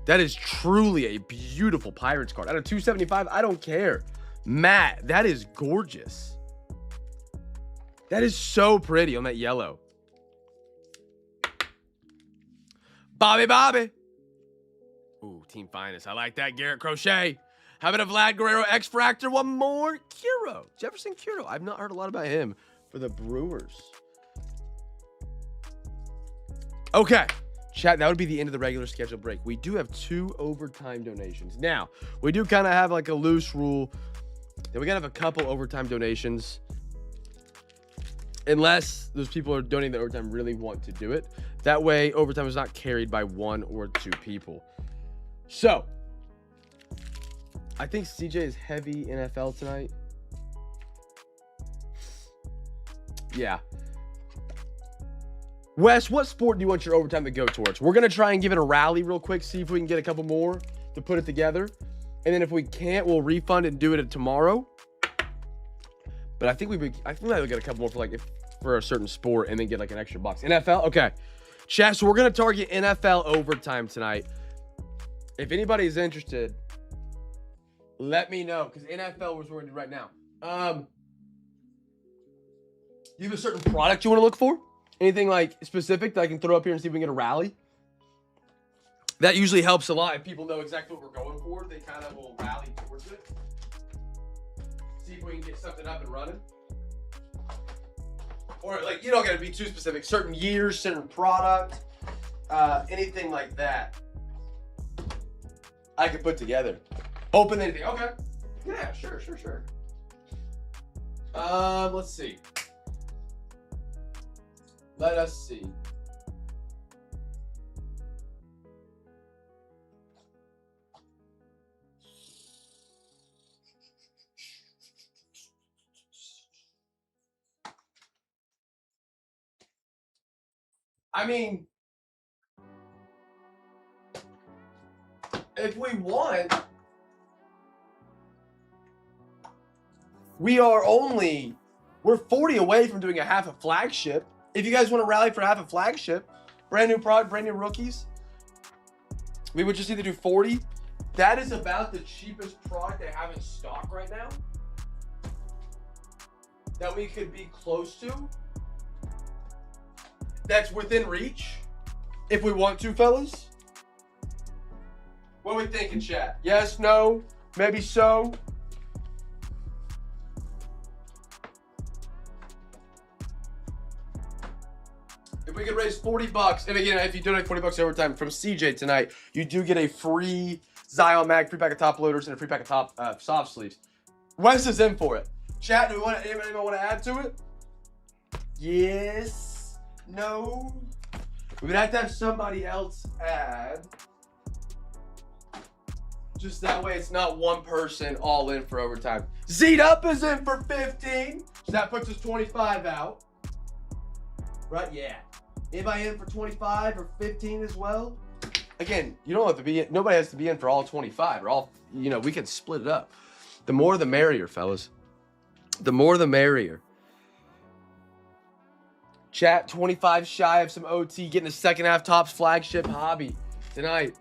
That is truly a beautiful Pirates card. Out of 275, I don't care. Matt, that is gorgeous. That is so pretty on that yellow. Bobby. Ooh, Team Finest. I like that. Garrett Crochet. How about a Vlad Guerrero X-Fractor? One more. Curo. Jefferson Curo. I've not heard a lot about him for the Brewers. Okay. Chat, that would be the end of the regular schedule break. We do have 2 overtime donations. Now, we do kind of have like a loose rule that we got to have a couple overtime donations unless those people are donating the overtime really want to do it. That way, overtime is not carried by 1 or 2 people. So, I think CJ is heavy NFL tonight. Yeah. Wes, what sport do you want your overtime to go towards? We're going to try and give it a rally real quick, see if we can get a couple more to put it together. And then if we can't, we'll refund and do it tomorrow. But I think I think we'll get a couple more for a certain sport and then get like an extra box. NFL? Okay. Chat, so we're going to target NFL overtime tonight. If anybody's interested, let me know, because NFL is what we're going to do right now. You have a certain product you want to look for? Anything like specific that I can throw up here and see if we can get a rally? That usually helps a lot. If people know exactly what we're going for, they kind of will rally towards it. See if we can get something up and running. Or like, you don't got to be too specific. Certain years, certain product, anything like that. I could put together. Open anything. Okay. Yeah, sure. Let's see. Let us see. I mean, if we want, we're 40 away from doing a half a flagship. If you guys want to rally for half a flagship, brand new product, brand new rookies, we would just either do 40. That is about the cheapest product they have in stock right now that we could be close to. That's within reach, if we want to, fellas. What are we thinking, chat? Yes, no, maybe so. If we could raise 40 bucks, and again, if you donate 40 bucks overtime from CJ tonight, you do get a free Zion Mag, free pack of top loaders, and a free pack of top soft sleeves. Wes is in for it. Chat, do we want anybody want to add to it? Yes. No. We would have to have somebody else add. Just that way it's not one person all in for overtime. Z'd Up is in for 15. So that puts us 25 out. Right? Yeah. Anybody in for 25 or 15 as well? Again, you don't have to be in, nobody has to be in for all 25 or all, we can split it up. The more the merrier, fellas. The more the merrier. Chat, 25 shy of some OT, getting a second half tops flagship hobby tonight.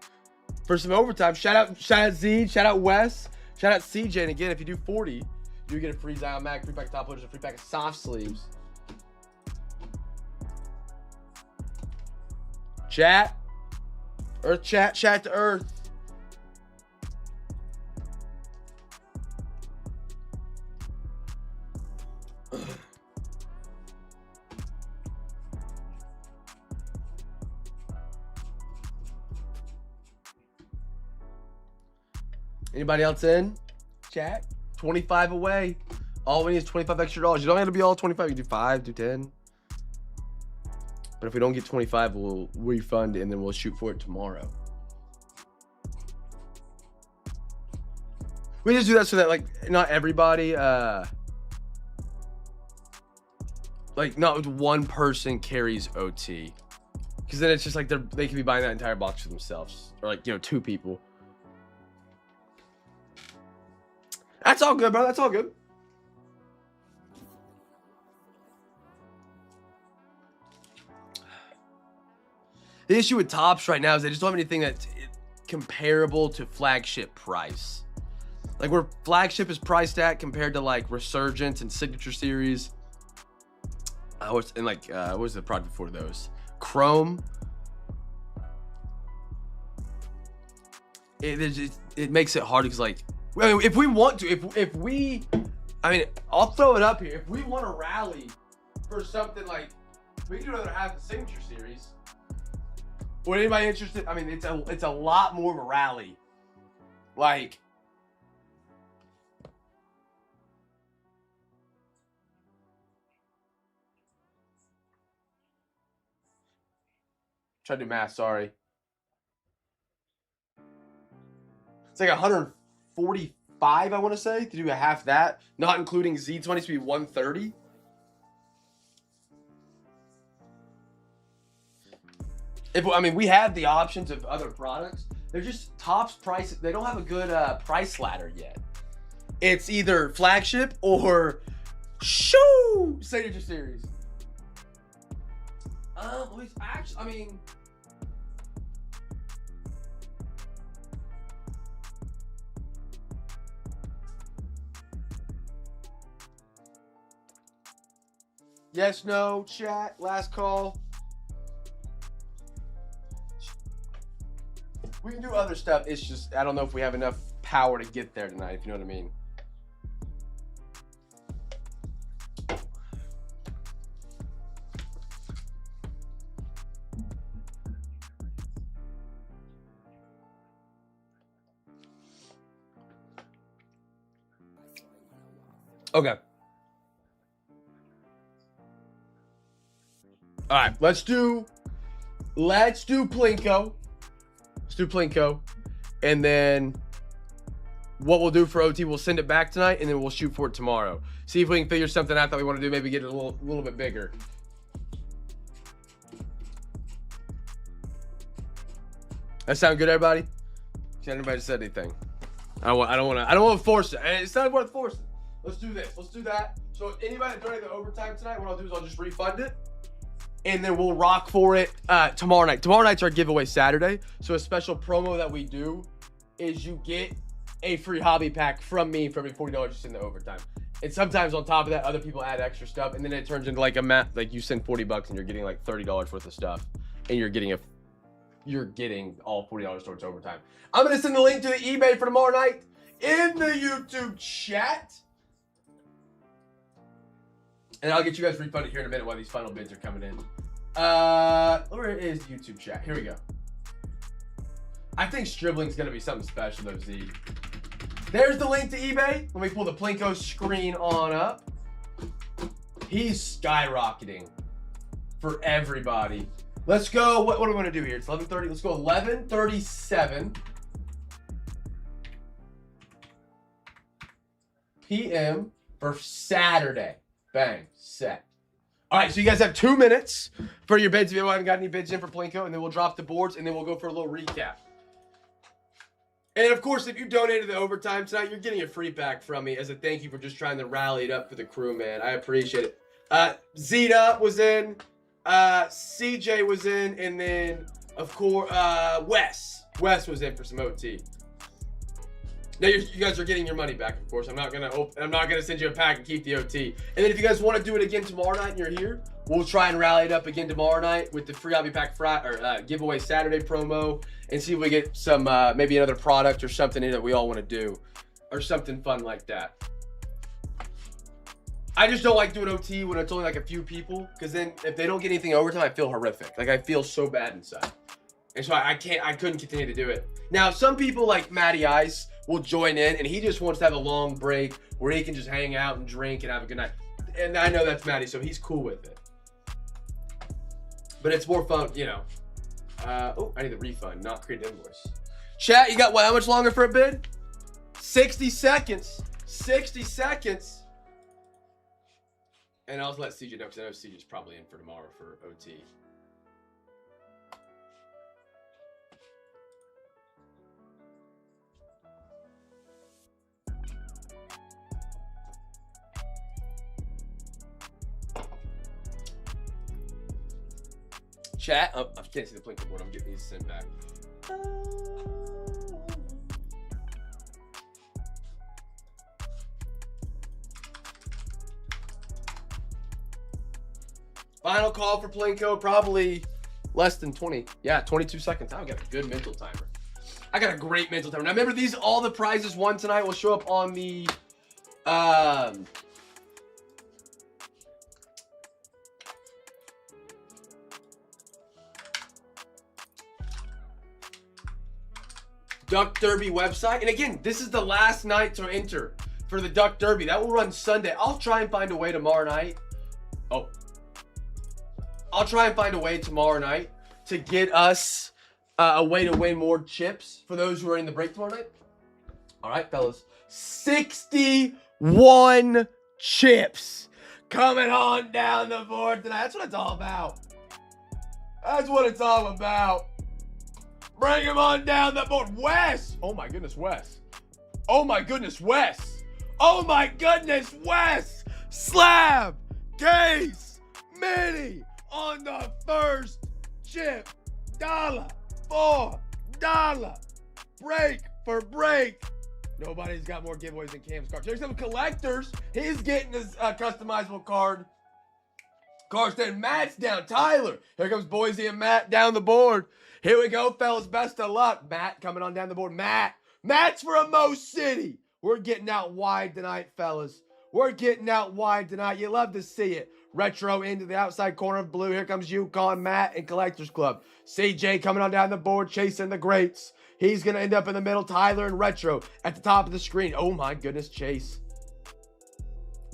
For some overtime, shout out Z, shout out Wes, shout out CJ. And again, if you do 40, you get a free Zion Mag, free pack of top loaders, a free pack of soft sleeves. Chat. Earth chat to earth. Anybody else in? Chat. 25 away. All we need is 25 extra dollars. You don't have to be all 25. You do 5, do 10. But if we don't get 25, we'll refund and then we'll shoot for it tomorrow. We just do that so that not everybody not one person carries OT. Because then it's just like they could be buying that entire box for themselves. Or 2 people. That's all good, bro. That's all good. The issue with tops right now is they just don't have anything that's comparable to flagship price. Like where flagship is priced at compared to Resurgence and Signature Series. What was the product before those? Chrome. It makes it hard because if we want to, I'll throw it up here. If we want to rally for something we can do another half the Signature Series. Or anybody interested? It's a lot more of a rally. Try to do math, sorry. It's like 145, I want to say, to do a half that. Not including Z20s to be 130. We have the options of other products. They're just Topps price. They don't have a good price ladder yet. It's either flagship or signature series. Yes, no, chat, last call. We can do other stuff. It's just, I don't know if we have enough power to get there tonight, if you know what I mean. Okay. All right, let's do Plinko. Let's do Plinko. And then what we'll do for OT, we'll send it back tonight, and then we'll shoot for it tomorrow. See if we can figure something out that we want to do, maybe get it a little bit bigger. That sound good, everybody? Can't anybody said anything? I don't want to force it. It's not worth forcing. Let's do this. Let's do that. So anybody that donated the overtime tonight, what I'll do is I'll just refund it. And then we'll rock for it tomorrow night. Tomorrow night's our giveaway Saturday. So a special promo that we do is you get a free hobby pack from me for every $40 you send the overtime. And sometimes on top of that, other people add extra stuff. And then it turns into like a like you send $40 and you're getting like $30 worth of stuff. And you're getting all $40 towards overtime. I'm going to send the link to the eBay for tomorrow night in the YouTube chat. And I'll get you guys refunded here in a minute while these final bids are coming in. Where is YouTube chat? Here we go. I think Stribling's going to be something special though, Z. There's the link to eBay. Let me pull the Plinko screen on up. He's skyrocketing for everybody. Let's go. What do we want to do here? It's 11:30. Let's go 11:37 p.m. for Saturday. Bang, set. All right, so you guys have 2 minutes for your bids if you haven't got any bids in for Plinko, and then we'll drop the boards, and then we'll go for a little recap. And, of course, if you donated the overtime tonight, you're getting a free pack from me as a thank you for just trying to rally it up for the crew, man. I appreciate it. Zeta was in, CJ was in, and then, of course, Wes. Wes was in for some OT. Now you guys are getting your money back, of course. I'm not gonna send you a pack and keep the OT. And then if you guys want to do it again tomorrow night and you're here, we'll try and rally it up again tomorrow night with the free hobby pack giveaway Saturday promo, and see if we get some maybe another product or something in that we all want to do, or something fun like that. I just don't like doing OT when it's only like a few people, because then if they don't get anything overtime, I feel horrific. Like I feel so bad inside, and so I couldn't continue to do it. Now some people like Matty Ice will join in, and he just wants to have a long break where he can just hang out and drink and have a good night. And I know that's Matty, so he's cool with it. But it's more fun, you know. Oh, I need the refund, not create an invoice. Chat, you got what? How much longer for a bid? 60 seconds. 60 seconds. And I'll let CJ know, because I know CJ's probably in for tomorrow for OT. Chat, I can't see the Plinko board. I'm getting these sent back. Final call for Plinko, probably less than 20. Yeah, 22 seconds. I've got a good mental timer. I got a great mental timer. Now remember, all the prizes won tonight will show up on the Duck Derby website. And again, this is the last night to enter for the Duck Derby. That will run Sunday. I'll try and find a way tomorrow night. I'll try and find a way tomorrow night to get us a way to win more chips for those who are in the break tomorrow night. All right, fellas. 61 chips coming on down the board tonight. That's what it's all about. That's what it's all about. Bring him on down the board. Wes. Oh, my goodness, Wes. Oh, my goodness, Wes. Oh, my goodness, Wes. Slab case mini on the first chip. $4 break for break. Nobody's got more giveaways than Cam's cards. There's some collectors. He's getting his customizable card. Carsten, Matt's down. Tyler. Here comes Boise and Matt down the board. Here we go, fellas. Best of luck. Matt coming on down the board. Matt's from Mo City. We're getting out wide tonight, fellas. We're getting out wide tonight. You love to see it. Retro into the outside corner of blue. Here comes Yukon, Matt, and Collectors Club. CJ coming on down the board, chasing the greats. He's going to end up in the middle. Tyler and Retro at the top of the screen. Oh, my goodness, Chase.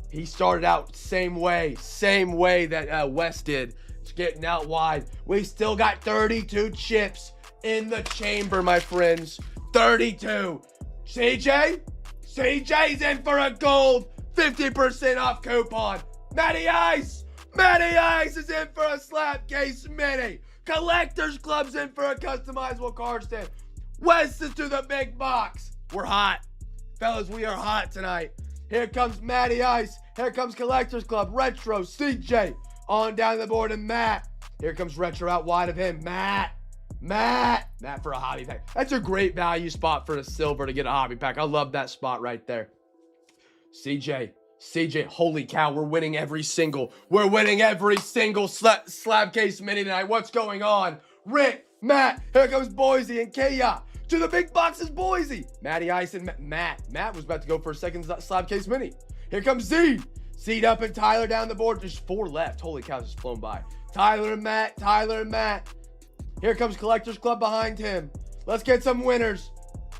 He started out same way that Wes did. It's getting out wide. We still got 32 chips in the chamber, my friends. 32. CJ's in for a gold 50% off coupon. Matty Ice is in for a slap case mini. Collectors Club's in for a customizable card stand. Wes is to the big box. We're hot. Fellas, we are hot tonight. Here comes Matty Ice. Here comes Collectors Club. Retro, CJ on down the board, and Matt. Here comes Retro out wide of him. Matt for a hobby pack. That's a great value spot for a silver to get a hobby pack. I love that spot right there. CJ, holy cow, we're winning every single slab case mini tonight. What's going on? Rick, Matt, here comes Boise and Kaya. To the big boxes, Boise. Matty Ice and Matt. Matt was about to go for a second slab case mini. Here comes Z. Seed up and Tyler down the board. There's 4 left. Holy cow, just flown by. Tyler and Matt. Here comes Collectors Club behind him. Let's get some winners.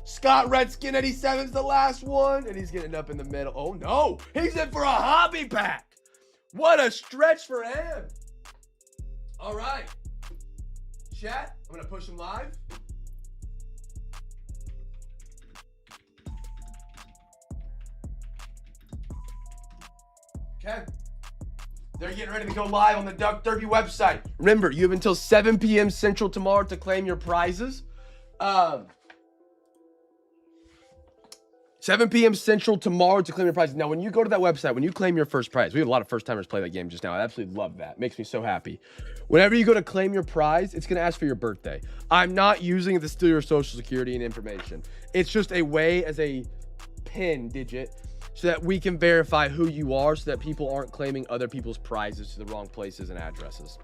Scott Redskin 87's the last one, and he's getting up in the middle. Oh, no. He's in for a hobby pack. What a stretch for him. All right. Chat, I'm going to push him live. Okay. They're getting ready to go live on the Duck Derby website. Remember, you have until 7 p.m. Central tomorrow to claim your prizes. 7 p.m. Central tomorrow to claim your prizes. Now, when you go to that website, when you claim your first prize, we have a lot of first-timers play that game just now. I absolutely love that. It makes me so happy. Whenever you go to claim your prize, it's going to ask for your birthday. I'm not using it to steal your social security and information. It's just a way as a PIN digit so that we can verify who you are so that people aren't claiming other people's prizes to the wrong places and addresses.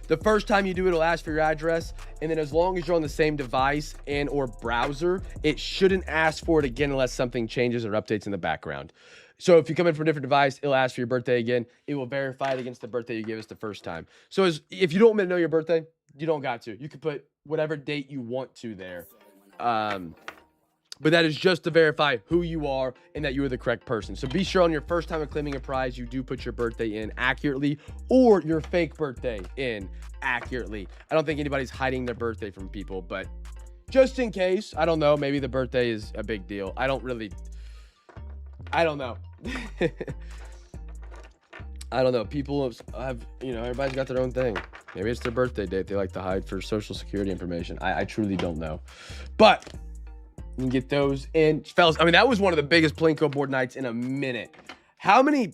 The first time you do it, it'll ask for your address, and then as long as you're on the same device and or browser, it shouldn't ask for it again unless something changes or updates in the background. So if you come in from a different device, it'll ask for your birthday again. It will verify it against the birthday you gave us the first time. So if you don't know your birthday, you don't got to. You can put whatever date you want to there. But that is just to verify who you are and that you are the correct person. So be sure on your first time of claiming a prize, you do put your birthday in accurately or your fake birthday in accurately. I don't think anybody's hiding their birthday from people, but just in case, I don't know, maybe the birthday is a big deal. I don't know. I don't know. People have, everybody's got their own thing. Maybe it's their birthday date they like to hide for social security information. I truly don't know. But you can get those in. Fellas, I mean, that was one of the biggest Plinko board nights in a minute. How many,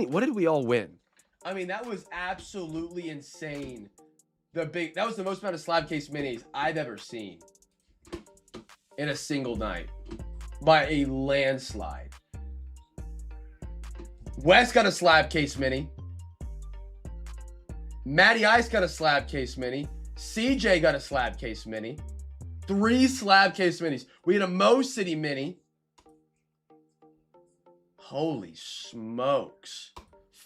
what did we all win? I mean, that was absolutely insane. That was the most amount of slab case minis I've ever seen in a single night by a landslide. Wes got a slab case mini. Matty Ice got a slab case mini. CJ got a slab case mini. 3 slab case minis. We had a Mo City mini. Holy smokes.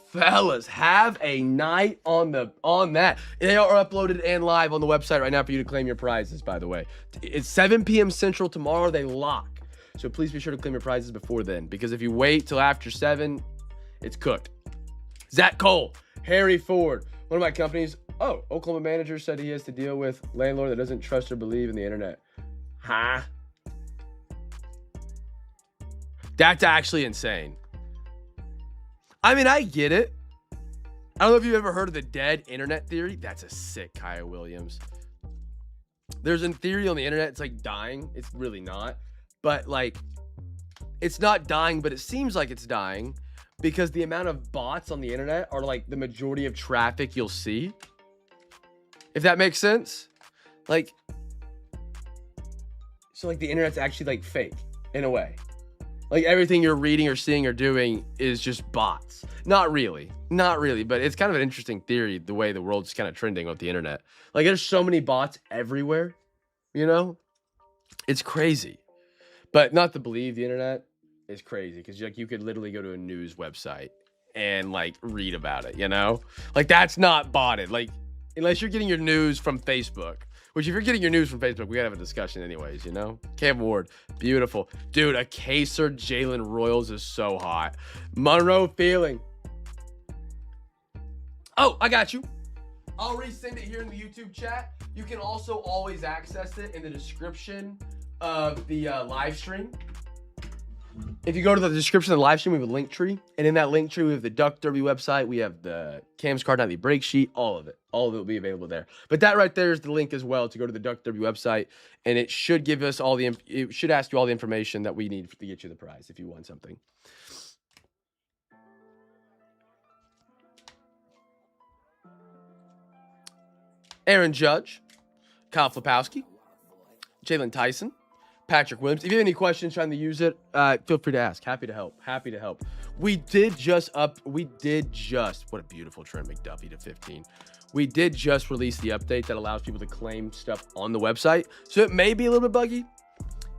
Fellas, have a night on that. They are uploaded and live on the website right now for you to claim your prizes, by the way. It's 7 p.m. Central tomorrow. They lock. So please be sure to claim your prizes before then, because if you wait till after 7, it's cooked. Zach Cole, Harry Ford, one of my companies, Oh, Oklahoma manager said he has to deal with landlord that doesn't trust or believe in the internet. Huh? That's actually insane. I mean, I get it. I don't know if you've ever heard of the dead internet theory. That's a sick Kyle Williams. There's a theory on the internet. It's like dying. It's really not. But like, it's not dying, but it seems like it's dying because the amount of bots on the internet are like the majority of traffic you'll see. If that makes sense. Like, so like the internet's actually like fake in a way. Like everything you're reading or seeing or doing is just bots. Not really, but it's kind of an interesting theory, the way the world's kind of trending with the internet. Like there's so many bots everywhere, you know? It's crazy. But not to believe the internet is crazy because like you could literally go to a news website and like read about it, you know? Like that's not botted. Like unless you're getting your news from Facebook. Which, if you're getting your news from Facebook, we gotta have a discussion anyways, you know? Cam Ward, beautiful. Dude, a Kaser Jalen Royals is so hot. Monroe Feeling. Oh, I got you. I'll resend it here in the YouTube chat. You can also always access it in the description of the live stream. If you go to the description of the live stream, we have a link tree. And in that link tree, we have the Duck Derby website. We have the Cam's Card Nightly Break Sheet. All of it. All of it will be available there. But that right there is the link as well to go to the Duck Derby website. And it should give us all the, it should ask you all the information that we need to get you the prize if you want something. Aaron Judge, Kyle Flipowski, Jalen Tyson, Patrick Williams. If you have any questions trying to use it, feel free to ask. Happy to help. Happy to help. What a beautiful Trent McDuffie to 15. We did just release the update that allows people to claim stuff on the website. So it may be a little bit buggy.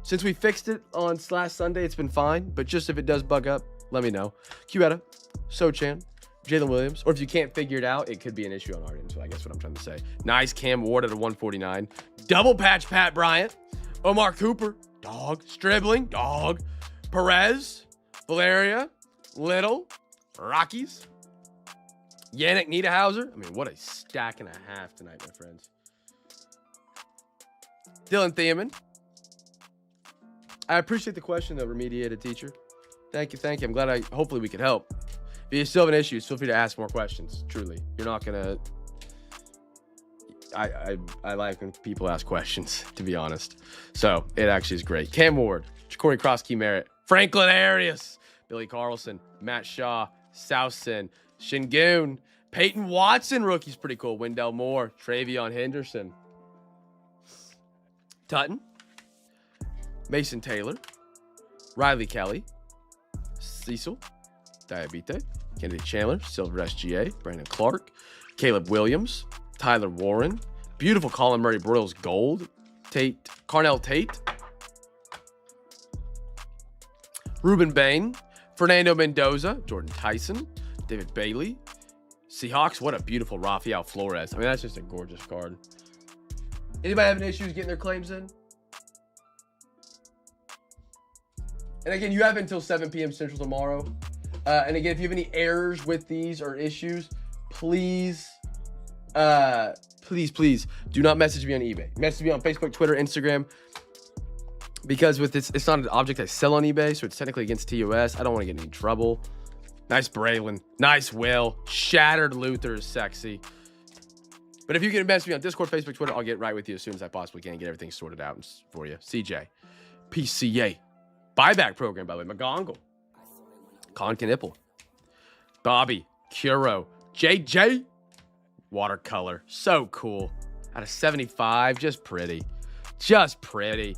Since we fixed it on last Sunday, it's been fine. But just if it does bug up, let me know. Cuetta, Sochan, Jalen Williams. Or if you can't figure it out, it could be an issue on our end. So I guess what I'm trying to say. Nice Cam Ward at a 149. Double patch Pat Bryant. Omar Cooper, dog. Stribling, dog. Perez, Valeria, Little, Rockies, Yannick Niederhauser. I mean, what a stack and a half tonight, my friends. Dylan Thiemann. I appreciate the question, though, remediated teacher. Thank you, thank you. I'm glad hopefully we could help. If you still have an issue, feel free to ask more questions, truly. You're not going to... I like when people ask questions, to be honest. So it actually is great. Cam Ward, Corey Cross, Key Merritt, Franklin Arias, Billy Carlson, Matt Shaw, Southson, Shingun, Peyton Watson, rookie's pretty cool. Wendell Moore, Travion Henderson, Tutton, Mason Taylor, Riley Kelly, Cecil, Diabete, Kennedy Chandler, Silver SGA, Brandon Clark, Caleb Williams, Tyler Warren, beautiful Colin Murray Broyles gold, Carnell Tate, Ruben Bain, Fernando Mendoza, Jordan Tyson, David Bailey, Seahawks. What a beautiful Rafael Flores. I mean, that's just a gorgeous card. Anybody having issues getting their claims in? And again, you have until 7 p.m. Central tomorrow. And again, if you have any errors with these or issues, please do not message me on eBay. Message me on Facebook, Twitter, Instagram. Because with this, it's not an object I sell on eBay, so it's technically against TOS. I don't want to get in any trouble. Nice Braylon. Nice Will. Shattered Luther is sexy. But if you can message me on Discord, Facebook, Twitter, I'll get right with you as soon as I possibly can. Get everything sorted out for you. CJ. PCA. Buyback program, by the way. McGongle. Con Knipple. Bobby. Curo. JJ. Watercolor. So cool. Out of 75. Just pretty. Just pretty.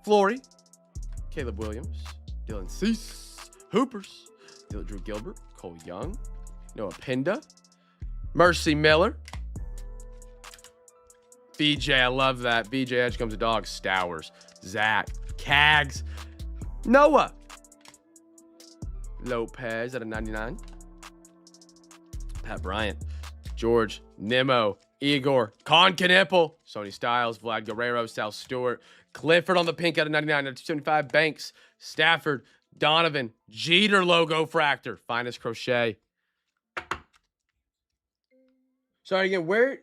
Flory. Caleb Williams. Dylan Cease. Hoopers. Drew Gilbert. Cole Young. Noah Pinda. Mercy Miller. BJ, I love that. BJ Edge comes a dog. Stowers. Zach. Cags. Noah. Lopez at a 99. Pat Bryant. George. Nemo. Igor. Con Knipple. Sony Styles. Vlad Guerrero. Sal Stewart. Clifford on the pink out of 99. Out of 275. Banks. Stafford. Donovan. Jeter logo fractor. Finest crochet. Sorry again. Where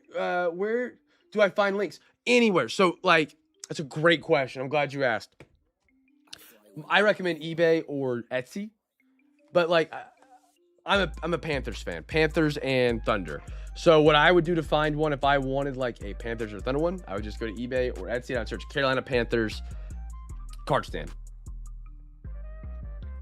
do I find links? Anywhere. So like, that's a great question. I'm glad you asked. I recommend eBay or Etsy, but like, I'm a Panthers fan. Panthers and Thunder. So what I would do to find one, if I wanted like a Panthers or Thunder one, I would just go to eBay or Etsy and I'd search Carolina Panthers card stand.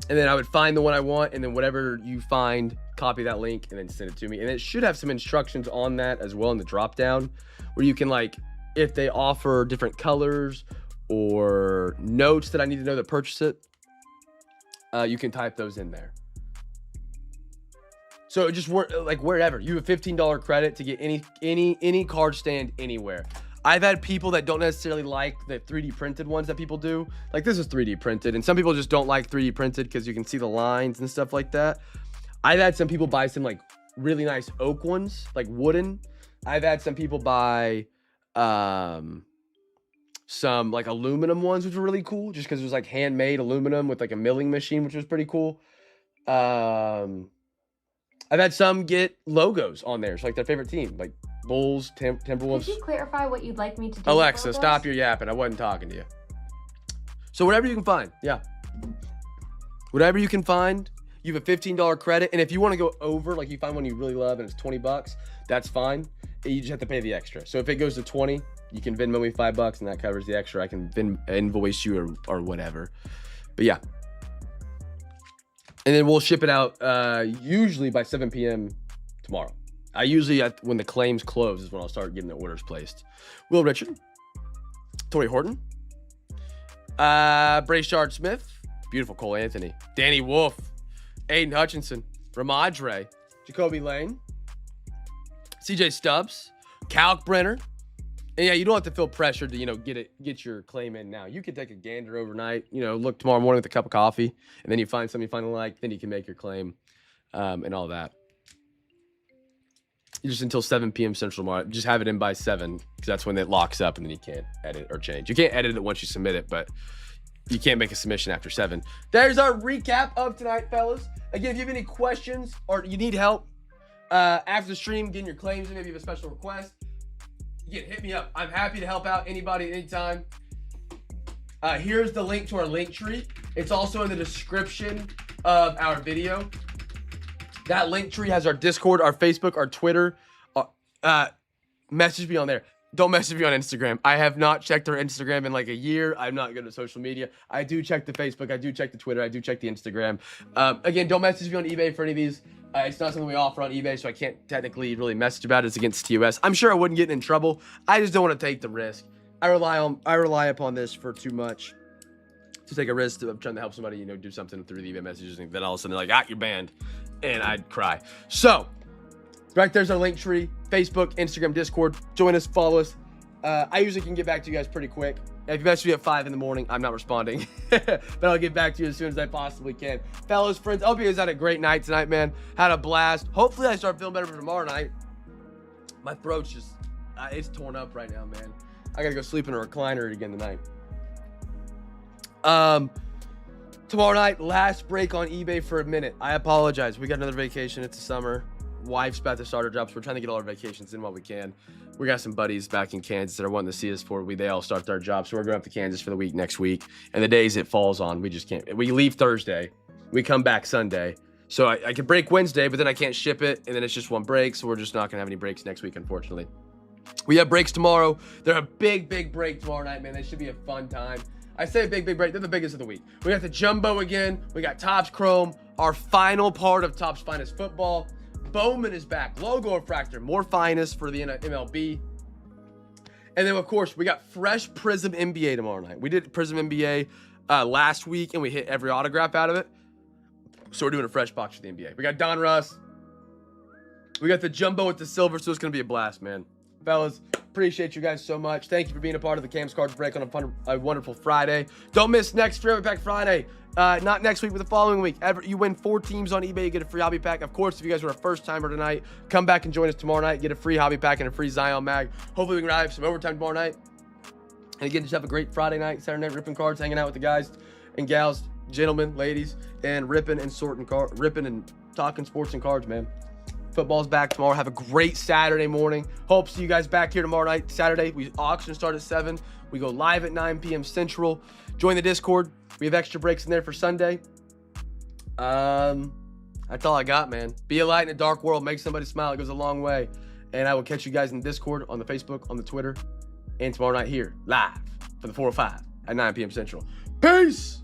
And then I would find the one I want, and then whatever you find, copy that link and then send it to me. And it should have some instructions on that as well in the drop down, where you can, like, if they offer different colors or notes that I need to know to purchase it, you can type those in there. So just like wherever you have $15 credit to get any card stand anywhere. I've had people that don't necessarily like the 3D printed ones that people do. Like, this is 3D printed, and some people just don't like 3D printed because you can see the lines and stuff like that. I've had some people buy some like really nice oak ones, like wooden. I've had some people buy some like aluminum ones, which were really cool, just because it was like handmade aluminum with like a milling machine, which was pretty cool. I've had some get logos on there, so like their favorite team, like Bulls, Timberwolves. Could you clarify what you'd like me to do? Alexa, stop your yapping. I wasn't talking to you. So whatever you can find, yeah. Whatever you can find, you have a $15 credit, and if you want to go over, like you find one you really love and it's $20, that's fine. You just have to pay the extra. So if it goes to 20, you can Venmo me $5 and that covers the extra. I can invoice you or whatever. But yeah. And then we'll ship it out usually by 7 p.m. tomorrow. I usually, when the claims close, is when I'll start getting the orders placed. Will Richard, Torrey Horton, Brayshard Smith, beautiful Cole Anthony, Danny Wolf, Aiden Hutchinson, Ramadre, Jacoby Lane, CJ Stubbs, Kalkbrenner. And yeah, you don't have to feel pressured to, get your claim in now. You can take a gander overnight, look tomorrow morning with a cup of coffee, and then you find something you finally like, then you can make your claim and all that. Just until 7 p.m. Central tomorrow. Just have it in by 7, because that's when it locks up, and then you can't edit or change. You can't edit it once you submit it, but you can't make a submission after 7. There's our recap of tonight, fellas. Again, if you have any questions or you need help after the stream, getting your claims in, maybe you have a special request, again, hit me up. I'm happy to help out anybody at any time. Here's the link to our link tree. It's also in the description of our video. That link tree has our Discord, our Facebook, our Twitter. Message me on there. Don't message me on Instagram. I have not checked our Instagram in like a year. I'm not good at social media. I do check the Facebook. I do check the Twitter. I do check the Instagram. Again, don't message me on eBay for any of these. It's not something we offer on eBay, so I can't technically really message about it. It's against TOS. I'm sure I wouldn't get in trouble. I just don't want to take the risk. I rely upon this for too much to take a risk of trying to help somebody, do something through the eBay messages, and then all of a sudden they're like, you're banned. And I'd cry. So, right there's our link tree. Facebook, Instagram, Discord. Join us, follow us. I usually can get back to you guys pretty quick. If you message me at 5 in the morning, I'm not responding. But I'll get back to you as soon as I possibly can. Fellas, friends, I hope you guys had a great night tonight, man. Had a blast. Hopefully I start feeling better for tomorrow night. My throat's just, it's torn up right now, man. I gotta go sleep in a recliner again tonight. Tomorrow night, last break on eBay for a minute. I apologize. We got another vacation. It's the summer. Wife's about to start her job, so we're trying to get all our vacations in while we can. We got some buddies back in Kansas that are wanting to see us before they all start their jobs. So we're going up to Kansas for the week next week. And the days it falls on, we just can't. We leave Thursday. We come back Sunday. So I can break Wednesday, but then I can't ship it. And then it's just one break. So we're just not going to have any breaks next week, unfortunately. We have breaks tomorrow. They're a big break tomorrow night, man. That should be a fun time. I say big break. They're the biggest of the week. We got the Jumbo again. We got Topps Chrome, our final part of Topps Finest Football. Bowman is back. Logo Refractor, more Finest for the MLB. And then, of course, we got fresh Prism NBA tomorrow night. We did Prism NBA last week, and we hit every autograph out of it. So we're doing a fresh box for the NBA. We got Don Russ. We got the Jumbo with the silver, so it's going to be a blast, man. Fellas, appreciate you guys so much. Thank you for being a part of the Cam's Cards Break on a wonderful Friday. Don't miss next Free Hobby Pack Friday. Not next week, but the following week. You win 4 teams on eBay, you get a free hobby pack. Of course, if you guys were a first-timer tonight, come back and join us tomorrow night. Get a free hobby pack and a free Zion mag. Hopefully, we can have some overtime tomorrow night. And again, just have a great Friday night, Saturday night, ripping cards, hanging out with the guys and gals, gentlemen, ladies, and ripping and sorting cards, ripping and talking sports and cards, man. Football's back tomorrow. Have a great Saturday morning. Hope to see you guys back here tomorrow night. Saturday, auction start at 7. We go live at 9 p.m. Central. Join the Discord. We have extra breaks in there for Sunday. That's all I got, man. Be a light in a dark world. Make somebody smile. It goes a long way. And I will catch you guys in the Discord, on the Facebook, on the Twitter, and tomorrow night here, live for the 405 at 9 p.m. Central. Peace!